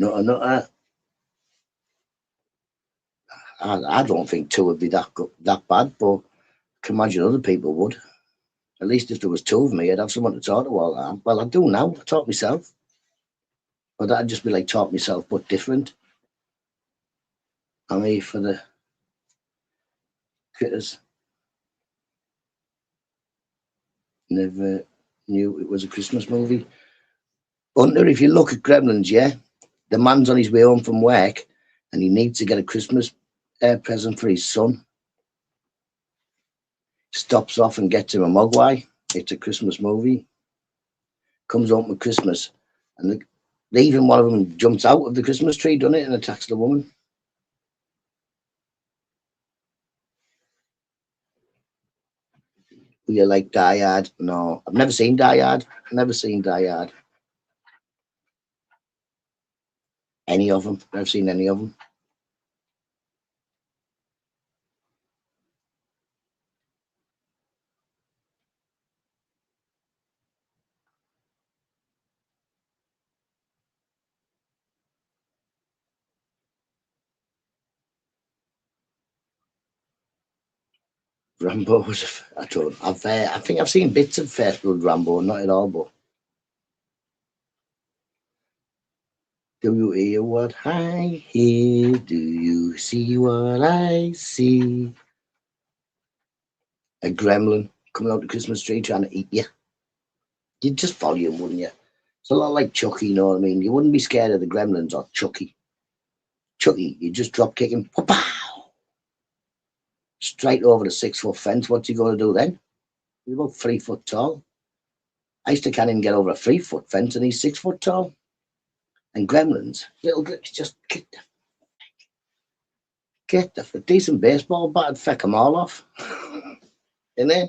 Nutta. I don't think two would be that bad, but I can imagine other people would. At least if there was two of me, I'd have someone to talk to all the time. Well, I do now. I talk myself. But that'd just be like talk myself, but different. I mean, for the Critters. Never knew it was a Christmas movie. Hunter, if you look at Gremlins, yeah, the man's on his way home from work and he needs to get a Christmas present for his son. Stops off and gets him a Mogwai. It's a Christmas movie. Comes home with Christmas, and even one of them jumps out of the Christmas tree, doesn't it, and attacks the woman. Do you like Die Hard? No, I've never seen Die Hard. Never seen Die Hard. Any of them? Never seen any of them. Rambo was. I don't. I think I've seen bits of First Blood Rambo, not at all. But do you hear what I hear? Do you see what I see? A gremlin coming out the Christmas tree trying to eat you. You'd just follow him, wouldn't you? It's a lot like Chucky, you know what I mean? You wouldn't be scared of the gremlins or Chucky. Chucky, you just drop kick him, pow, straight over the 6-foot fence. What's he going to do then? He's about 3 foot tall. I used to can't even get over a 3-foot fence, and he's 6 foot tall. And gremlins, little just get the decent baseball bat and feck them all off. In there,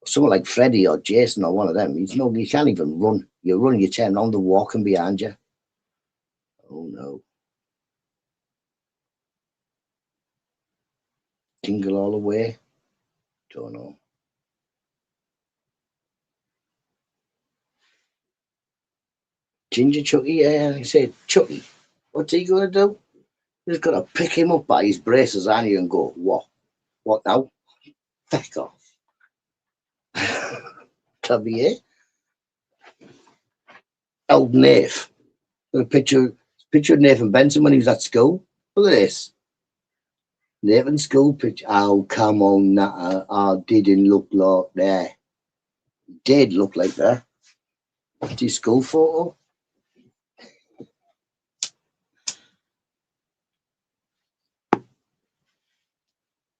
someone like Freddy or Jason or one of them, you can't even run. You run, you turn around, they're walking behind you. Oh no. Jingle all the way. Don't know. Ginger Chucky, yeah. He said, Chucky, what's he going to do? He's going to pick him up by his braces, aren't you, and go, what? What now? Feck off. That'll be it. Old Nath. Got a picture of Nathan Benson when he was at school. Look at this. Nathan's school picture. Oh, come on, Nutta. Oh, didn't look like that. Did look like that. What's his school photo?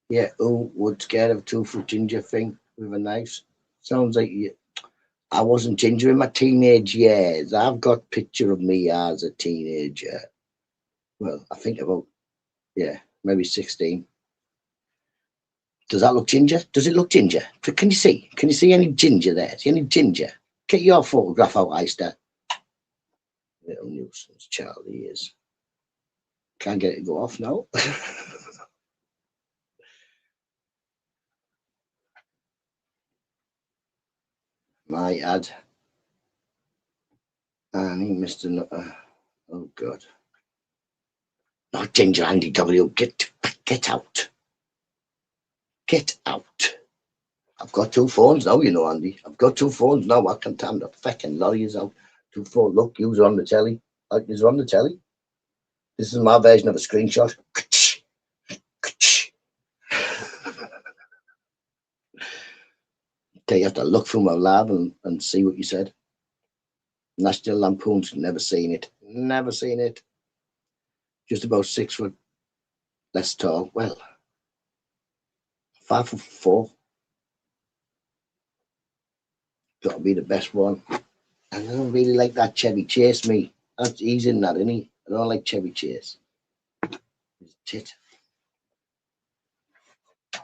Yeah, who would scared of 2-foot ginger thing with a knife? Sounds like you. I wasn't ginger in my teenage years. I've got picture of me as a teenager. Well, I think about, yeah, maybe 16. Does that look ginger? Does it look ginger? Can you see? Can you see any ginger there? See any ginger? Get your photograph out, Eyster. Little nuisance child he is. Can't get it to go off now. My ad. And Mr. Nutta. Oh God. Not Ginger Andy W. Get out. Get out. I've got 2 phones now, you know, Andy. I've got 2 phones now. I can time the fucking lorries out. 2 phones. Look, you're on the telly. You're on the telly. This is my version of a screenshot. Okay, you have to look through my lab and see what you said. National Lampoon's never seen it. Never seen it. just about 6 foot less tall. Well, 5'4". Got to be the best one. I don't really like that Chevy Chase, me. He's in that, isn't he? I don't like Chevy Chase. He's a tit. I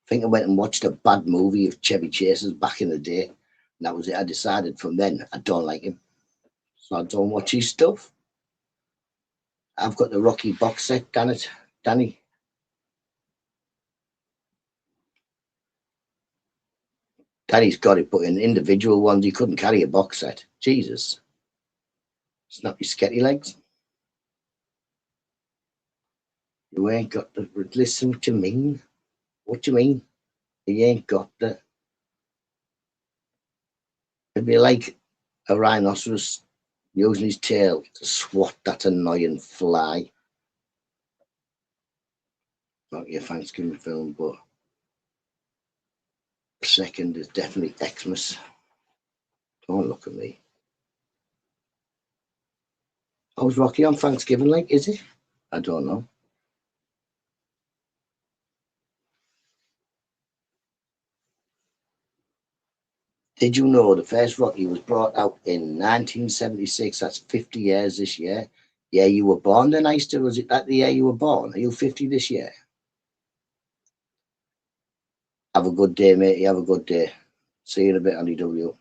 think I went and watched a bad movie of Chevy Chase's back in the day. And that was it. I decided from then I don't like him. So I don't watch his stuff. I've got the Rocky box set, damn it, Danny. Danny's got it, but in individual ones, he couldn't carry a box set. Jesus. Snap your sketty legs. You ain't got the... Listen, what you mean? What you mean? You ain't got the... It'd be like a rhinoceros using his tail to swat that annoying fly. Not your Thanksgiving film, but second is definitely Xmas. Don't look at me. How's Rocky on Thanksgiving like, is he? I don't know. Did you know the first Rocky was brought out in 1976? That's 50 years this year. Yeah, you were born then, Easter? Was it that the year you were born? Are you 50 this year? Have a good day, mate. Have a good day. See you in a bit, Andy W.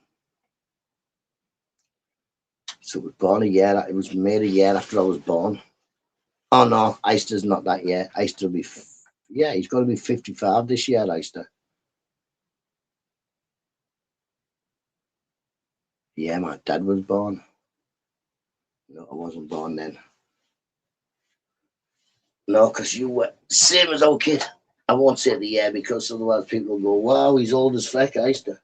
So it was born a year. It was made a year after I was born. Oh no, Easter's not that year. Easter will be, yeah, he's got to be 55 this year, Easter. Yeah, my dad was born. No, I wasn't born then. No, because you were same as old kid. I won't say the year because otherwise people go, wow, he's old as feck, Easter.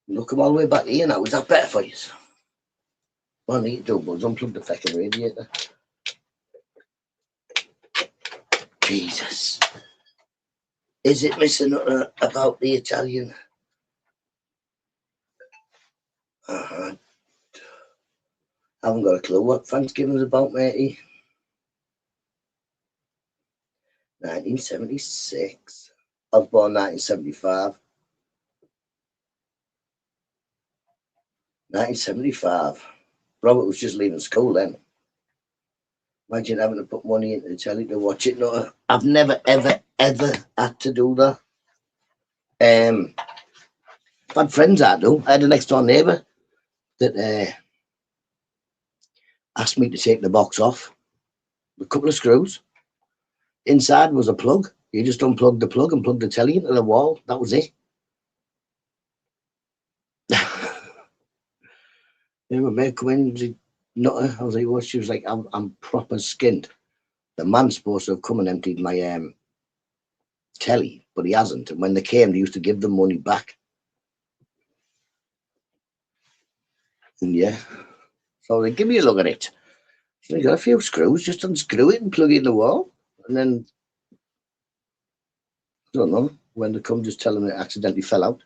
Look, I'm all the way back here now. Is that better for you? Well, I need to do, but unplug the fucking radiator. Jesus. Is it Mr. Nutta about the Italian? I haven't got a clue what Thanksgiving's about, matey. 1976. I was born 1975. 1975. Robert was just leaving school then. Imagine having to put money into the telly to watch it. No, I've never, ever, ever had to do that. I've had friends that do. I had a next door neighbour that asked me to take the box off. A couple of screws. Inside was a plug. You just unplugged the plug and plugged the telly into the wall. That was it. Yeah, my mate come in, Nutter. I was like, what? She was like, I'm proper skinned. The man's supposed to have come and emptied my telly, but he hasn't. And when they came, they used to give them money back. And yeah, so they give me a look at it. So they got a few screws, just unscrew it and plug it in the wall. And then, I don't know, when they come, just tell them it accidentally fell out.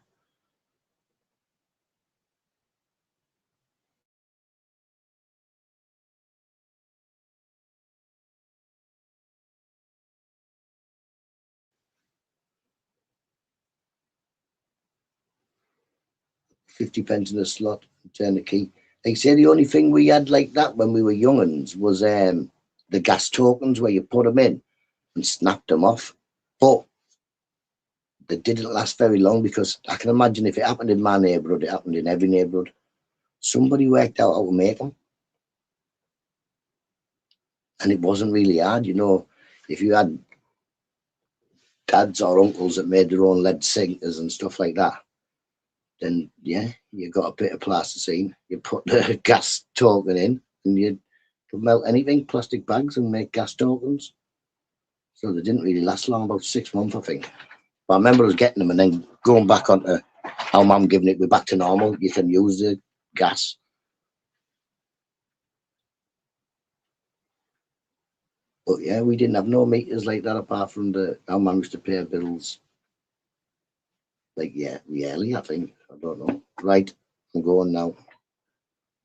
£50 in the slot, turn the key. Like I say, the only thing we had like that when we were young'uns was the gas tokens where you put them in and snapped them off. But they didn't last very long because I can imagine if it happened in my neighbourhood, it happened in every neighbourhood. Somebody worked out how to make them. And it wasn't really hard, you know. If you had dads or uncles that made their own lead sinkers and stuff like that, then yeah, you got a bit of plasticine, you put the gas token in and you could melt anything, plastic bags, and make gas tokens. So they didn't really last long, about 6 months, I think. But I remember us getting them and then going back onto how Mum giving it, we're back to normal. You can use the gas. But yeah, we didn't have no meters like that apart from how Mum used to pay bills. Like, yeah, yearly, I think. I don't know. Right, I'm going now.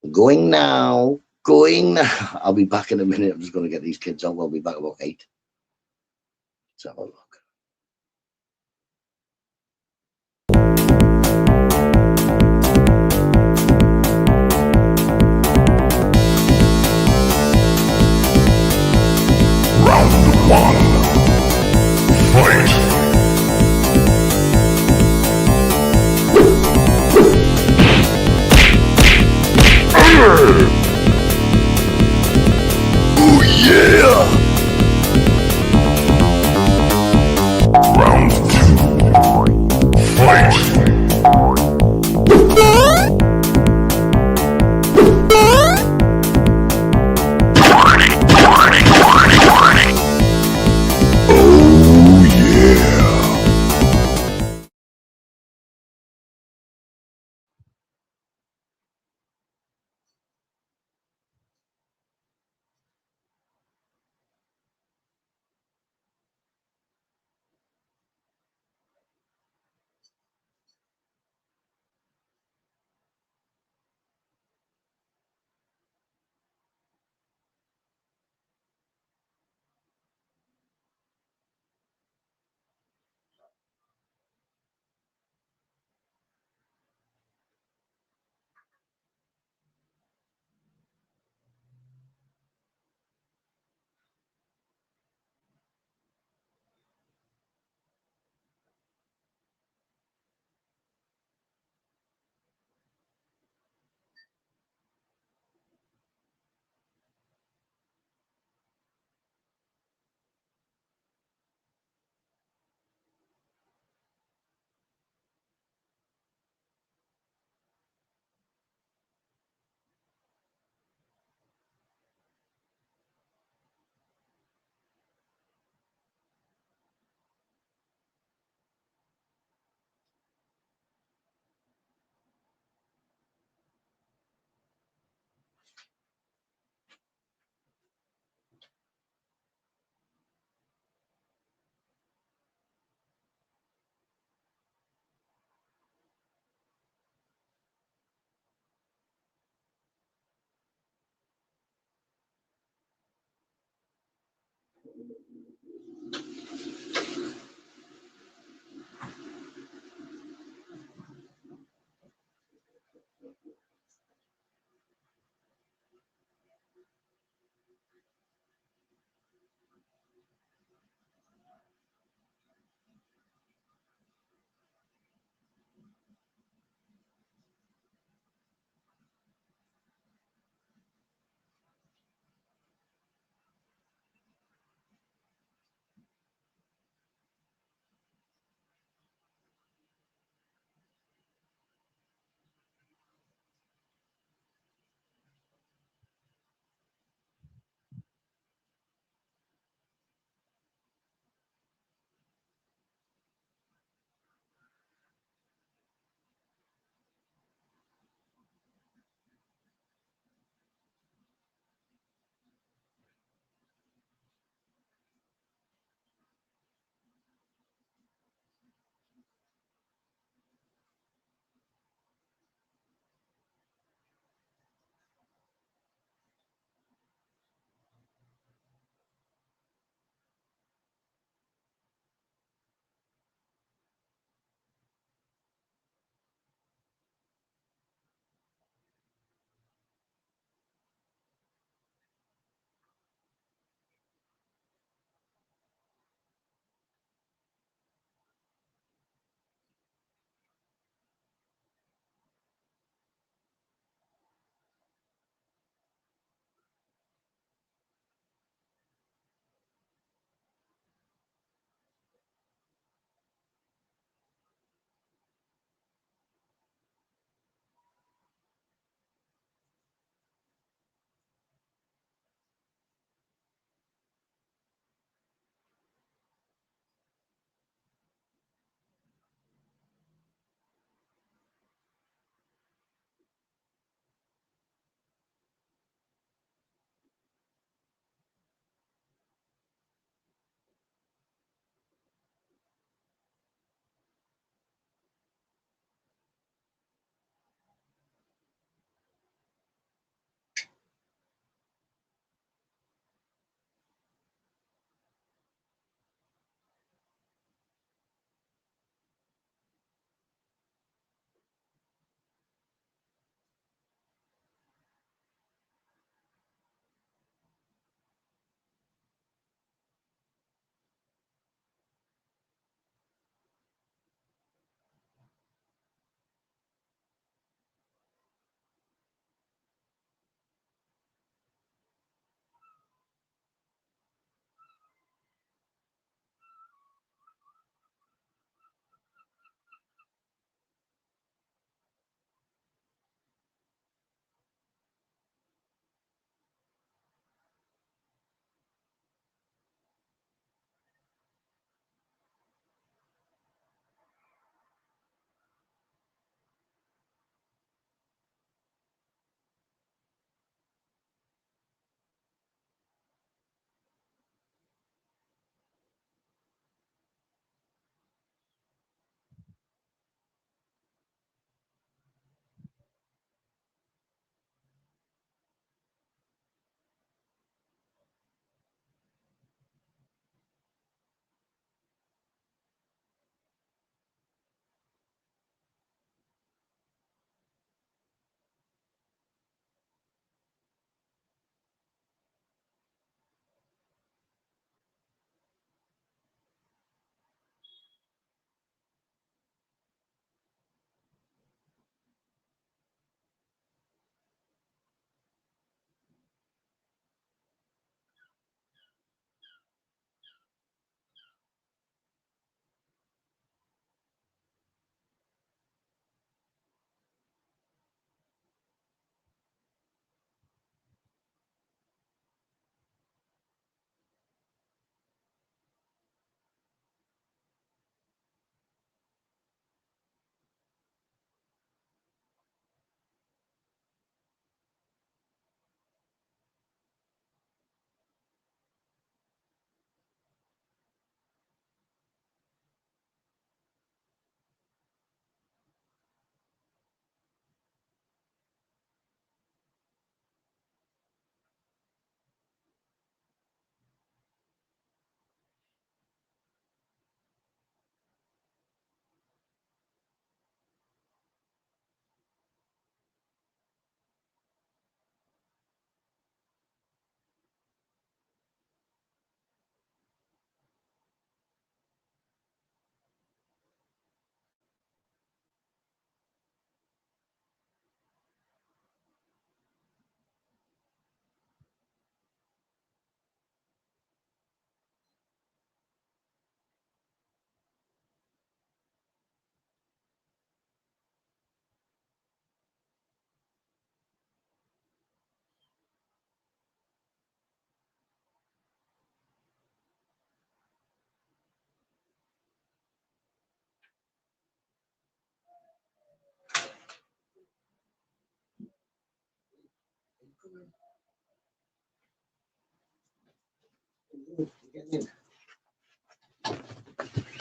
Going now. Going now. I'll be back in a minute. I'm just going to get these kids up. I'll be back about 8. Let's have a look.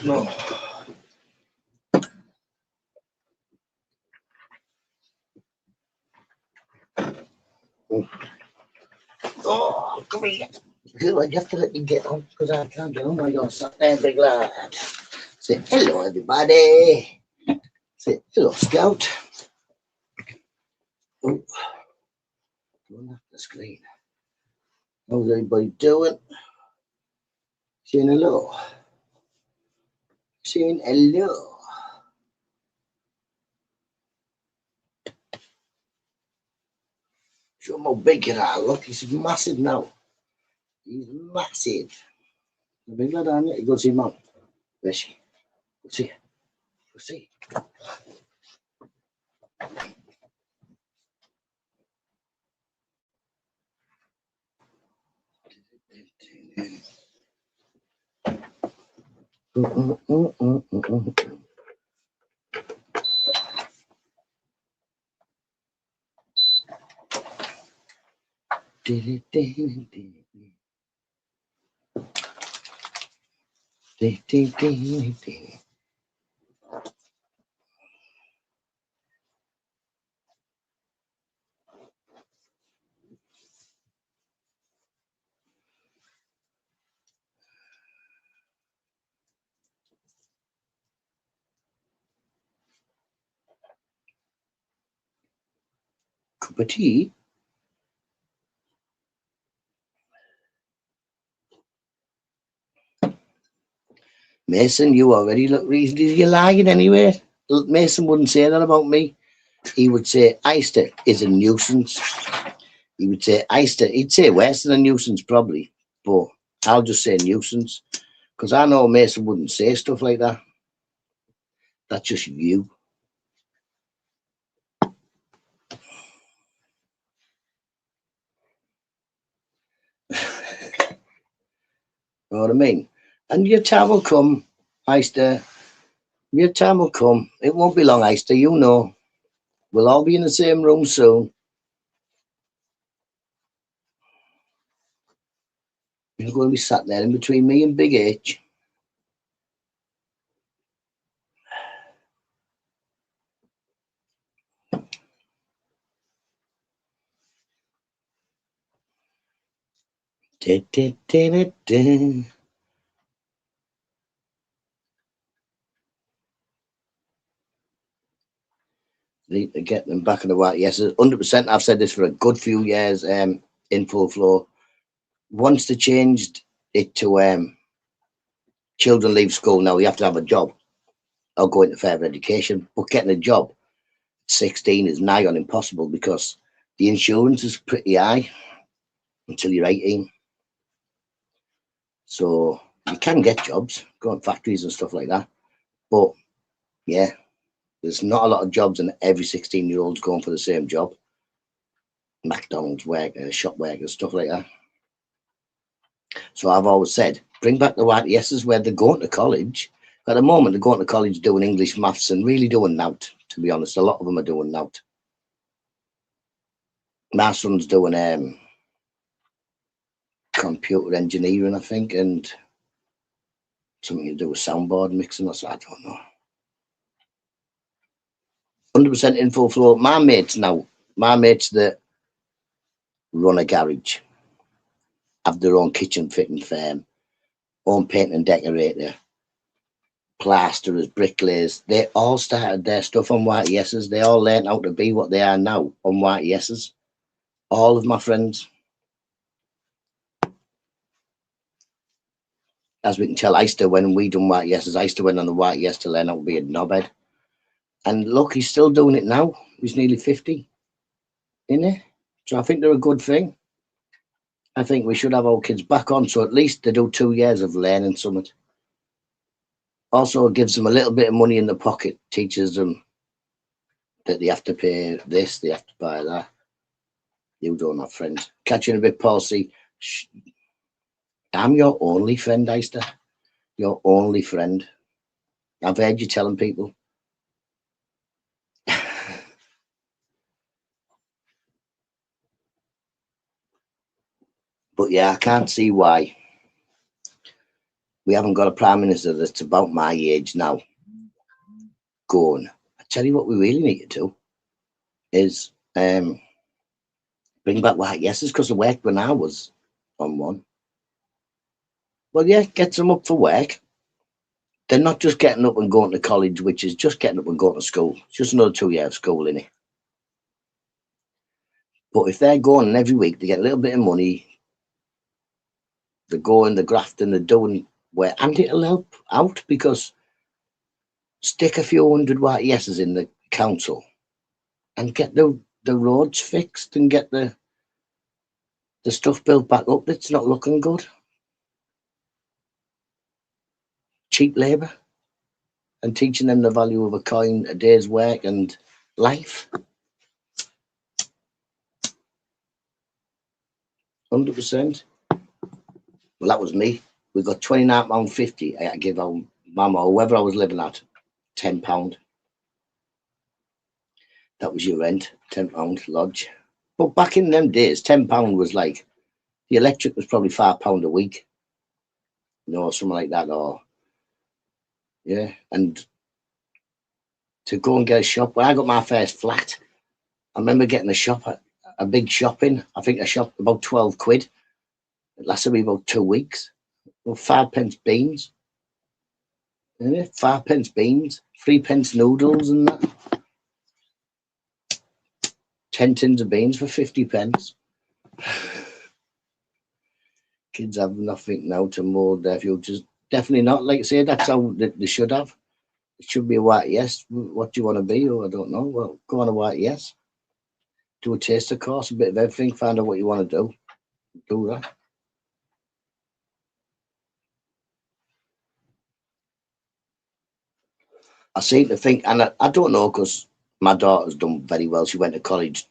No. Oh, come here. Good, you have to let me get on because I can't get on. I got sat there, big lad. Say hello, everybody. Say hello, Scout. Oh, going off the screen. How's everybody doing? Saying hello. Saying hello. Show him how big you are. Look, he's massive now. He's massive. The big lad on it. You go see Mum. Where's she? Go see her. Go see. Cup of tea. Mason, you already look reasonably. You're lying anyway. Mason wouldn't say that about me. He would say Easter is a nuisance. He would say Easter. He'd say worse than a nuisance probably, but I'll just say nuisance because I know Mason wouldn't say stuff like that. That's just you. You know what I mean? And your time will come, Easter. Your time will come. It won't be long, Easter. You know. We'll all be in the same room soon. You're going to be sat there in between me and Big H. Da, da, da, da, da. Need to get them back in the white. Yes, 100%. I've said this for a good few years. Info flow. Once they changed it to children leave school now, you have to have a job or go into further education. But getting a job at 16 is nigh on impossible because the insurance is pretty high until you're 18. So you can get jobs, go in factories and stuff like that. But yeah, there's not a lot of jobs, and every 16-year-old's going for the same job. McDonald's workers, shop workers, stuff like that. So I've always said, bring back the white yeses where they're going to college. At the moment, they're going to college doing English, maths, and really doing nout, to be honest. A lot of them are doing nout. My son's doing computer engineering, I think, and something to do with soundboard mixing or so, I don't know. 100% info flow. My mates that run a garage, have their own kitchen fitting firm, own paint and decorator, plasterers, bricklayers. They all started their stuff on white yeses. They all learned how to be what they are now on white yeses. All of my friends. As we can tell, I used to, when we done white yeses, I used to went on the white yes to learn how to be a knobhead. And look, he's still doing it now. He's nearly 50, isn't he? So I think they're a good thing. I think we should have our kids back on, so at least they do 2 years of learning something. Also, it gives them a little bit of money in the pocket, teaches them that they have to pay this, they have to buy that. You don't have friends. Catching a bit, Paul C. I'm your only friend, Easter. Your only friend. I've heard you telling people. But yeah, I can't see why we haven't got a prime minister that's about my age now going. I tell you what, we really need to do is bring back white yeses because the work when I was on one. Well, yeah, gets them up for work. They're not just getting up and going to college, which is just getting up and going to school. It's just another 2 years of school, innit? But if they're going every week, they get a little bit of money. They're going, they're grafting, they're doing where, and it'll help out because stick a few hundred white yeses in the council and get the roads fixed and get the stuff built back up that's not looking good. Cheap labour and teaching them the value of a coin, a day's work and life. 100%. Well, that was me. We got £29.50. I had to give our mum or whoever I was living at £10. That was your rent, £10 lodge. But back in them days, £10 was like, the electric was probably £5 a week. You know, something like that. Or, yeah. And to go and get a shop, when I got my first flat, I remember getting a big shopping. I think I shopped about 12 quid. It lasted me about 2 weeks. Well, 5p beans. Yeah, 5p beans, 3p noodles and that. 10 tins of beans for 50p. Kids have nothing now to mould their futures. Definitely not. Like I say, that's how they should have. It should be a white yes. What do you want to be? Oh, I don't know. Well, go on a white yes. Do a taster course, a bit of everything. Find out what you want to do. Do that. I seem to think, and I don't know, because my daughter's done very well. She went to college,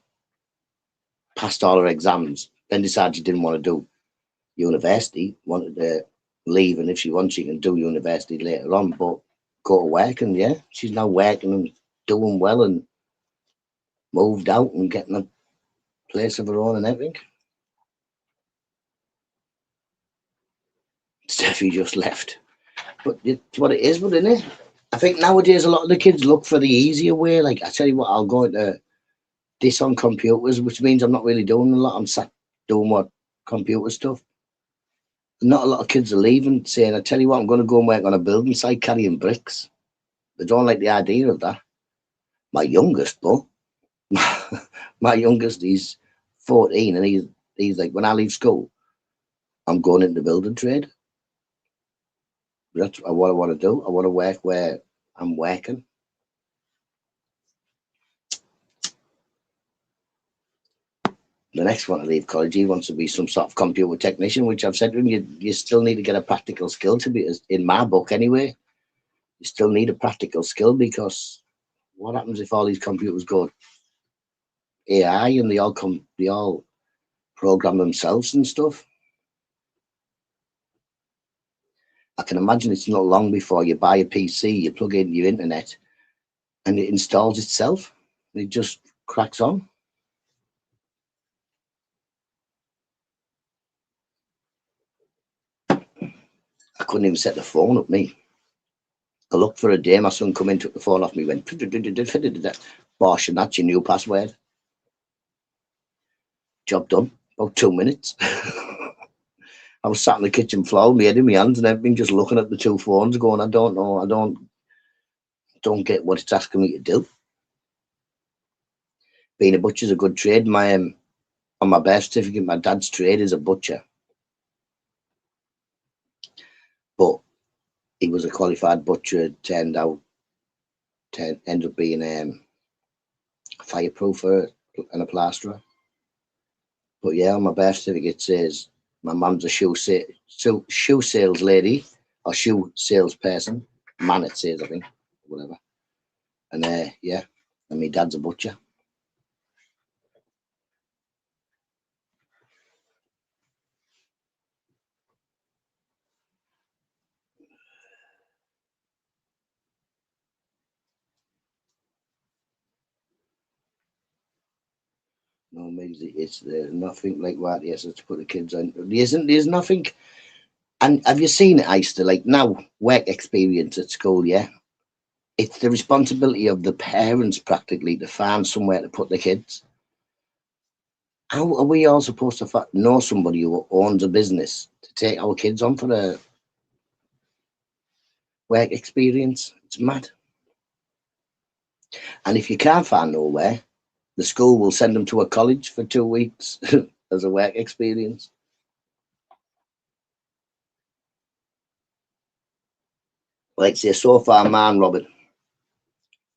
passed all her exams, then decided she didn't want to do university, wanted to leave, and if she wants, she can do university later on, but go to work. And yeah, she's now working and doing well and moved out and getting a place of her own and everything. Steffi just left. But it's what it is, but isn't it? I think nowadays a lot of the kids look for the easier way. Like, I tell you what, I'll go into this on computers, which means I'm not really doing a lot. I'm sat doing what computer stuff. Not a lot of kids are leaving, saying, I tell you what, I'm going to go and work on a building site carrying bricks. They don't like the idea of that. My youngest, though, my youngest, he's 14, and he's like, when I leave school, I'm going into the building trade. That's what I want to do. I want to work where I'm working. The next one to leave college, he wants to be some sort of computer technician, which I've said to him, you still need to get a practical skill to be, in my book anyway, you still need a practical skill, because what happens if all these computers go AI and they all program themselves and stuff? I can imagine it's not long before you buy a PC, you plug in your internet, and it installs itself. It just cracks on. I couldn't even set the phone up, me. I looked for a day, my son come in, took the phone off me, went, Bosh, and that's your new password. Job done. About 2 minutes. I was sat on the kitchen floor, my head in my hands and everything, just looking at the two phones, going, I don't know, I don't get what it's asking me to do. Being a butcher's a good trade. On my birth certificate, my dad's trade is a butcher. But he was a qualified butcher, ended up being a fireproofer and a plasterer. But yeah, on my birth certificate it says my mum's a shoe sales lady or shoe salesperson. Man, it says, I think, whatever. And yeah, and my dad's a butcher. No, maybe there's nothing like that. Yes, to put the kids on. There's nothing. And have you seen it, Easter? Like now, work experience at school, yeah? It's the responsibility of the parents practically to find somewhere to put the kids. How are we all supposed to know somebody who owns a business to take our kids on for a work experience? It's mad. And if you can't find nowhere, the school will send them to a college for 2 weeks as a work experience. Like say, so far, man, Robert,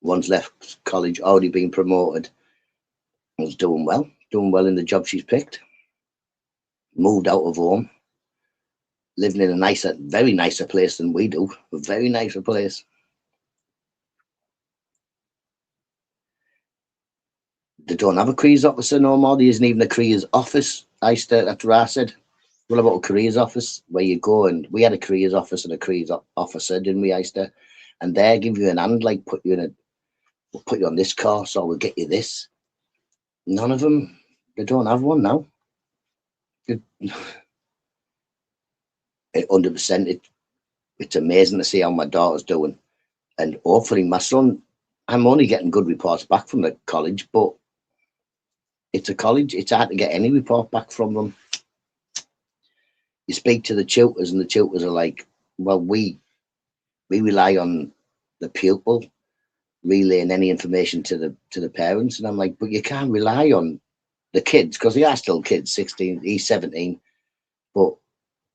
one's left college, already been promoted, was doing well in the job she's picked, moved out of home, living in a nicer, very nicer place than we do, a very nicer place. They don't have a careers officer no more. There isn't even a careers office. That's what I said. What about a careers office where you go and we had a careers office and a careers officer, didn't we, Easter? And they give you an hand, like we'll put you on this course or we'll get you this. None of them, they don't have one now. 100%. It's amazing to see how my daughter's doing. And hopefully my son, I'm only getting good reports back from the college, but it's a college. It's hard to get any report back from them. You speak to the tutors and the tutors are like, well, we rely on the pupil relaying any information to the parents. And I'm like, but you can't rely on the kids because they are still kids, 16, he's 17, but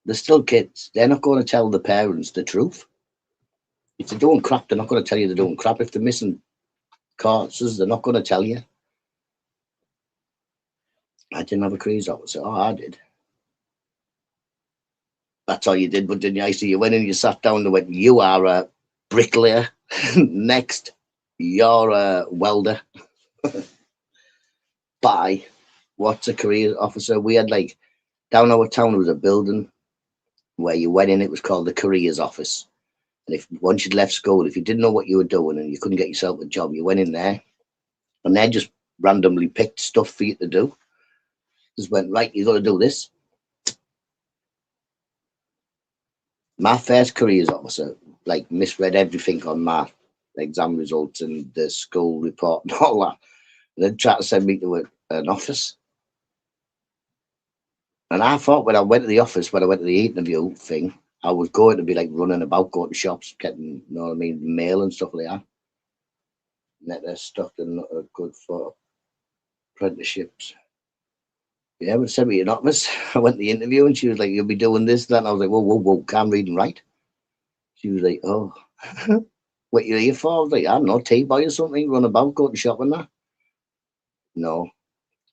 they're still kids. They're not going to tell the parents the truth. If they're doing crap, they're not going to tell you they're doing crap. If they're missing courses, they're not going to tell you. I didn't have a careers officer. Oh, I did. That's all you did, but didn't you? I see you went in, you sat down and went, you are a bricklayer. Next, you're a welder. Bye. What's a careers officer? We had like, down our town there was a building where you went in, it was called the careers office. And if once you'd left school, if you didn't know what you were doing and you couldn't get yourself a job, you went in there and they just randomly picked stuff for you to do. Just went, right, you got to do this. My first careers officer, like, misread everything on my exam results and the school report and all that. And then tried to send me to an office. And I thought when I went to the office, when I went to the interview thing, I was going to be like running about, going to shops, getting, you know what I mean, mail and stuff like that. Net their stock and good for apprenticeships. Yeah, but sent me to an office. I went to the interview and she was like, you'll be doing this, that. And I was like, whoa, can't read and write. She was like, oh, what you here for? I was like, I don't know, tea boy or something, run about, go to shop and that. No,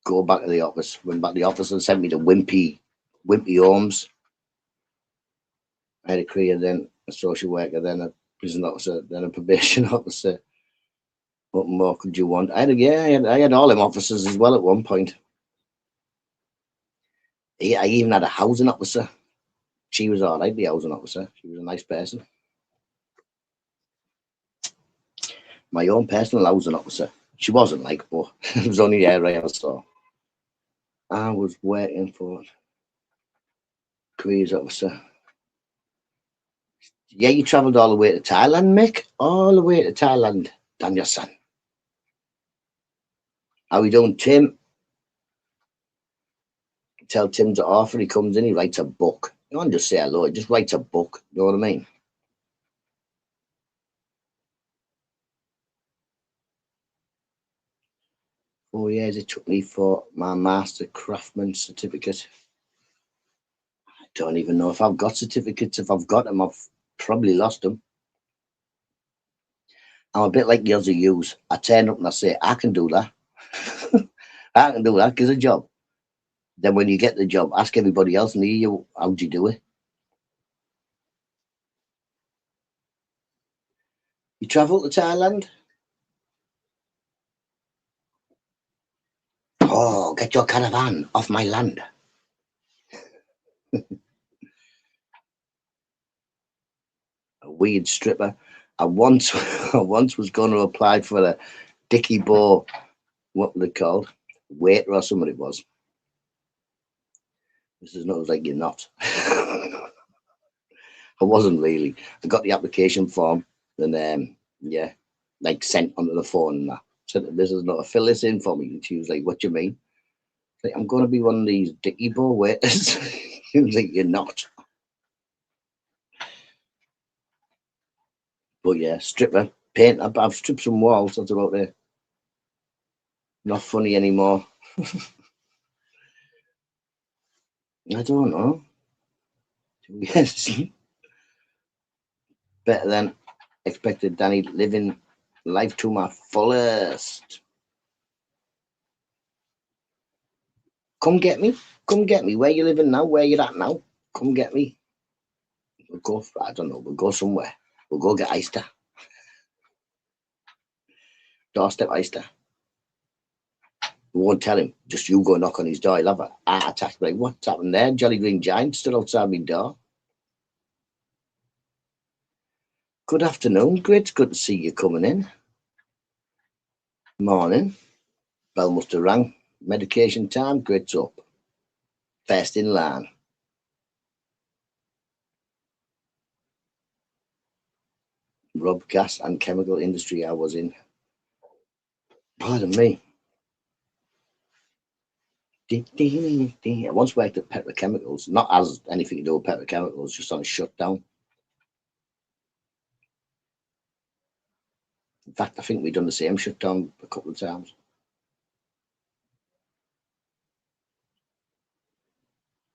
go back to the office. Went back to the office and sent me to Wimpy Homes. I had a career then, a social worker, then a prison officer, then a probation officer. What more could you want? I had all them officers as well at one point. I even had a housing officer. She was all right, the housing officer. She was a nice person. My own personal housing officer. She wasn't like, but it was only her I ever saw. I was waiting for careers officer. Yeah, you travelled all the way to Thailand, Mick. All the way to Thailand. Damn your son. How we doing, Tim? Tell Tim to offer. He comes in, he writes a book. You don't just say hello, he just writes a book. You know what I mean? Oh, years it took me for my master craftsman certificate. I don't even know if I've got certificates. If I've got them, I've probably lost them. I'm a bit like the other yous. I turn up and I say, I can do that. I can do that, give a job. Then when you get the job, ask everybody else near you, how'd you do it? You travel to Thailand? Oh, get your caravan off my land. A weird stripper. I once was going to apply for a Dickie Bow, what were they called? waiter or something it was. This is not like you're not. I wasn't really. I got the application form and yeah, like sent onto the phone and that. Said this is not a fill this in for me. And she was like, "What do you mean?" Like, I'm gonna be one of these dicky boy waiters. He was like, "You're not." But yeah, stripper, paint. I've stripped some walls. That's about it. Not funny anymore. I don't know. Yes, better than expected. Danny living life to my fullest. Come get me. Come get me. Where you living now? Where you at now? Come get me. We'll go. I don't know. We'll go somewhere. We'll go get Easter. Doorstep Easter. We won't tell him. Just you go knock on his door. He'll have a heart attack. Like, what's happened there? Jolly Green Giant still outside my door. Good afternoon, Grit. Good to see you coming in. Morning. Bell must have rang. Medication time. Grit's up. First in line. Rob, gas and chemical industry I was in. Pardon me. I once worked at petrochemicals, not as anything to do with petrochemicals, just on a shutdown. In fact, I think we've done the same shutdown a couple of times.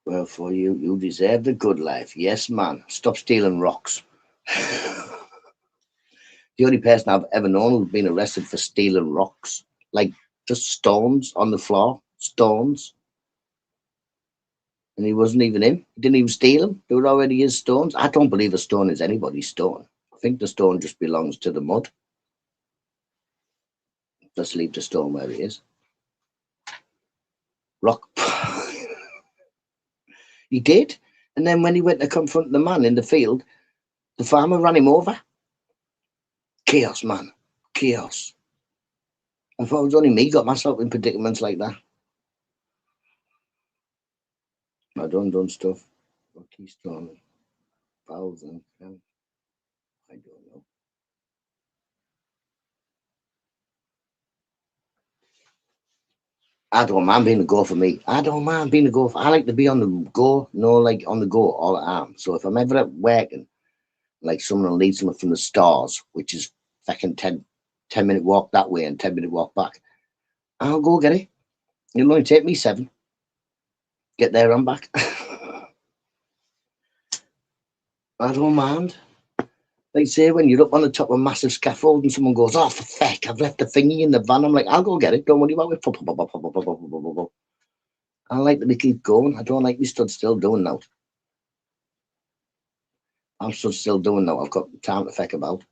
Well, for you, you deserve the good life. Yes, man. Stop stealing rocks. The only person I've ever known who's been arrested for stealing rocks, like just stones on the floor, stones. And he wasn't even him. He didn't even steal them. They were already his stones. I don't believe a stone is anybody's stone. I think the stone just belongs to the mud. Let's leave the stone where it is. Rock. He did. And then when he went to confront the man in the field, the farmer ran him over. Chaos, man. Chaos. I thought it was only me got myself in predicaments like that. I done stuff. Keystone. Valves and I don't know. I don't mind being a go for me. I don't mind being a go. I like to be on the go, no, like on the go all the time. So if I'm ever at working, like someone will need something from the stores, which is fucking 10-minute walk that way and 10-minute walk back, I'll go get it. It'll only take me 7. Get there and back. I don't mind. Like say when you're up on the top of a massive scaffold and someone goes, "Oh, for feck, I've left the thingy in the van." I'm like, "I'll go get it. Don't worry about it." I like to keep going. I don't like to be stood still doing that. I'm stood still doing that. I've got time to feck about.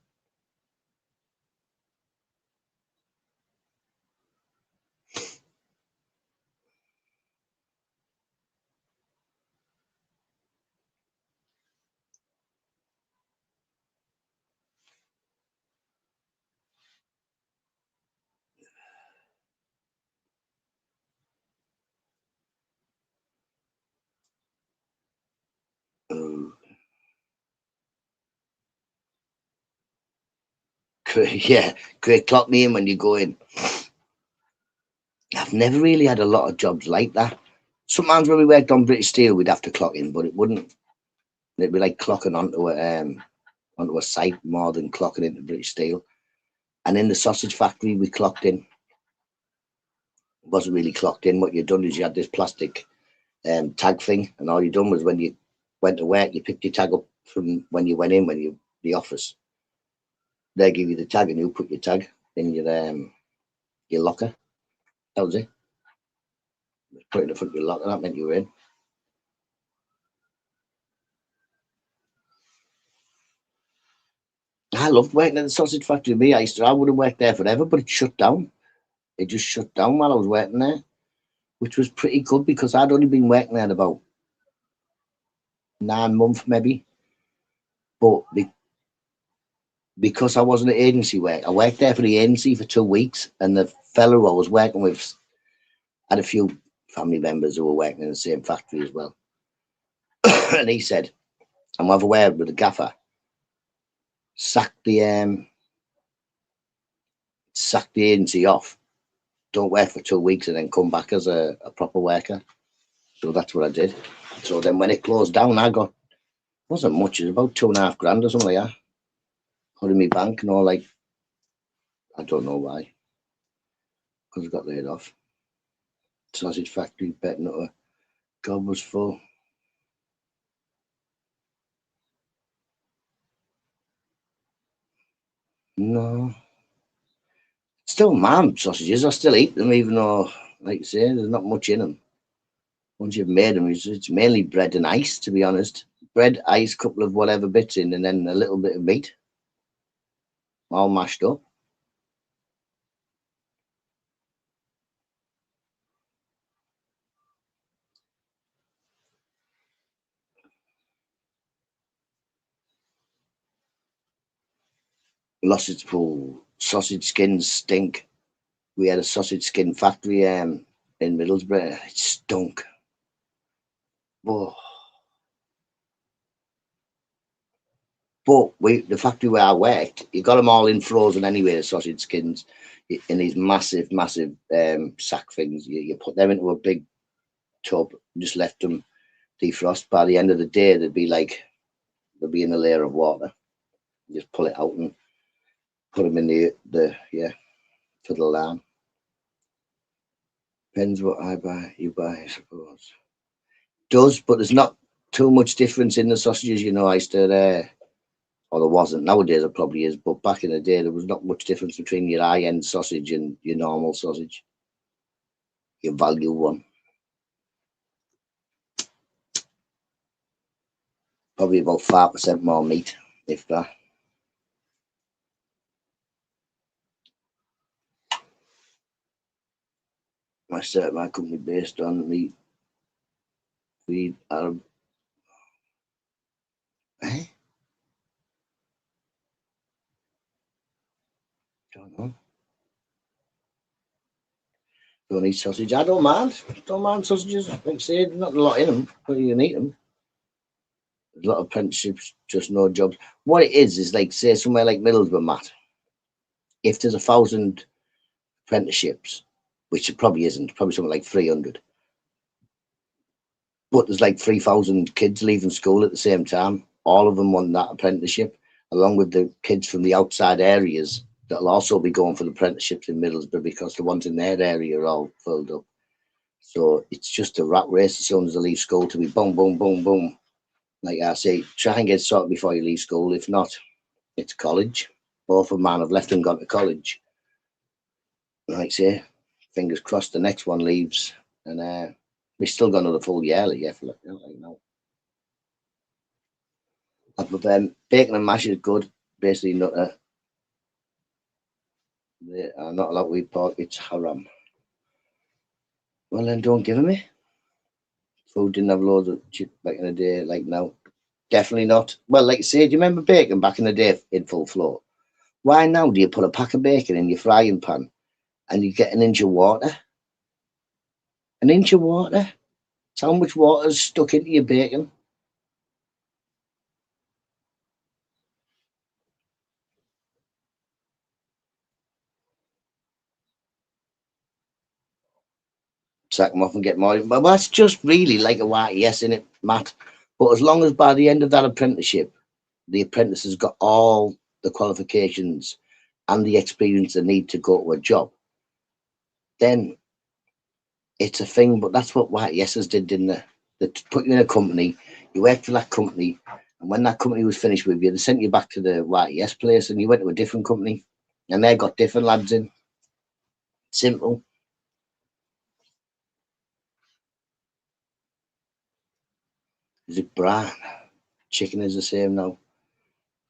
Yeah, great. Clock me in when you go in. I've never really had a lot of jobs like that. Sometimes when we worked on British Steel, we'd have to clock in, but it wouldn't. It'd be like clocking onto a site more than clocking into British Steel. And in the sausage factory, we clocked in. It wasn't really clocked in. What you'd done is you had this plastic tag thing, and all you done was when you went to work, you picked your tag up from when you went in, when you the office. They give you the tag, and you put your tag in your locker. That was it. Put it in the front of your locker. That meant you were in. I loved working at the sausage factory. I would have worked there forever, but it shut down. It just shut down while I was working there, which was pretty good because I'd only been working there about 9 months maybe. But because I wasn't an agency work, I worked there for the agency for 2 weeks, and the fellow I was working with had a few family members who were working in the same factory as well. And he said, I'm have a word with the gaffer. Sack the agency off. Don't work for 2 weeks and then come back as a proper worker. So that's what I did. So then when it closed down, I got, wasn't much, it was about $2.5 grand or something like that. Put in my bank and all, like, I don't know why. Because I got laid off. Sausage factory, bet Nutta. God was full. No. Still man sausages. I still eat them, even though, like you say, there's not much in them. Once you've made them, it's mainly bread and ice, to be honest. Bread, ice, couple of whatever bits in, and then a little bit of meat. All mashed up. Sausage skins stink. We had a sausage skin factory in Middlesbrough. It stunk. Oh. But the factory where I worked, you got them all in frozen anyway, the sausage skins, in these massive sack things. You put them into a big tub, just left them defrost. By the end of the day, they'd be in a layer of water. You just pull it out and put them in the for the lamb. Depends what you buy, I suppose. Does, but there's not too much difference in the sausages. You know, I used to, or there wasn't. Nowadays there probably is, but back in the day there was not much difference between your high-end sausage and your normal sausage, your value one. Probably about 5% more meat, if that. I started my company based on meat feed Arab. Eh? Don't know. Don't eat sausage. I don't mind. Don't mind sausages. Like I say, there's not a lot in them, but you can eat them. There's a lot of apprenticeships, just no jobs. What it is like, say, somewhere like Middlesbrough, Matt, if there's 1,000 apprenticeships, which it probably isn't, probably something like 300, but there's like 3,000 kids leaving school at the same time. All of them want that apprenticeship, along with the kids from the outside areas that'll also be going for the apprenticeships in Middlesbrough because the ones in their area are all filled up. So it's just a rat race as soon as they leave school to be boom, boom, boom, boom. Like I say, try and get sorted before you leave school. If not, it's college. Both of mine have left and gone to college. Like I say, fingers crossed the next one leaves. And we still got another full year for like, no. But bacon and mash is good. Basically, Nutta. They are not allowed to eat pork. It's haram. Well, then don't give me. Food didn't have loads of shit back in the day like now. Definitely not. Well, like I say, do you remember bacon back in the day in full flow? Why now do you put a pack of bacon in your frying pan and you get an inch of water? An inch of water? That's how much water is stuck into your bacon. Sack them off and get more. But that's just really like a YTS, in it, Matt. But as long as by the end of that apprenticeship, the apprentice has got all the qualifications and the experience they need to go to a job, then it's a thing. But that's what YTSs did, didn't they? They put you in a company, you worked for that company, and when that company was finished with you, they sent you back to the YTS place and you went to a different company and they got different lads in. Simple. Is it brown? Chicken is the same now.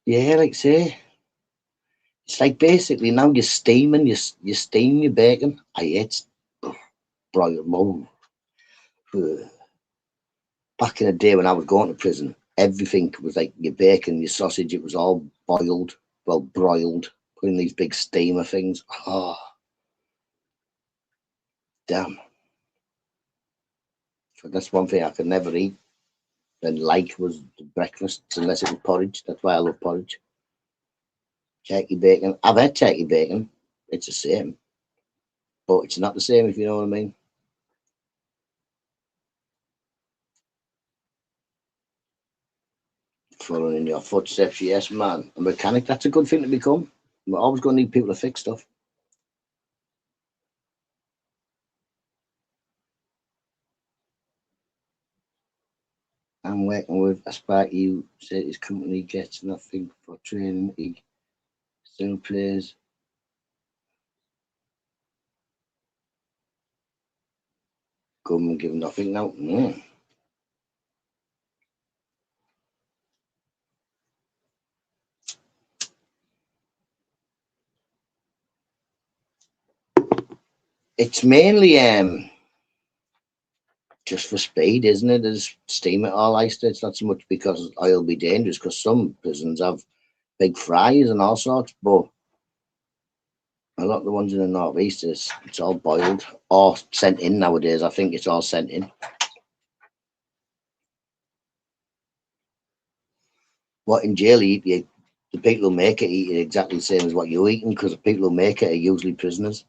Yeah, like say, it's like basically now you're steaming, you steam your bacon. I ate broiled. Back in the day when I was going to prison, everything was like your bacon, your sausage. It was all boiled, well broiled, put in these big steamer things. Oh, damn. So that's one thing I could never eat and like was the breakfast, unless it was porridge. That's why I love porridge. Turkey bacon. I've had turkey bacon. It's the same. But it's not the same, if you know what I mean. Following in your footsteps, yes, man. A mechanic, that's a good thing to become. We're always going to need people to fix stuff. I'm working with a Sparky. You said his company gets nothing for training. He still plays. Government give nothing now. It's mainly just for speed, isn't it? There's steam it all iced. It's not so much because oil be dangerous, because some prisons have big fries and all sorts, but a lot of the ones in the northeast it's all boiled or sent in nowadays. I think it's all sent in. What in jail the people who make it eat it exactly the same as what you're eating, because the people who make it are usually prisoners.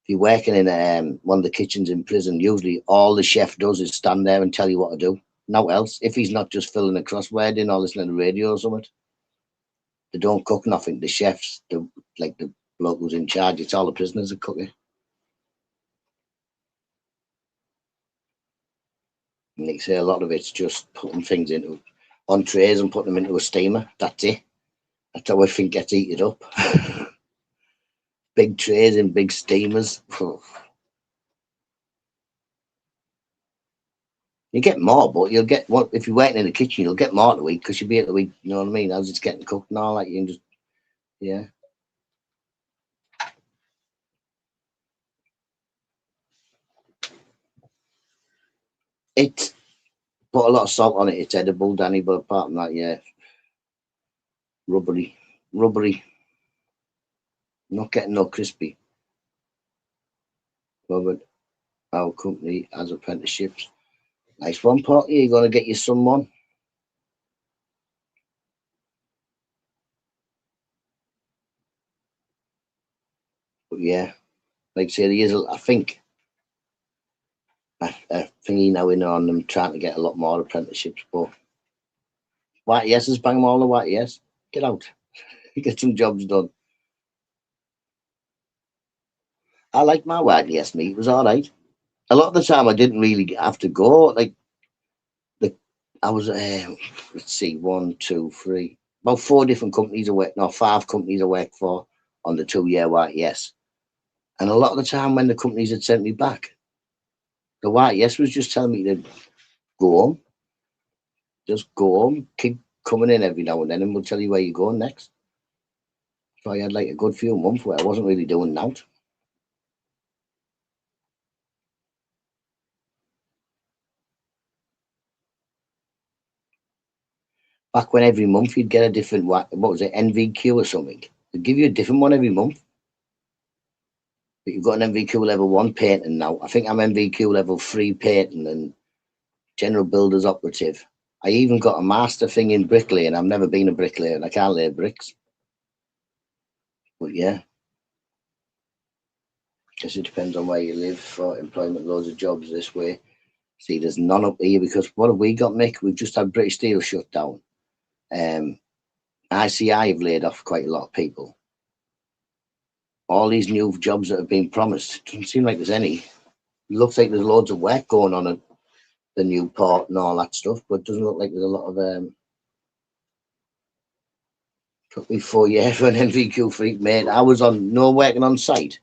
If you're working in one of the kitchens in prison, usually all the chef does is stand there and tell you what to do. No else. If he's not just filling a crossword in or listening to the radio or something, they don't cook nothing. The chefs, the bloke who's in charge, it's all the prisoners that cook it. And they say a lot of it's just putting things on trays and putting them into a steamer. That's it. That's how everything gets heated up. Big trays and big steamers. You get more, but you'll get what if you're working in the kitchen, you'll get more to eat because you'll be able to eat, you know what I mean, as it's getting cooked and all that. You can just, yeah. It put a lot of salt on it. It's edible, Danny, but apart from that, yeah, rubbery. Not getting no crispy. Robert, our company has apprenticeships. Nice one, Porky. You're going to get you someone. But yeah, like I say, there is, I think, a thingy now in on them trying to get a lot more apprenticeships. But white yeses, bang them all the white yes. Get out. Get some jobs done. I like my white yes meat. It was all right. A lot of the time I didn't really have to go. Like, I was, let's see, 1, 2, 3, about 4 different companies I worked, no, 5 companies I worked for on the 2-year white yes. And a lot of the time when the companies had sent me back, the white yes was just telling me to go home. Just go home, keep coming in every now and then, and we'll tell you where you're going next. So I had like a good few months where I wasn't really doing that. Back when every month you'd get a different, what was it, NVQ or something. They'd give you a different one every month. But you've got an NVQ level 1 painting now. I think I'm NVQ level 3 painting and general builder's operative. I even got a master thing in bricklaying. I've never been a bricklayer and I can't lay bricks. But yeah. Guess it depends on where you live for employment. Loads of jobs this way. See, there's none up here because what have we got, Mick? We've just had British Steel shut down. ICI have laid off quite a lot of people. All these new jobs that have been promised, it doesn't seem like there's any. It looks like there's loads of work going on at the new port and all that stuff, but it doesn't look like there's a lot of took me 4 years for an NVQ freak, mate. I was working on site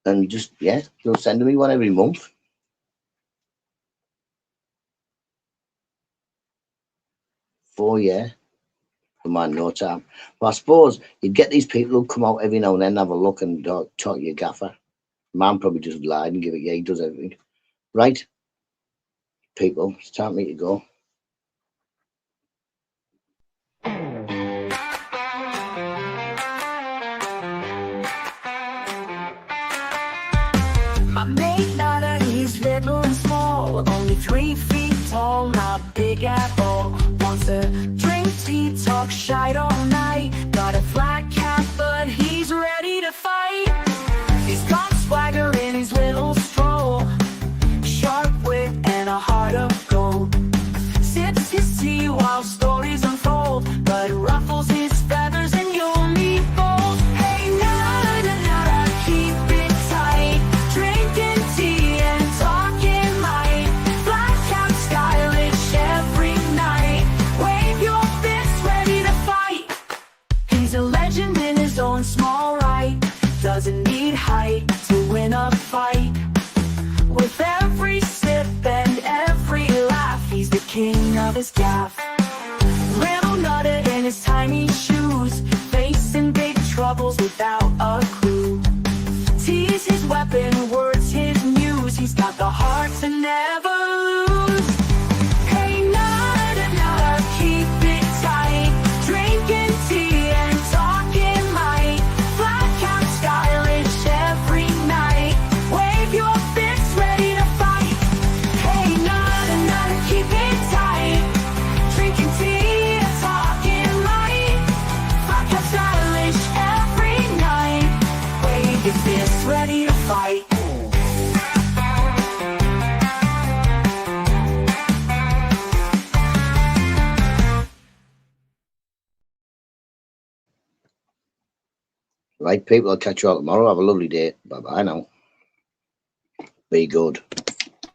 and just, yeah, they'll send me one every month. 4 years. Man, no time. But I suppose you'd get these people who come out every now and then, have a look and talk to your gaffer. Man probably just lied and give it, yeah, he does everything. Right, people, it's time for me to go. My mate, he's little and small. all. Only 3 feet tall, not big at all. Wants to drink tea, talk shite all night. Got a flat cap, but he's ready to fight. He's got swagger in his little stroll, sharp wit and a heart of gold. Sips his tea while stories unfold, but it ruffles his feathers and you'll meet bold. Hey, Nutta, keep it tight. Drinking tea and talking might. Black cap stylish every night. Wave your fists ready to fight. He's a legend in his own small right. Doesn't need height to win a fight. With every sip and every laugh, he's the king of his gaff. Little Nutta in his tiny shoes, facing big troubles without a clue. Tea's his weapon, words his muse. He's got the heart to never lose. Hey, Nutta, keep it tight. Drinking tea and talking might. Flat cap stylish every night. Wave your fists ready to fight. Hey, Nutta, keep it tight. Drinking tea and talking might. Flat cap stylish every night. Wave your fists ready to fight. Right, people, I'll catch you all tomorrow. Have a lovely day. Bye-bye now. Be good.